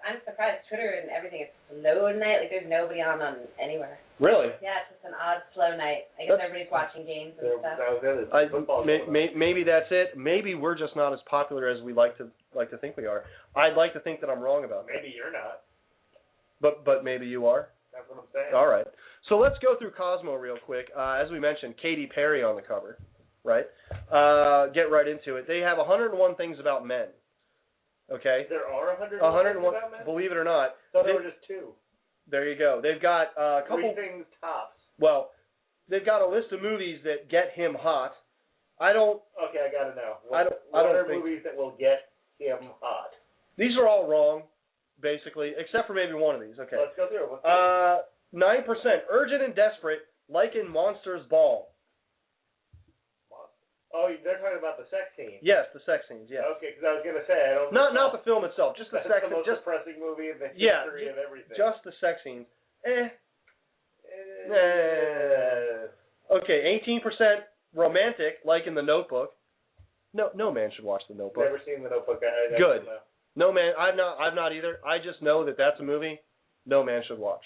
I'm surprised. Twitter and everything is slow tonight. Like, there's nobody on anywhere. Really? Yeah, it's just an odd, slow night. I guess everybody's watching games and stuff. Maybe that's it. Maybe we're just not as popular as we like to think we are. I'd like to think that I'm wrong about that. Maybe you're not. But maybe you are? That's what I'm saying. All right. So let's go through Cosmo real quick. As we mentioned, Katy Perry on the cover, right? Get right into it. They have 101 things about men. Okay? There are 101 things about men? Believe it or not. So there were just two. There you go. They've got a couple... 3 things tops. Well, they've got a list of movies that get him hot. I don't... Okay, I got to know. What are movies that will get him hot? These are all wrong, basically, except for maybe one of these. Okay. Let's go through it. 9%. Urgent and desperate, like in Monsters Ball. Oh, they're talking about the sex scenes. Yes, the sex scenes. Yes. Okay, because I was gonna say I don't. Not the film itself, just the sex. That's the most depressing movie in the history of everything. Just the sex scenes. Okay, 18% romantic, like in The Notebook. No man should watch The Notebook. Never seen The Notebook. Good. No man. I've not either. I just know that that's a movie no man should watch.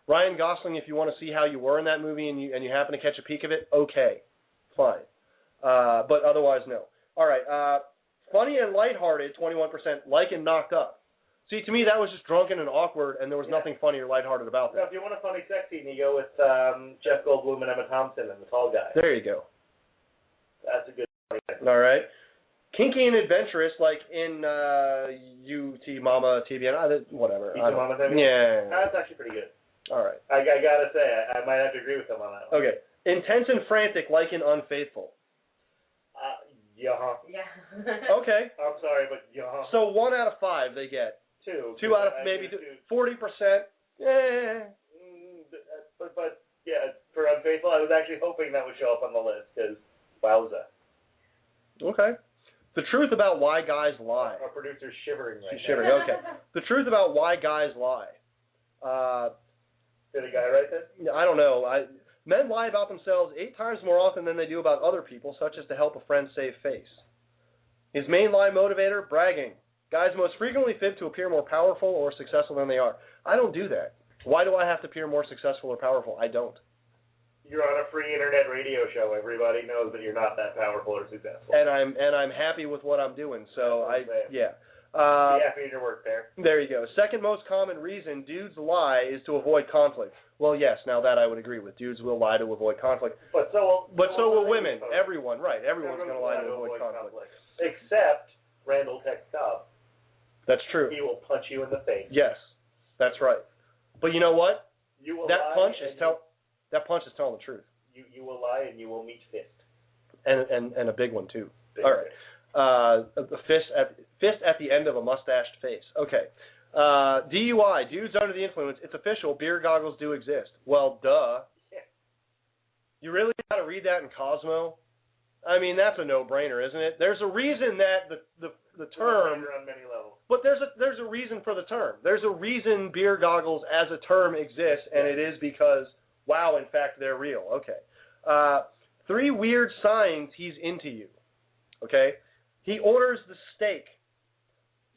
Ryan Gosling, if you want to see how you were in that movie and you happen to catch a peek of it, okay, fine. But otherwise, no. All right. Funny and lighthearted, 21%, like and Knocked Up. See, to me, that was just drunken and awkward, and there was nothing funny or lighthearted about that. So if you want a funny sex scene, you go with Jeff Goldblum and Emma Thompson and the tall guy. There you go. That's a good funny sex scene. All right. Kinky and adventurous, like in UT Mama TBN, whatever. UT Mama TBN? Yeah. That's actually pretty good. All right. I gotta say, I might have to agree with them on that one. Okay. Intense and frantic, like in Unfaithful. Yeah. Okay. I'm sorry, but yeah. So 1 out of 5 they get. 2. 2 out of maybe 40%. Yeah. But yeah, for Unfaithful, I was actually hoping that would show up on the list because wowza. Okay. The truth about why guys lie. Our producer's shivering right She's shivering. Okay. The truth about why guys lie. Did a guy write this? I don't know. Men lie about themselves 8 times more often than they do about other people, such as to help a friend save face. His main lie motivator, bragging. Guys most frequently fib to appear more powerful or successful than they are. I don't do that. Why do I have to appear more successful or powerful? I don't. You're on a free internet radio show. Everybody knows that you're not that powerful or successful. And I'm happy with what I'm doing. So yeah. Be happy in your work there. There you go. Second most common reason dudes lie is to avoid conflict. Well, yes, now that I would agree with. Dudes will lie to avoid conflict. But so will women. Everyone, right. Everyone's going to lie to avoid conflict. Except Randall Tex Cobb. That's true. He will punch you in the face. Yes, that's right. But you know what? You will that punch is telling the truth. You will lie and you will meet fist. And a big one too. Big all right. The fist at the end of a mustached face. Okay. DUI, dudes under the influence. It's official. Beer goggles do exist. Well, duh. Yeah. You really got to read that in Cosmo? I mean, that's a no-brainer, isn't it? There's a reason that the term. On many levels. But there's a reason for the term. There's a reason beer goggles as a term exists, and it is because, wow, in fact, they're real. Okay. 3 weird signs he's into you. Okay? He orders the steak.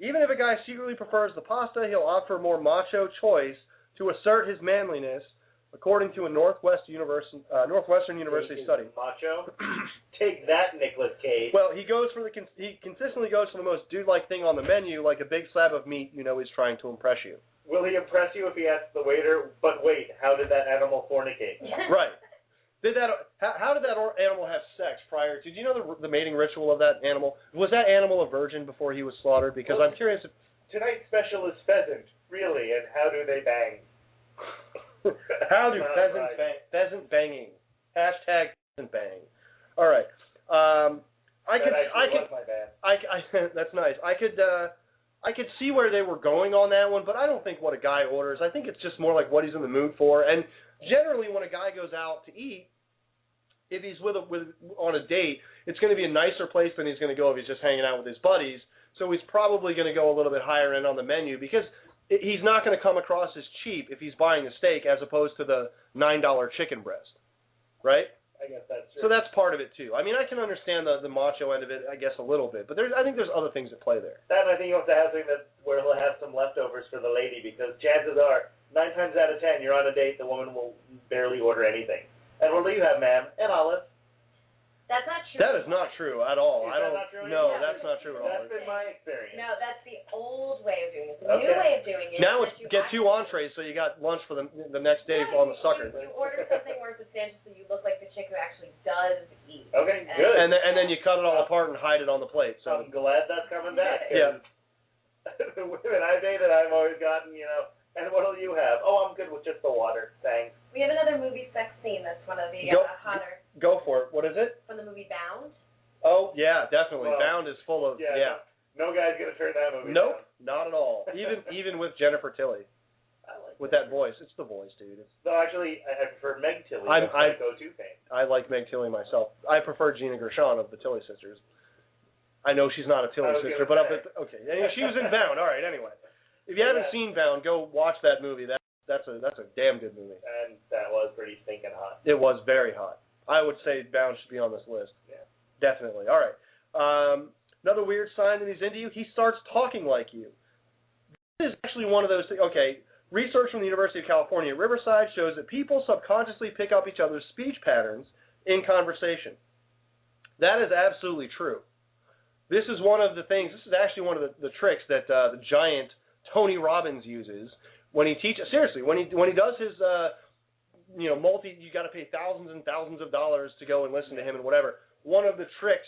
Even if a guy secretly prefers the pasta, he'll opt for a more macho choice to assert his manliness, according to a Northwestern University study. Macho? Take that, Nicolas Cage. Well, he consistently goes for the most dude-like thing on the menu, like a big slab of meat. You know he's trying to impress you. Will he impress you if he asks the waiter, but wait, how did that animal fornicate? Right. How did that animal have sex prior? Did you know the mating ritual of that animal? Was that animal a virgin before he was slaughtered? Because I'm curious. Tonight's special is pheasant, really, and how do they bang? How do pheasants bang? Pheasant banging. Hashtag pheasant bang. All right. That's nice. I could see where they were going on that one, but I don't think what a guy orders. I think it's just more like what he's in the mood for. And generally, when a guy goes out to eat, if he's on a date, it's going to be a nicer place than he's going to go if he's just hanging out with his buddies. So he's probably going to go a little bit higher end on the menu because he's not going to come across as cheap if he's buying a steak as opposed to the $9 chicken breast, right? I guess that's true. So that's part of it too. I mean, I can understand the macho end of it, I guess, a little bit, but I think there's other things at play there. That I think you have to have something where he'll have some leftovers for the lady, because chances are 9 times out of 10 you're on a date, the woman will barely order anything. And what do you have, ma'am? An olive. That's not true. That is not true at all. Is that not true? No, that's not true at all. That's been my experience. No, that's the old way of doing it. The new way of doing it. Now it's get 2 entrees, so you got lunch for the next day on the sucker. You order something more substantial, so you look like the chick who actually does eat. Okay, good. And then you cut it all apart and hide it on the plate. So I'm glad that's coming back. Yeah. The women I dated, I've always gotten, and what'll you have? Oh, I'm good with just the water, thanks. We have another movie sex scene that's one of the hotter. Go for it. What is it? From the movie Bound. Oh, yeah, definitely. Well, Bound is full of, No guy's going to turn that movie Nope, down. not at all. Even with Jennifer Tilly. I like with that voice. It's the voice, dude. No, actually, I prefer Meg Tilly. That's my go-to thing. I like Meg Tilly myself. I prefer Gina Gershon of the Tilly Sisters. I know she's not a Tilly sister, but okay. She was in Bound. All right, anyway. If you haven't seen Bound, go watch that movie. That's a damn good movie. And that was pretty stinking hot. It was very hot. I would say Bound should be on this list. Yeah. Definitely. All right. Another weird sign that he's into you, he starts talking like you. This is actually one of those things. Okay, research from the University of California at Riverside shows that people subconsciously pick up each other's speech patterns in conversation. That is absolutely true. This is one of the things, this is actually one of the tricks that the giant Tony Robbins uses when he teaches, seriously, when he does his, you got to pay thousands and thousands of dollars to go and listen to him and whatever. One of the tricks,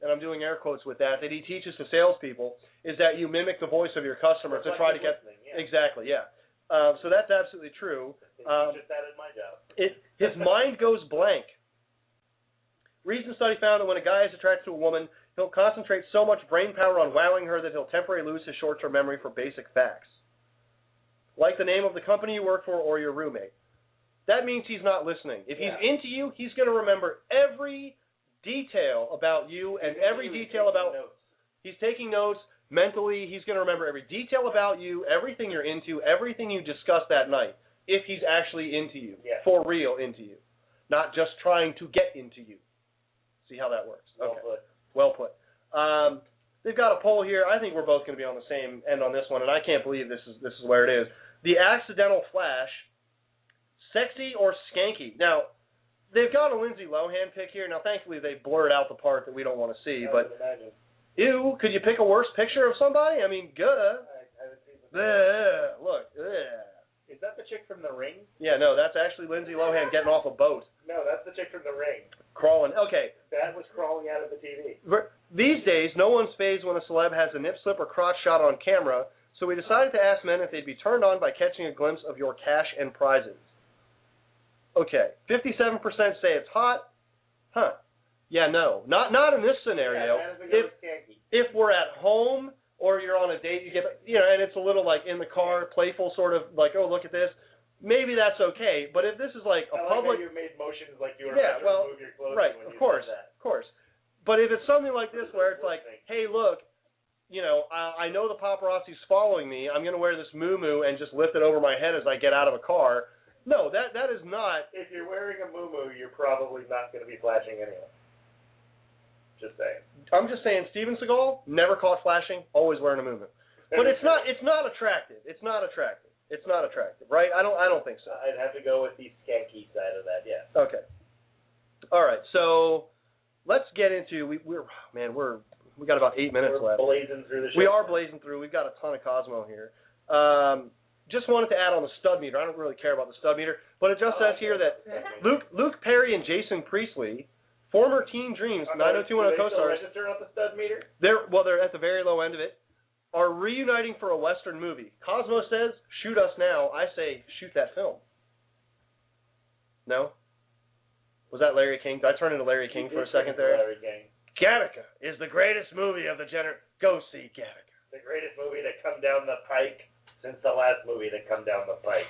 and I'm doing air quotes with that he teaches to salespeople is that you mimic the voice of your customer to try to get exactly, yeah. So that's absolutely true. Just that is my job. His mind goes blank. Recent study found that when a guy is attracted to a woman, he'll concentrate so much brain power on wowing her that he'll temporarily lose his short-term memory for basic facts, like the name of the company you work for or your roommate. That means he's not listening. If he's into you, he's going to remember every detail about you and every detail about... He's taking notes. Mentally, he's going to remember every detail about you, everything you're into, everything you discussed that night, if he's actually into you, for real into you, not just trying to get into you. See how that works? Okay. Well put. They've got a poll here. I think we're both going to be on the same end on this one, and I can't believe this is where it is. The accidental flash, sexy or skanky? Now, they've got a Lindsay Lohan pic here. Now, thankfully, they blurred out the part that we don't want to see, but ew, could you pick a worse picture of somebody? I mean, good. Look. Is that the chick from The Ring? Yeah, no, that's actually Lindsay Lohan getting off a boat. No, that's the chick from The Ring. Crawling. Okay. That was crawling out of the TV. These days, no one's fazed when a celeb has a nip slip or crotch shot on camera, so we decided to ask men if they'd be turned on by catching a glimpse of your cash and prizes. Okay. 57% say it's hot. Huh. Yeah, no. Not in this scenario. If we're at home or you're on a date, you get, and it's a little like in the car, playful sort of like, oh, look at this. Maybe that's okay, but if this is like a public... I like how you made motions like you were about to remove your clothes when you said that. Of course. But if it's something like this where it's like, hey, look, I know the paparazzi's following me. I'm going to wear this muumuu and just lift it over my head as I get out of a car. No, that is not... If you're wearing a muumuu, you're probably not going to be flashing anyway. Just saying. I'm just saying, Steven Seagal, never caught flashing, always wearing a muumuu. But it's not attractive. It's not attractive. It's not attractive, right? I don't think so. I'd have to go with the skanky side of that, yeah. Okay. All right. So let's get into we got about 8 minutes left. We're blazing through the show. We are blazing through. We've got a ton of Cosmo here. Just wanted to add on the stud meter. I don't really care about the stud meter, but it just says here that Luke Perry and Jason Priestley, former Teen Dreams 90210 co-stars. Register on the stud meter? They're at the very low end of it. Are reuniting for a Western movie. Cosmo says, shoot us now. I say, shoot that film. No? Was that Larry King? Did I turn into Larry King for a second there? Larry King. Gattaca is the greatest movie of the Go see Gattaca. The greatest movie to come down the pike since the last movie to come down the pike.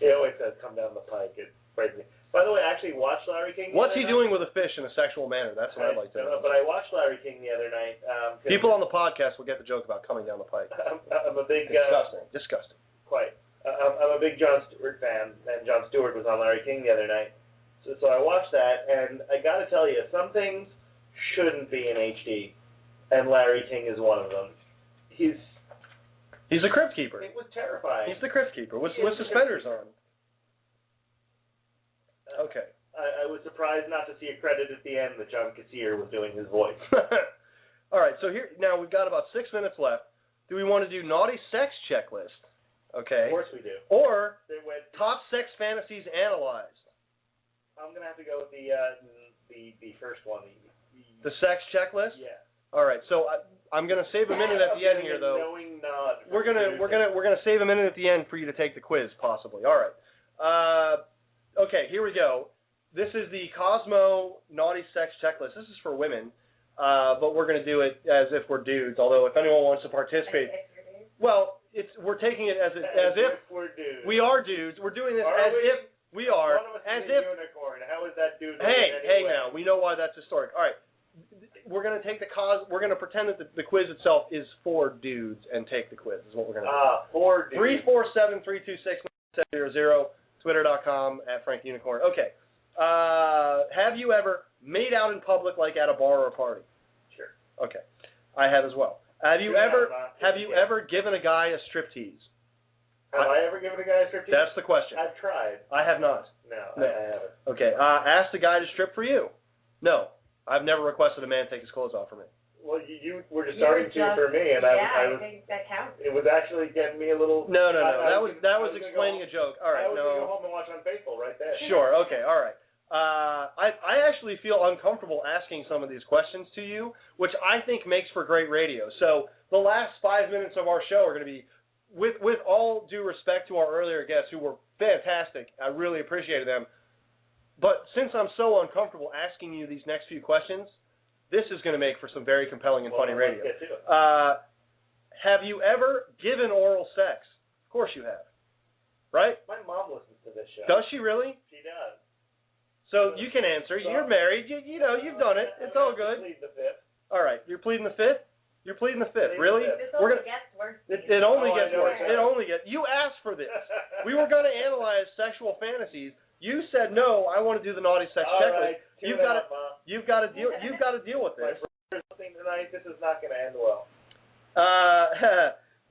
He always says come down the pike. It's crazy. By the way, I actually watched Larry King. What's he doing with a fish in a sexual manner? That's what I'd like to know. But I watched Larry King the other night. People on the podcast will get the joke about coming down the pike. I'm a big... Disgusting. Quite. I'm a big Jon Stewart fan, and Jon Stewart was on Larry King the other night. So I watched that, and I got to tell you, some things shouldn't be in HD, and Larry King is one of them. He's a crypt keeper. It was terrifying. He's the crypt keeper with suspenders on. Okay. I was surprised not to see a credit at the end that John Kassir was doing his voice. All right, so now we've got about 6 minutes left. Do we want to do naughty sex checklist? Okay. Of course we do. Or top sex fantasies analyzed. I'm gonna have to go with the first one. The sex checklist? Yeah. All right, so I'm gonna save a minute at the end here, though. We're gonna save a minute at the end for you to take the quiz, possibly. All right. Okay, here we go. This is the Cosmo Naughty Sex Checklist. This is for women, but we're going to do it as if we're dudes, although if anyone wants to participate. Well, we're taking it as if we're dudes. We are dudes. We're doing this if we are. One of us is a unicorn. How is that dude? Hey, now, we know why that's historic. All right. We're going to take we're going to pretend that the quiz itself is for dudes and take the quiz is what we're going to do. For dudes. 347-326-900. Twitter.com @FrankUnicorn. Okay. Have you ever made out in public, like at a bar or a party? Sure. Okay. I have as well. Have you ever given a guy a striptease? Have I ever given a guy a striptease? That's the question. I've tried. I have not. No. I haven't. Okay. Asked a guy to strip for you? No. I've never requested a man take his clothes off for me. Well, you were just starting to for me, and I think that counts. It was actually getting me a little. No. That was explaining a joke. All right, I was going to go home and watch Unfaithful right there. Sure. Okay. All right. I actually feel uncomfortable asking some of these questions to you, which I think makes for great radio. So the last 5 minutes of our show are going to be, with all due respect to our earlier guests who were fantastic, I really appreciated them, but since I'm so uncomfortable asking you these next few questions, this is going to make for some very compelling and funny radio. Have you ever given oral sex? Of course you have. Right? My mom listens to this show. Does she really? She does. So you can answer. You're married. You know, you've done it. It's all good. Plead the fifth. All right. You're pleading the fifth? You're pleading the fifth. Really? This only gets worse. It only gets worse. It only gets. You asked for this. We were going to analyze sexual fantasies. You said no. I want to do the naughty sex checklist. Right, you've got to deal. You've got to deal with this. Tonight, this is not going to end well.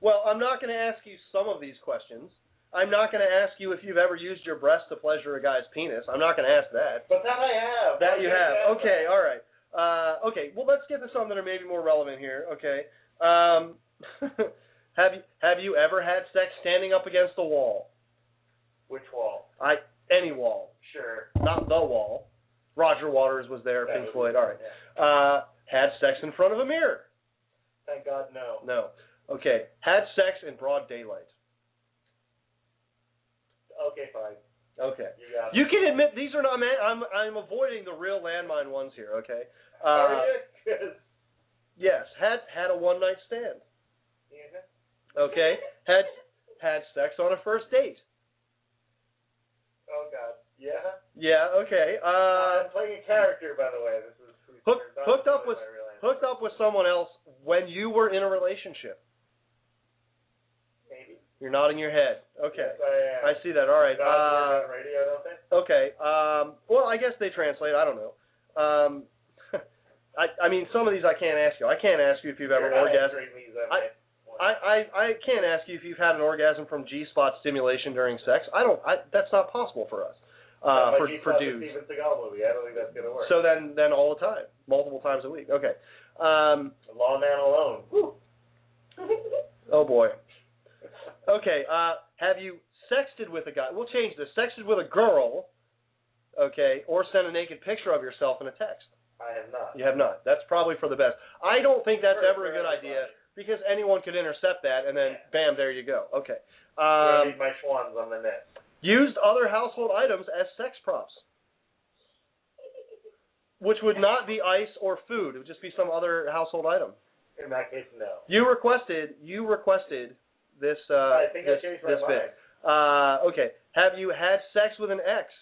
Well, I'm not going to ask you some of these questions. I'm not going to ask you if you've ever used your breast to pleasure a guy's penis. I'm not going to ask that. But that I have. That you have. Okay, all right. Okay, well, let's get to some that are maybe more relevant here. Okay. Have you ever had sex standing up against a wall? Which wall? Any wall. Sure. Not the wall. Roger Waters was there, Pink Floyd. All right. Yeah. Had sex in front of a mirror? Thank God, no. No. Okay. Had sex in broad daylight? Okay, fine. Okay. You can admit these are not. I'm avoiding the real landmine ones here. Okay. Are you? Yes. Had a one night stand. Yeah. Okay. Had sex on a first date. Oh God. Yeah. Yeah. Okay. I'm playing a character, by the way. This is hooked up with someone else when you were in a relationship. Maybe. You're nodding your head. Okay. Yes, I am. I see that. All right. On radio, don't they? Okay. Well, I guess they translate. I don't know. I mean, some of these I can't ask you. I can't ask you if you've ever orgasmed. I can't ask you if you've had an orgasm from G-spot stimulation during sex. That's not possible for us. For dudes. Steven Seagal movie. I don't think that's gonna work. So then all the time, multiple times a week. Okay. Lawman alone. Whew. Oh boy. Okay. Have you sexted with a guy? We'll change this. Sexted with a girl. Okay. Or sent a naked picture of yourself in a text. I have not. You have not. That's probably for the best. I don't think that's ever a good idea because anyone could intercept that and then bam, there you go. Okay. I need my schwans on the net. Used other household items as sex props, which would not be ice or food. It would just be some other household item. In that case, no. You requested this. I think I changed my mind. Okay. Have you had sex with an ex?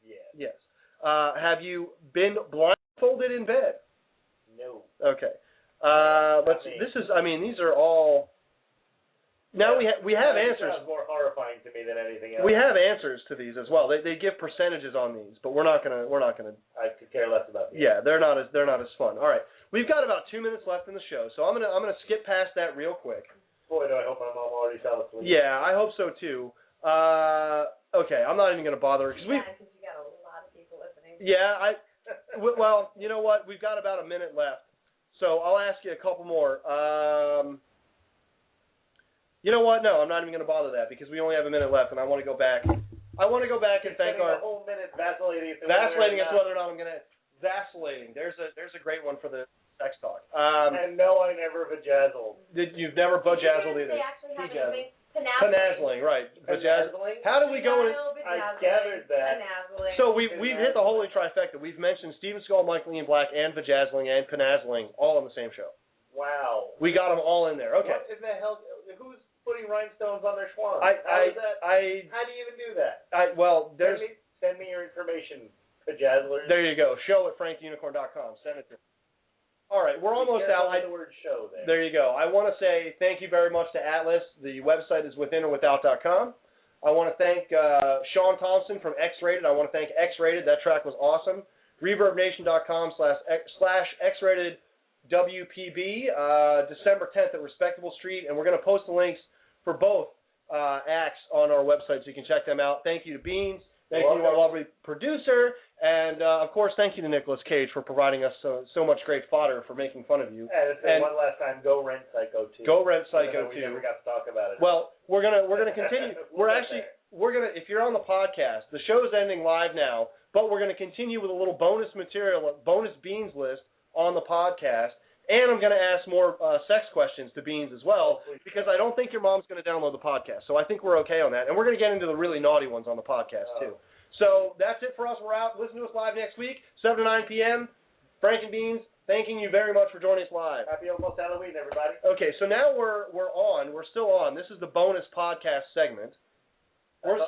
Yes. Yes. Have you been blindfolded in bed? No. Okay. Let's see. These are all. Now we have answers. Sounds more horrifying to me than anything else. We have answers to these as well. They give percentages on these, but we're not gonna. I could care less about these. Yeah, they're not as fun. All right, we've got about 2 minutes left in the show, so I'm gonna skip past that real quick. Boy, do I hope my mom already fell asleep. Yeah, I hope so too. Okay, I'm not even gonna bother because you got a lot of people listening. Yeah, well, you know what? We've got about a minute left, so I'll ask you a couple more. You know what? No, I'm not even going to bother that because we only have a minute left, and I want to go back. I want to go back and thank our. A whole minute vacillating as to whether or not I'm going to. Vacillating. There's a great one for the sex talk. And no, I never vajazzled. You've never vajazzled either. They actually have Panazzling, right? Vajazzling. How do we go in? I gathered that. So we've hit the holy trifecta. We've mentioned Steven Seagal, Michael Ian Black, and vajazzling and panazzling all on the same show. Wow. We got them all in there. Okay. What in the hell? Who's putting rhinestones on their schwans? How do you even do that? Send me your information, vajazzlers. There you go. Show@franktheunicorn.com. Send it to me. All right, we're almost out. The word show there. There you go. I want to say thank you very much to Atlas. The website is withinorbwithout.com. I want to thank Sean Thompson from X-Rated. I want to thank X-Rated. That track was awesome. ReverbNation.com/X-Rated WPB, December 10th at Respectable Street, and we're going to post the links for both acts on our website so you can check them out. Thank you to Beans. Thank you to our lovely producer. And, of course, thank you to Nicolas Cage for providing us so much great fodder for making fun of you. And one last time, go rent Psycho 2. Go rent Psycho 2. We never got to talk about it. Well, we're gonna continue. We're if you're on the podcast, the show's ending live now, but we're going to continue with a little bonus material, bonus Beans list on the podcast. And I'm going to ask more sex questions to Beans as well, because I don't think your mom's going to download the podcast. So I think we're okay on that. And we're going to get into the really naughty ones on the podcast, too. So that's it for us. We're out. Listen to us live next week, 7 to 9 p.m. Frank and Beans, thanking you very much for joining us live. Happy almost Halloween, everybody. Okay, so now we're on. We're still on. This is the bonus podcast segment. I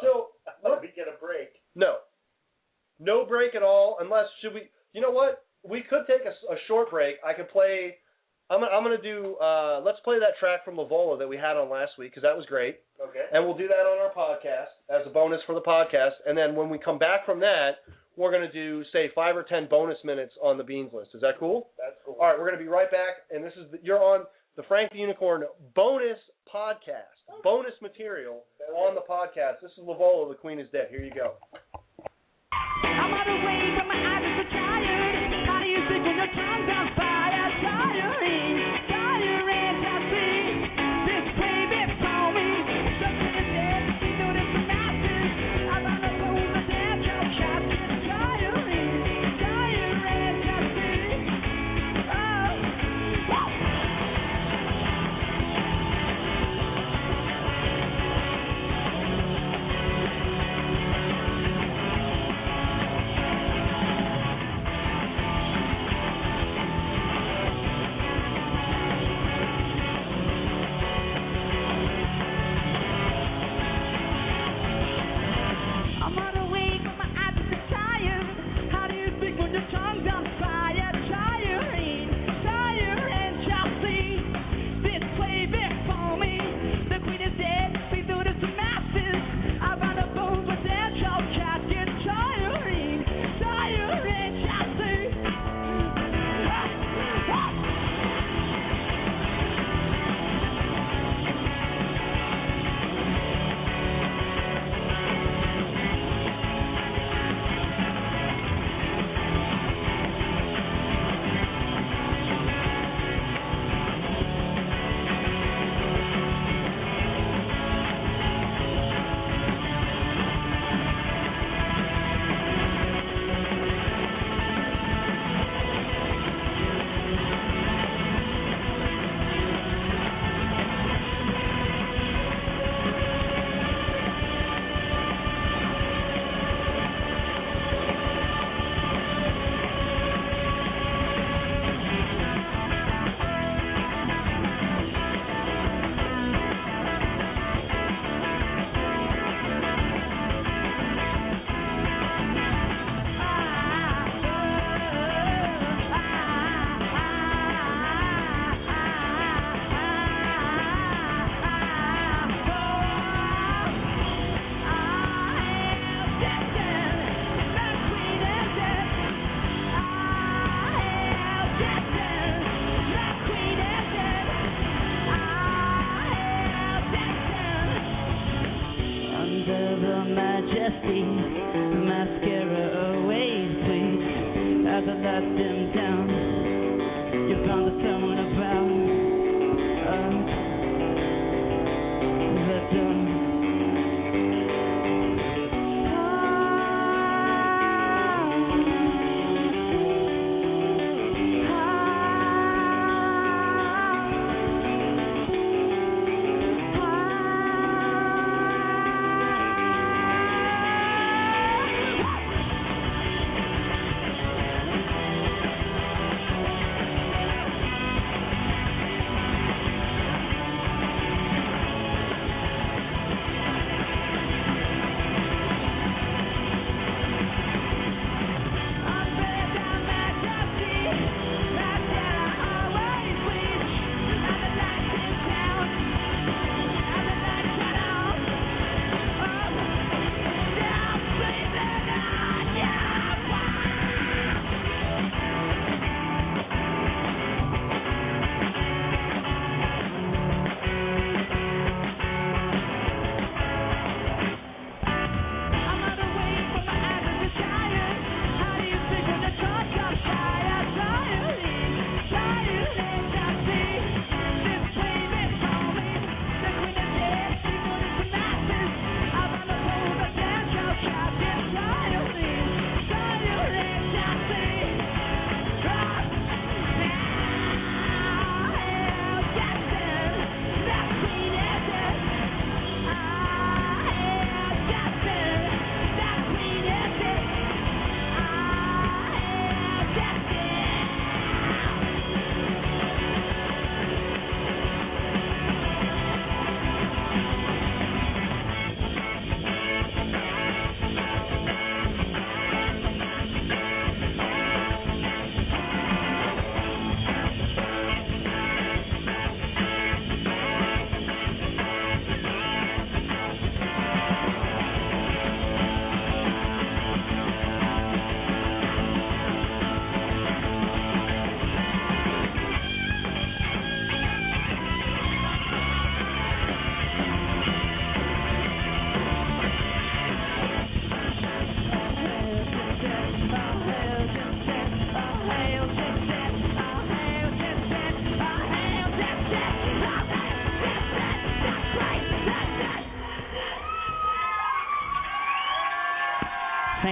thought we get a break. No break at all, unless you know what? We could take a short break. I could play. I'm gonna do. Let's play that track from Lavola that we had on last week, because that was great. Okay. And we'll do that on our podcast as a bonus for the podcast. And then when we come back from that, we're gonna do, say, 5 or 10 bonus minutes on the Beans list. Is that cool? That's cool. All right, we're gonna be right back. And you're on the Frank the Unicorn bonus podcast, bonus material on the podcast. This is Lavola, The Queen is Dead. Here you go. I'm on the way, but my eyes are tired. How do you think when your tongue's on fire? Tiring, I see. This baby for me. Something is dead, you know this is massive. I'm on the road, but there's no shot. Tiring, I see.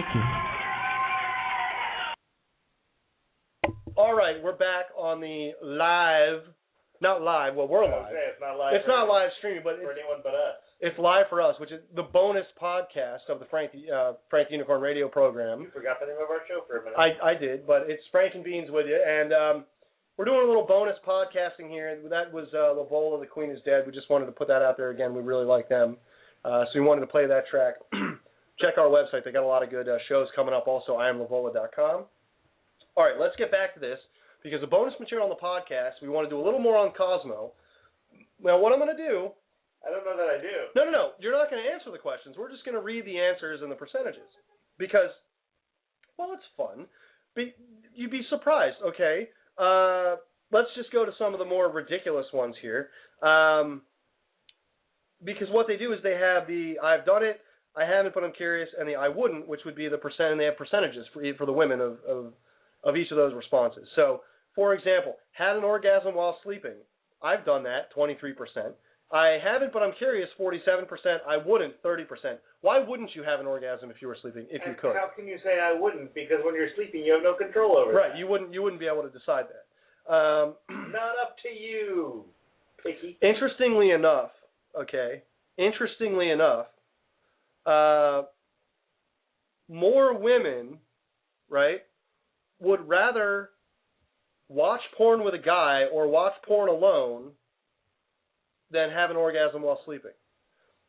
Frankie. All right, we're back on the live. Not live. Well, we're live. It's not live. It's not live streaming, but for anyone but us. It's live for us, which is the bonus podcast of the Frank Unicorn radio program. You forgot the name of our show for a minute. I did, but it's Frank and Beans with you, and we're doing a little bonus podcasting here. That was Lobola, The Queen is Dead. We just wanted to put that out there again. We really like them, so we wanted to play that track. Check our website. They got a lot of good shows coming up. Also, IamLavola.com. All right, let's get back to this, because the bonus material on the podcast, we want to do a little more on Cosmo. Now, what I'm going to do... I don't know that I do. No. You're not going to answer the questions. We're just going to read the answers and the percentages. Because, well, it's fun. You'd be surprised, okay? Let's just go to some of the more ridiculous ones here. Because what they do is they have the I've done it, I haven't, but I'm curious, and the I wouldn't, which would be the percent, and they have percentages for the women of each of those responses. So, for example, had an orgasm while sleeping. I've done that, 23%. I haven't, but I'm curious, 47%. I wouldn't, 30%. Why wouldn't you have an orgasm if you were sleeping, if you could? How can you say I wouldn't? Because when you're sleeping, you have no control over right, that. you wouldn't be able to decide that. Not up to you, picky. Interestingly enough, more women, right, would rather watch porn with a guy or watch porn alone than have an orgasm while sleeping.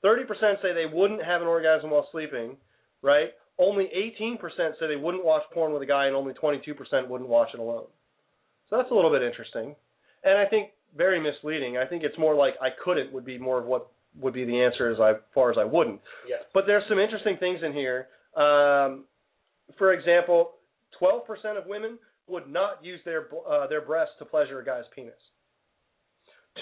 30% say they wouldn't have an orgasm while sleeping, right? Only 18% say they wouldn't watch porn with a guy, and only 22% wouldn't watch it alone. So that's a little bit interesting. And I think very misleading. I think it's more like I couldn't would be more of what would be the answer as far as I wouldn't. Yes. But there's some interesting things in here. For example, 12% of women would not use their breasts to pleasure a guy's penis.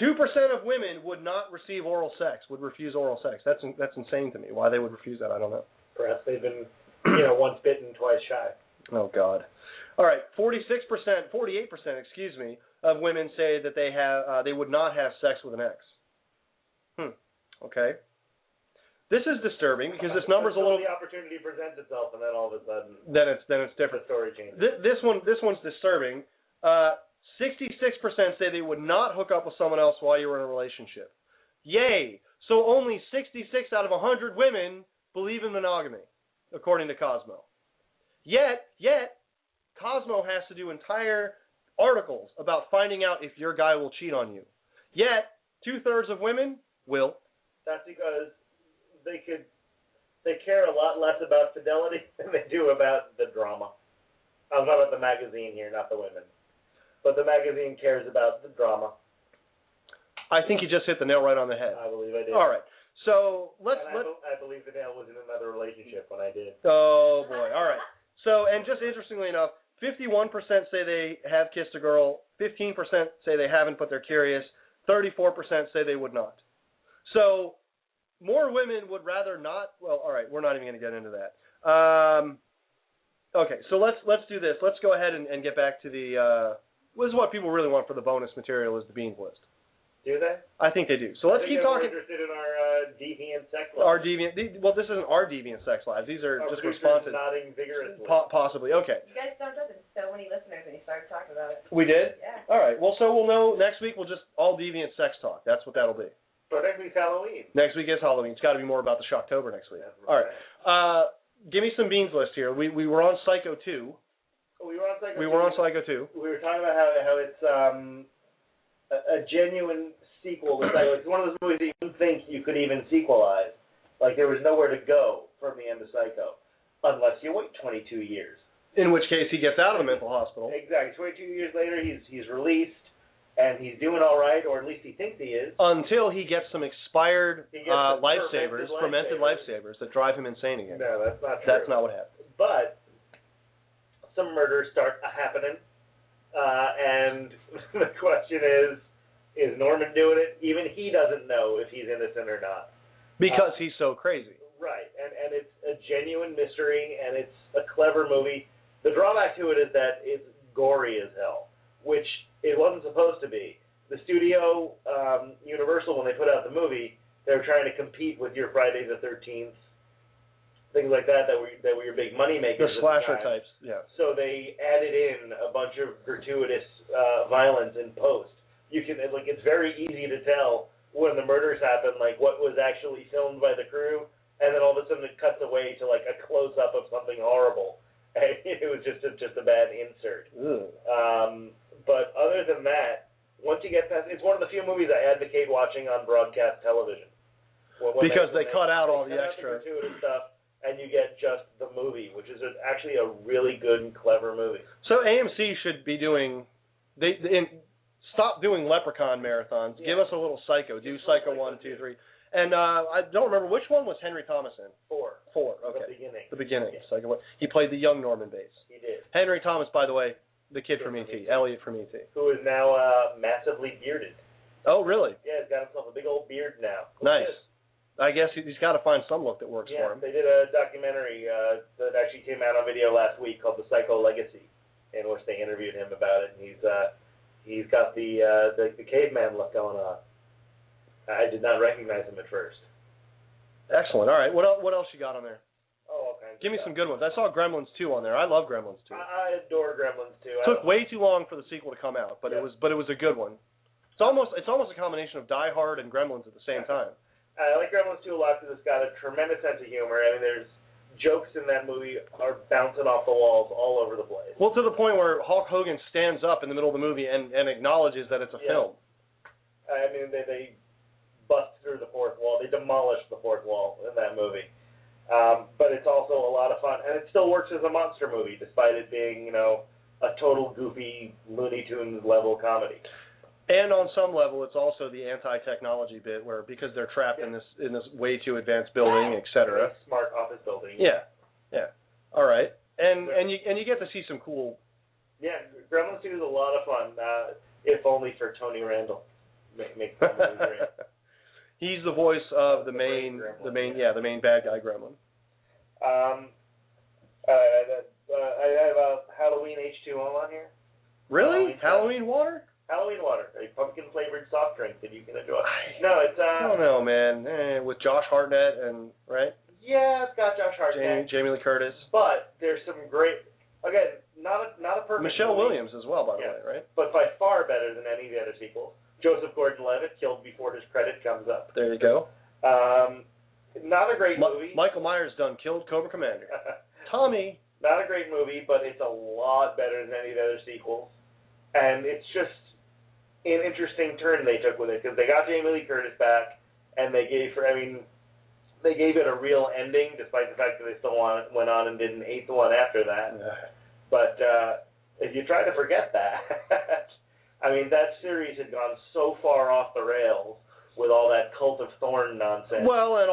2% of women would not receive oral sex, would refuse oral sex. That's insane to me. Why they would refuse that, I don't know. Perhaps they've been, once bitten, twice shy. Oh, God. All right, 48%, of women say that they would not have sex with an ex. Okay. This is disturbing because this number's a little. The opportunity presents itself, and then all of a sudden. Then it's different. The story changes. This one's disturbing. 66% say they would not hook up with someone else while you were in a relationship. Yay! So only 66 out of 100 women believe in monogamy, according to Cosmo. Yet, Cosmo has to do entire articles about finding out if your guy will cheat on you. Yet, 2/3 of women will. That's because they care a lot less about fidelity than they do about the drama. I'm talking about the magazine here, not the women. But the magazine cares about the drama. I think you just hit the nail right on the head. I believe I did. All right. So I believe the nail was in another relationship when I did. Oh, boy. All right. So, and just interestingly enough, 51% say they have kissed a girl. 15% say they haven't, but they're curious. 34% say they would not. So, more women would rather not. Well, all right. We're not even going to get into that. Okay. So let's do this. Let's go ahead and get back to the. This is what people really want for the bonus material is the Beans list. Do they? I think they do. So let's keep talking. Interested in our deviant sex lives. Well, this isn't our deviant sex lives. These are just responses. Nodding vigorously. Possibly. Okay. You guys jumped up to so many listeners when you started talking about it. We did? Yeah. All right. Well, so we'll know next week. We'll just all deviant sex talk. That's what that'll be. So next week's Halloween. Next week is Halloween. It's got to be more about the Shocktober next week. Right. All right. Give me some Beans list here. We were on Psycho 2. We were on Psycho 2. We were on Psycho 2. We were talking about how it's a genuine sequel to Psycho. It's one of those movies that you didn't think you could even sequelize. Like there was nowhere to go from the end of Psycho, unless you wait 22 years. In which case he gets out of the mental hospital. Exactly. 22 years later, he's released, and he's doing all right, or at least he thinks he is. Until he gets some expired lifesavers, fermented lifesavers that drive him insane again. No, that's not true. That's not what happens. But some murders start happening, and the question is Norman doing it? Even he doesn't know if he's innocent or not. Because he's so crazy. Right, and it's a genuine mystery, and it's a clever movie. The drawback to it is that it's gory as hell, which it wasn't supposed to be. The studio, Universal, when they put out the movie, they were trying to compete with your Friday the 13th things like that were your big money makers. The slasher types, yeah. So they added in a bunch of gratuitous violence in post. It's very easy to tell when the murders happen, like what was actually filmed by the crew, and then all of a sudden it cuts away to like a close up of something horrible. And it was just a bad insert. But other than that, once you get past, it's one of the few movies I advocate watching on broadcast television. Because they cut out all the extra the gratuitous stuff, and you get just the movie, which is actually a really good and clever movie. So AMC should be doing stop doing Leprechaun marathons. Yeah. Give us a little Psycho. Do Psycho 1, 2, 3. And I don't remember which one was Henry Thomas in. 4. Okay. The beginning. Yeah. Psycho 1. He played the young Norman Bates. He did. Henry Thomas, by the way, the kid from E.T., Elliot from E.T. Who is now massively bearded. Oh, really? Yeah, he's got himself a big old beard now. Nice. I guess he's got to find some look that works for him. They did a documentary that actually came out on video last week called The Psycho Legacy, in which they interviewed him about it. And he's got the caveman look going on. I did not recognize him at first. Excellent. All right. What else you got on there? Oh, all kinds. Give me some good ones. I saw Gremlins 2 on there. I love Gremlins 2. I adore Gremlins 2. It took way too long for the sequel to come out, but it was a good one. It's almost a combination of Die Hard and Gremlins at the same time. I like Gremlins 2 a lot because it's got a tremendous sense of humor. I mean, there's jokes in that movie are bouncing off the walls all over the place. Well, to the point where Hulk Hogan stands up in the middle of the movie and acknowledges that it's a film. I mean, they bust through the fourth wall. They demolish the fourth wall in that movie. But it's also a lot of fun. And it still works as a monster movie, despite it being, a total goofy Looney Tunes level comedy. And on some level, it's also the anti-technology bit, where because they're trapped in this way too advanced building, etc. Smart office building. Yeah. All right, and you get to see some cool. Yeah, Gremlins 2 is a lot of fun, if only for Tony Randall. Make Gremlins great. He's the voice of the main bad guy Gremlin. I have Halloween H2O on here. Really? Halloween water? Halloween water, a pumpkin-flavored soft drink that you can enjoy. No, it's I don't know, man. With Josh Hartnett and right? Yeah, it's got Josh Hartnett. Jamie Lee Curtis. But there's some great. Again, not a perfect. Michelle movie, Williams as well, by the way, right? But by far better than any of the other sequels. Joseph Gordon-Levitt killed before his credit comes up. There you go. Not a great movie. Michael Myers done killed Cobra Commander. Tommy. Not a great movie, but it's a lot better than any of the other sequels. And it's just an interesting turn they took with it, because they got Jamie Lee Curtis back, and they gave it a real ending, despite the fact that they still went on and did an 8th one after that. But if you try to forget that, I mean, that series had gone so far off the rails with all that Cult of Thorn nonsense. Well, and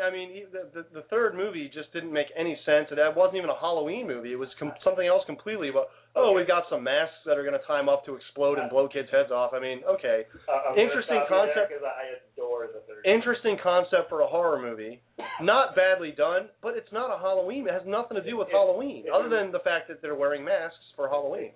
I mean, the third movie just didn't make any sense. It wasn't even a Halloween movie. It was something else completely. But we've got some masks that are going to time up to explode and blow kids' heads off. I mean, okay, interesting concept. Because I adore the third. Interesting concept for a horror movie. Not badly done, but it's not a Halloween. It has nothing to do with Halloween, other than the fact that they're wearing masks for Halloween.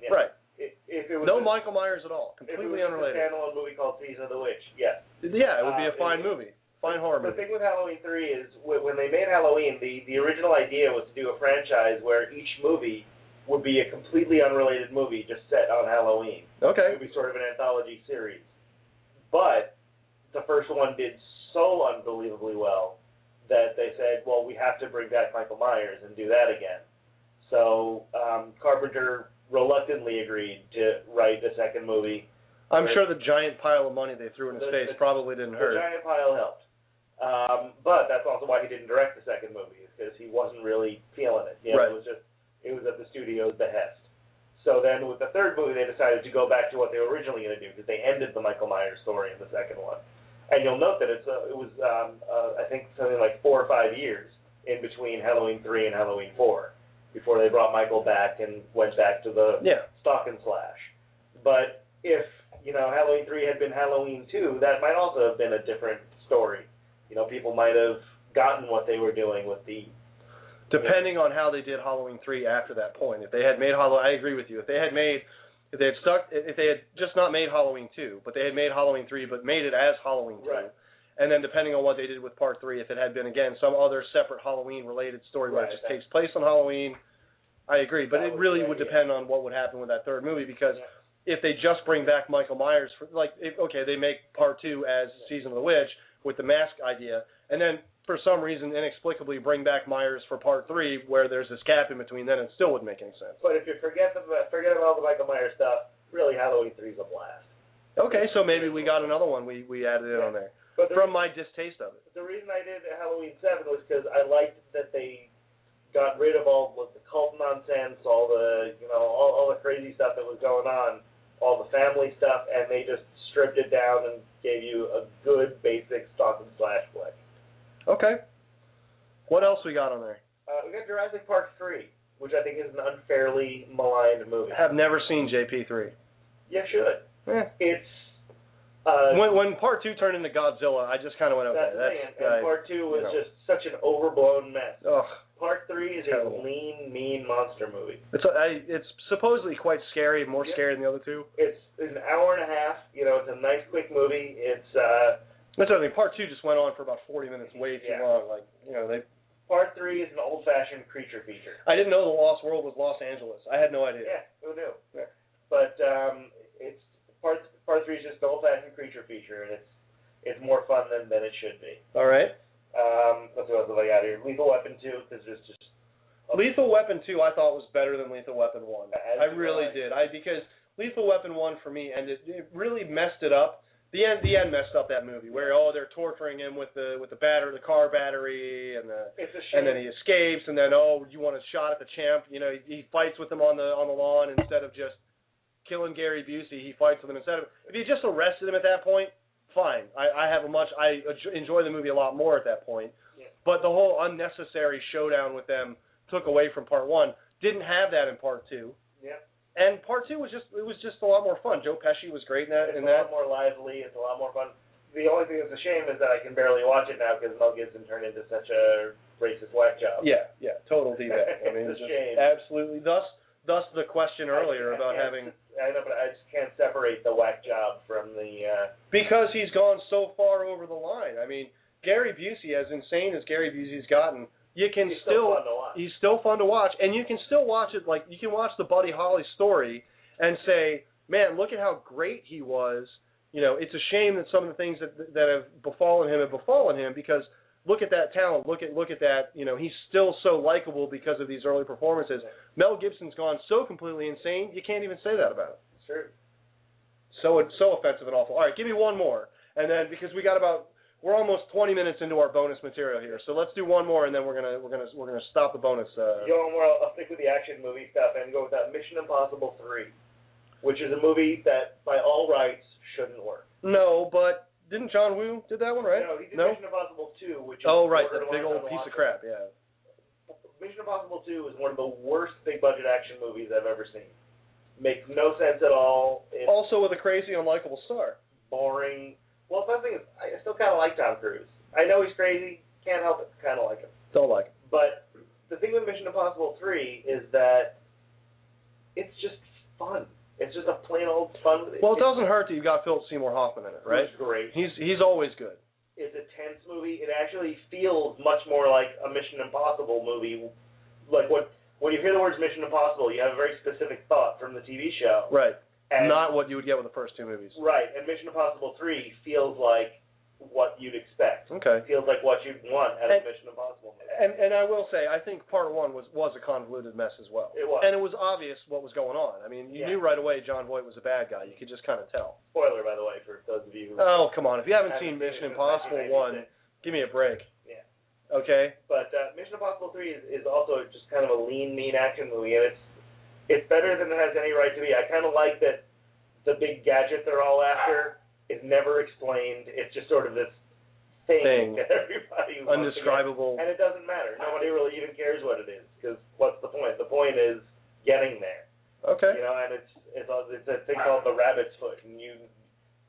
Yeah. Right. If it was Michael Myers at all. Completely unrelated. If it was a standalone movie called Season of the Witch, yes. Yeah, it would be a fine movie. Fine horror movie. The thing with Halloween 3 is, when they made Halloween, the original idea was to do a franchise where each movie would be a completely unrelated movie just set on Halloween. Okay. It would be sort of an anthology series. But the first one did so unbelievably well that they said, well, we have to bring back Michael Myers and do that again. So Carpenter reluctantly agreed to write a second movie. I'm sure the giant pile of money they threw in his face probably didn't hurt. The giant pile helped. But that's also why he didn't direct the second movie, because he wasn't really feeling it. Right. It was at the studio's behest. So then with the third movie, they decided to go back to what they were originally going to do, because they ended the Michael Myers story in the second one. And you'll note that it was I think something like 4 or 5 years in between Halloween 3 and Halloween 4. Before they brought Michael back and went back to the stalk and slash. But if, Halloween 3 had been Halloween 2, that might also have been a different story. People might have gotten what they were doing with the... Depending on how they did Halloween 3 after that point. If they had made I agree with you. If they had just not made Halloween 2, but they had made Halloween 3, but made it as Halloween 2, And then depending on what they did with Part 3, if it had been, again, some other separate Halloween-related story where it just takes place on Halloween, I agree. But it really would depend on what would happen with that third movie, because if they just bring back Michael Myers, they make Part 2 as Season of the Witch with the mask idea, and then for some reason inexplicably bring back Myers for Part 3 where there's this gap in between, then it still wouldn't make any sense. But if you forget about all the Michael Myers stuff, really Halloween 3 is a blast. Okay, so maybe we got another one we added in on there. But from my distaste of it. The reason I did Halloween 7 was because I liked that they got rid of all the cult nonsense, all the all the crazy stuff that was going on, all the family stuff, and they just stripped it down and gave you a good basic stalk and slash flick. Okay. What else we got on there? We got Jurassic Park 3, which I think is an unfairly maligned movie. Have never seen JP3. You should. It's... when Part 2 turned into Godzilla, I just kind of went, okay. And Part 2 was just such an overblown mess. Ugh. Part 3 is a lean, mean monster movie. It's supposedly quite scary, more scary than the other two. It's an hour and a half. You know, it's a nice, quick movie. It's... That's the other thing. Part 2 just went on for about 40 minutes, way too long. Like, you know, they... Part 3 is an old-fashioned creature feature. I didn't know The Lost World was Los Angeles. I had no idea. Yeah, who knew? Yeah. But it's Part 3 is just an old-fashioned creature feature, and it's more fun than it should be. All right. Let's see what else I got here. Lethal Weapon 2, because there's just... Lethal Weapon 2 I thought was better than Lethal Weapon 1. I really did. Because Lethal Weapon 1 for me ended, it really messed it up. The end messed up that movie, where they're torturing him with the car battery, and then he escapes, and then you want a shot at the champ? You know, he fights with him on the lawn instead of just killing Gary Busey. He fights with him instead of, if you just arrested him at that point, fine. I enjoy the movie a lot more at that point. Yeah. But the whole unnecessary showdown with them took away from Part 1. Didn't have that in Part 2. Yeah. And Part 2 was just a lot more fun. Joe Pesci was great in that. It's a lot more lively. It's a lot more fun. The only thing that's a shame is that I can barely watch it now because Mel Gibson turned into such a racist whack job. Yeah, total D-bag. I mean, it's a shame. Absolutely. Thus the question earlier about having... I know, but I just can't separate the whack job from the... Because he's gone so far over the line. I mean, Gary Busey, as insane as Gary Busey's gotten... He's still fun to watch, and you can still watch it. Like, you can watch the Buddy Holly story and say, man, look at how great he was. You know, it's a shame that some of the things that have befallen him because look at that talent, look at that. You know, he's still so likable because of these early performances. Mel Gibson's gone so completely insane, you can't even say that about him. It's true. So offensive and awful. All right, give me one more, and then because we're almost 20 minutes into our bonus material here, so let's do one more, and then we're gonna stop the bonus. I'll stick with the action movie stuff and go with that Mission Impossible 3, which is a movie that by all rights shouldn't work. No, but didn't John Woo did that one, right? No, he did Mission Impossible 2, which is right, that big old piece of crap, yeah. Mission Impossible 2 is one of the worst big budget action movies I've ever seen. Makes no sense at all. It's also with a crazy, unlikable star. Boring. Well, the thing is, I still kind of like Tom Cruise. I know he's crazy, can't help it, kind of like him. Don't like him. But the thing with Mission Impossible 3 is that it's just fun. It's just a plain old fun. Well, it doesn't hurt that you've got Philip Seymour Hoffman in it, right? He's great. He's always good. It's a tense movie. It actually feels much more like a Mission Impossible movie. Like when you hear the words Mission Impossible, you have a very specific thought from the TV show. Right. And not what you would get with the first two movies. Right, and Mission Impossible 3 feels like what you'd expect. Okay. It feels like what you'd want out of Mission Impossible movie. And I will say, I think Part 1 was a convoluted mess as well. It was. And it was obvious what was going on. I mean, you knew right away John Voight was a bad guy. You could just kind of tell. Spoiler, by the way, for those of you who... Oh, come on. If you haven't seen Mission Impossible 1, give me a break. Yeah. Okay? But Mission Impossible 3 is also just kind of a lean, mean action movie, and it's better than it has any right to be. I kind of like that the big gadget they're all after is never explained. It's just sort of this thing that everybody wants undescribable. And it doesn't matter. Nobody really even cares what it is, because what's the point? The point is getting there. Okay. You know, and it's a thing called the rabbit's foot, and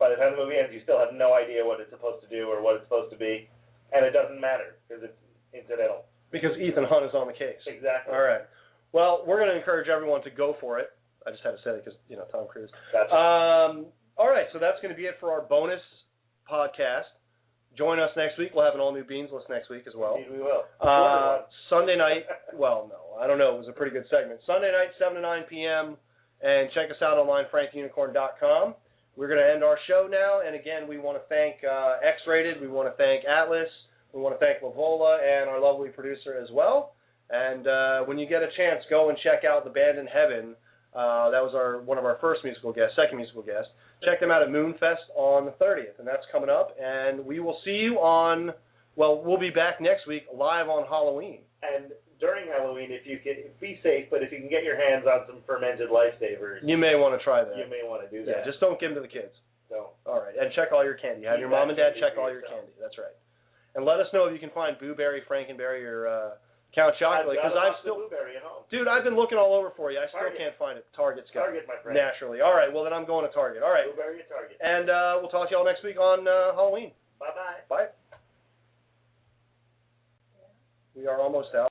by the time the movie ends, you still have no idea what it's supposed to do or what it's supposed to be, and it doesn't matter because it's incidental. Because Ethan Hunt is on the case. Exactly. All right. Well, we're going to encourage everyone to go for it. I just had to say it because, Tom Cruise. Gotcha. All right, so that's going to be it for our bonus podcast. Join us next week. We'll have an all-new Beans list next week as well. Indeed we will. Sunday night, well, no, I don't know. It was a pretty good segment. Sunday night, 7 to 9 p.m., and check us out online, franktheunicorn.com. We're going to end our show now, and again, we want to thank X-Rated, we want to thank Atlas, we want to thank Lavola, and our lovely producer as well. And when you get a chance, go and check out The Band in Heaven. That was one of our second musical guests. Check them out at Moonfest on the 30th, and that's coming up. And we will see you we'll be back next week live on Halloween. And during Halloween, be safe, but if you can get your hands on some fermented lifesavers, you may want to try that. You may want to do that. Yeah, just don't give them to the kids. Don't. All right, and check all your candy. Have your mom and dad check all your candy. That's right. And let us know if you can find Blueberry, Frankenberry, or Count Chocolate, because I'm still Blueberry at home. Dude, I've been looking all over for you. I still can't find it. Target's got Target, my friend. Naturally. All right, well then I'm going to Target. All right. Blueberry at Target. And we'll talk to y'all next week on Halloween. Bye-bye. Bye. We are almost out.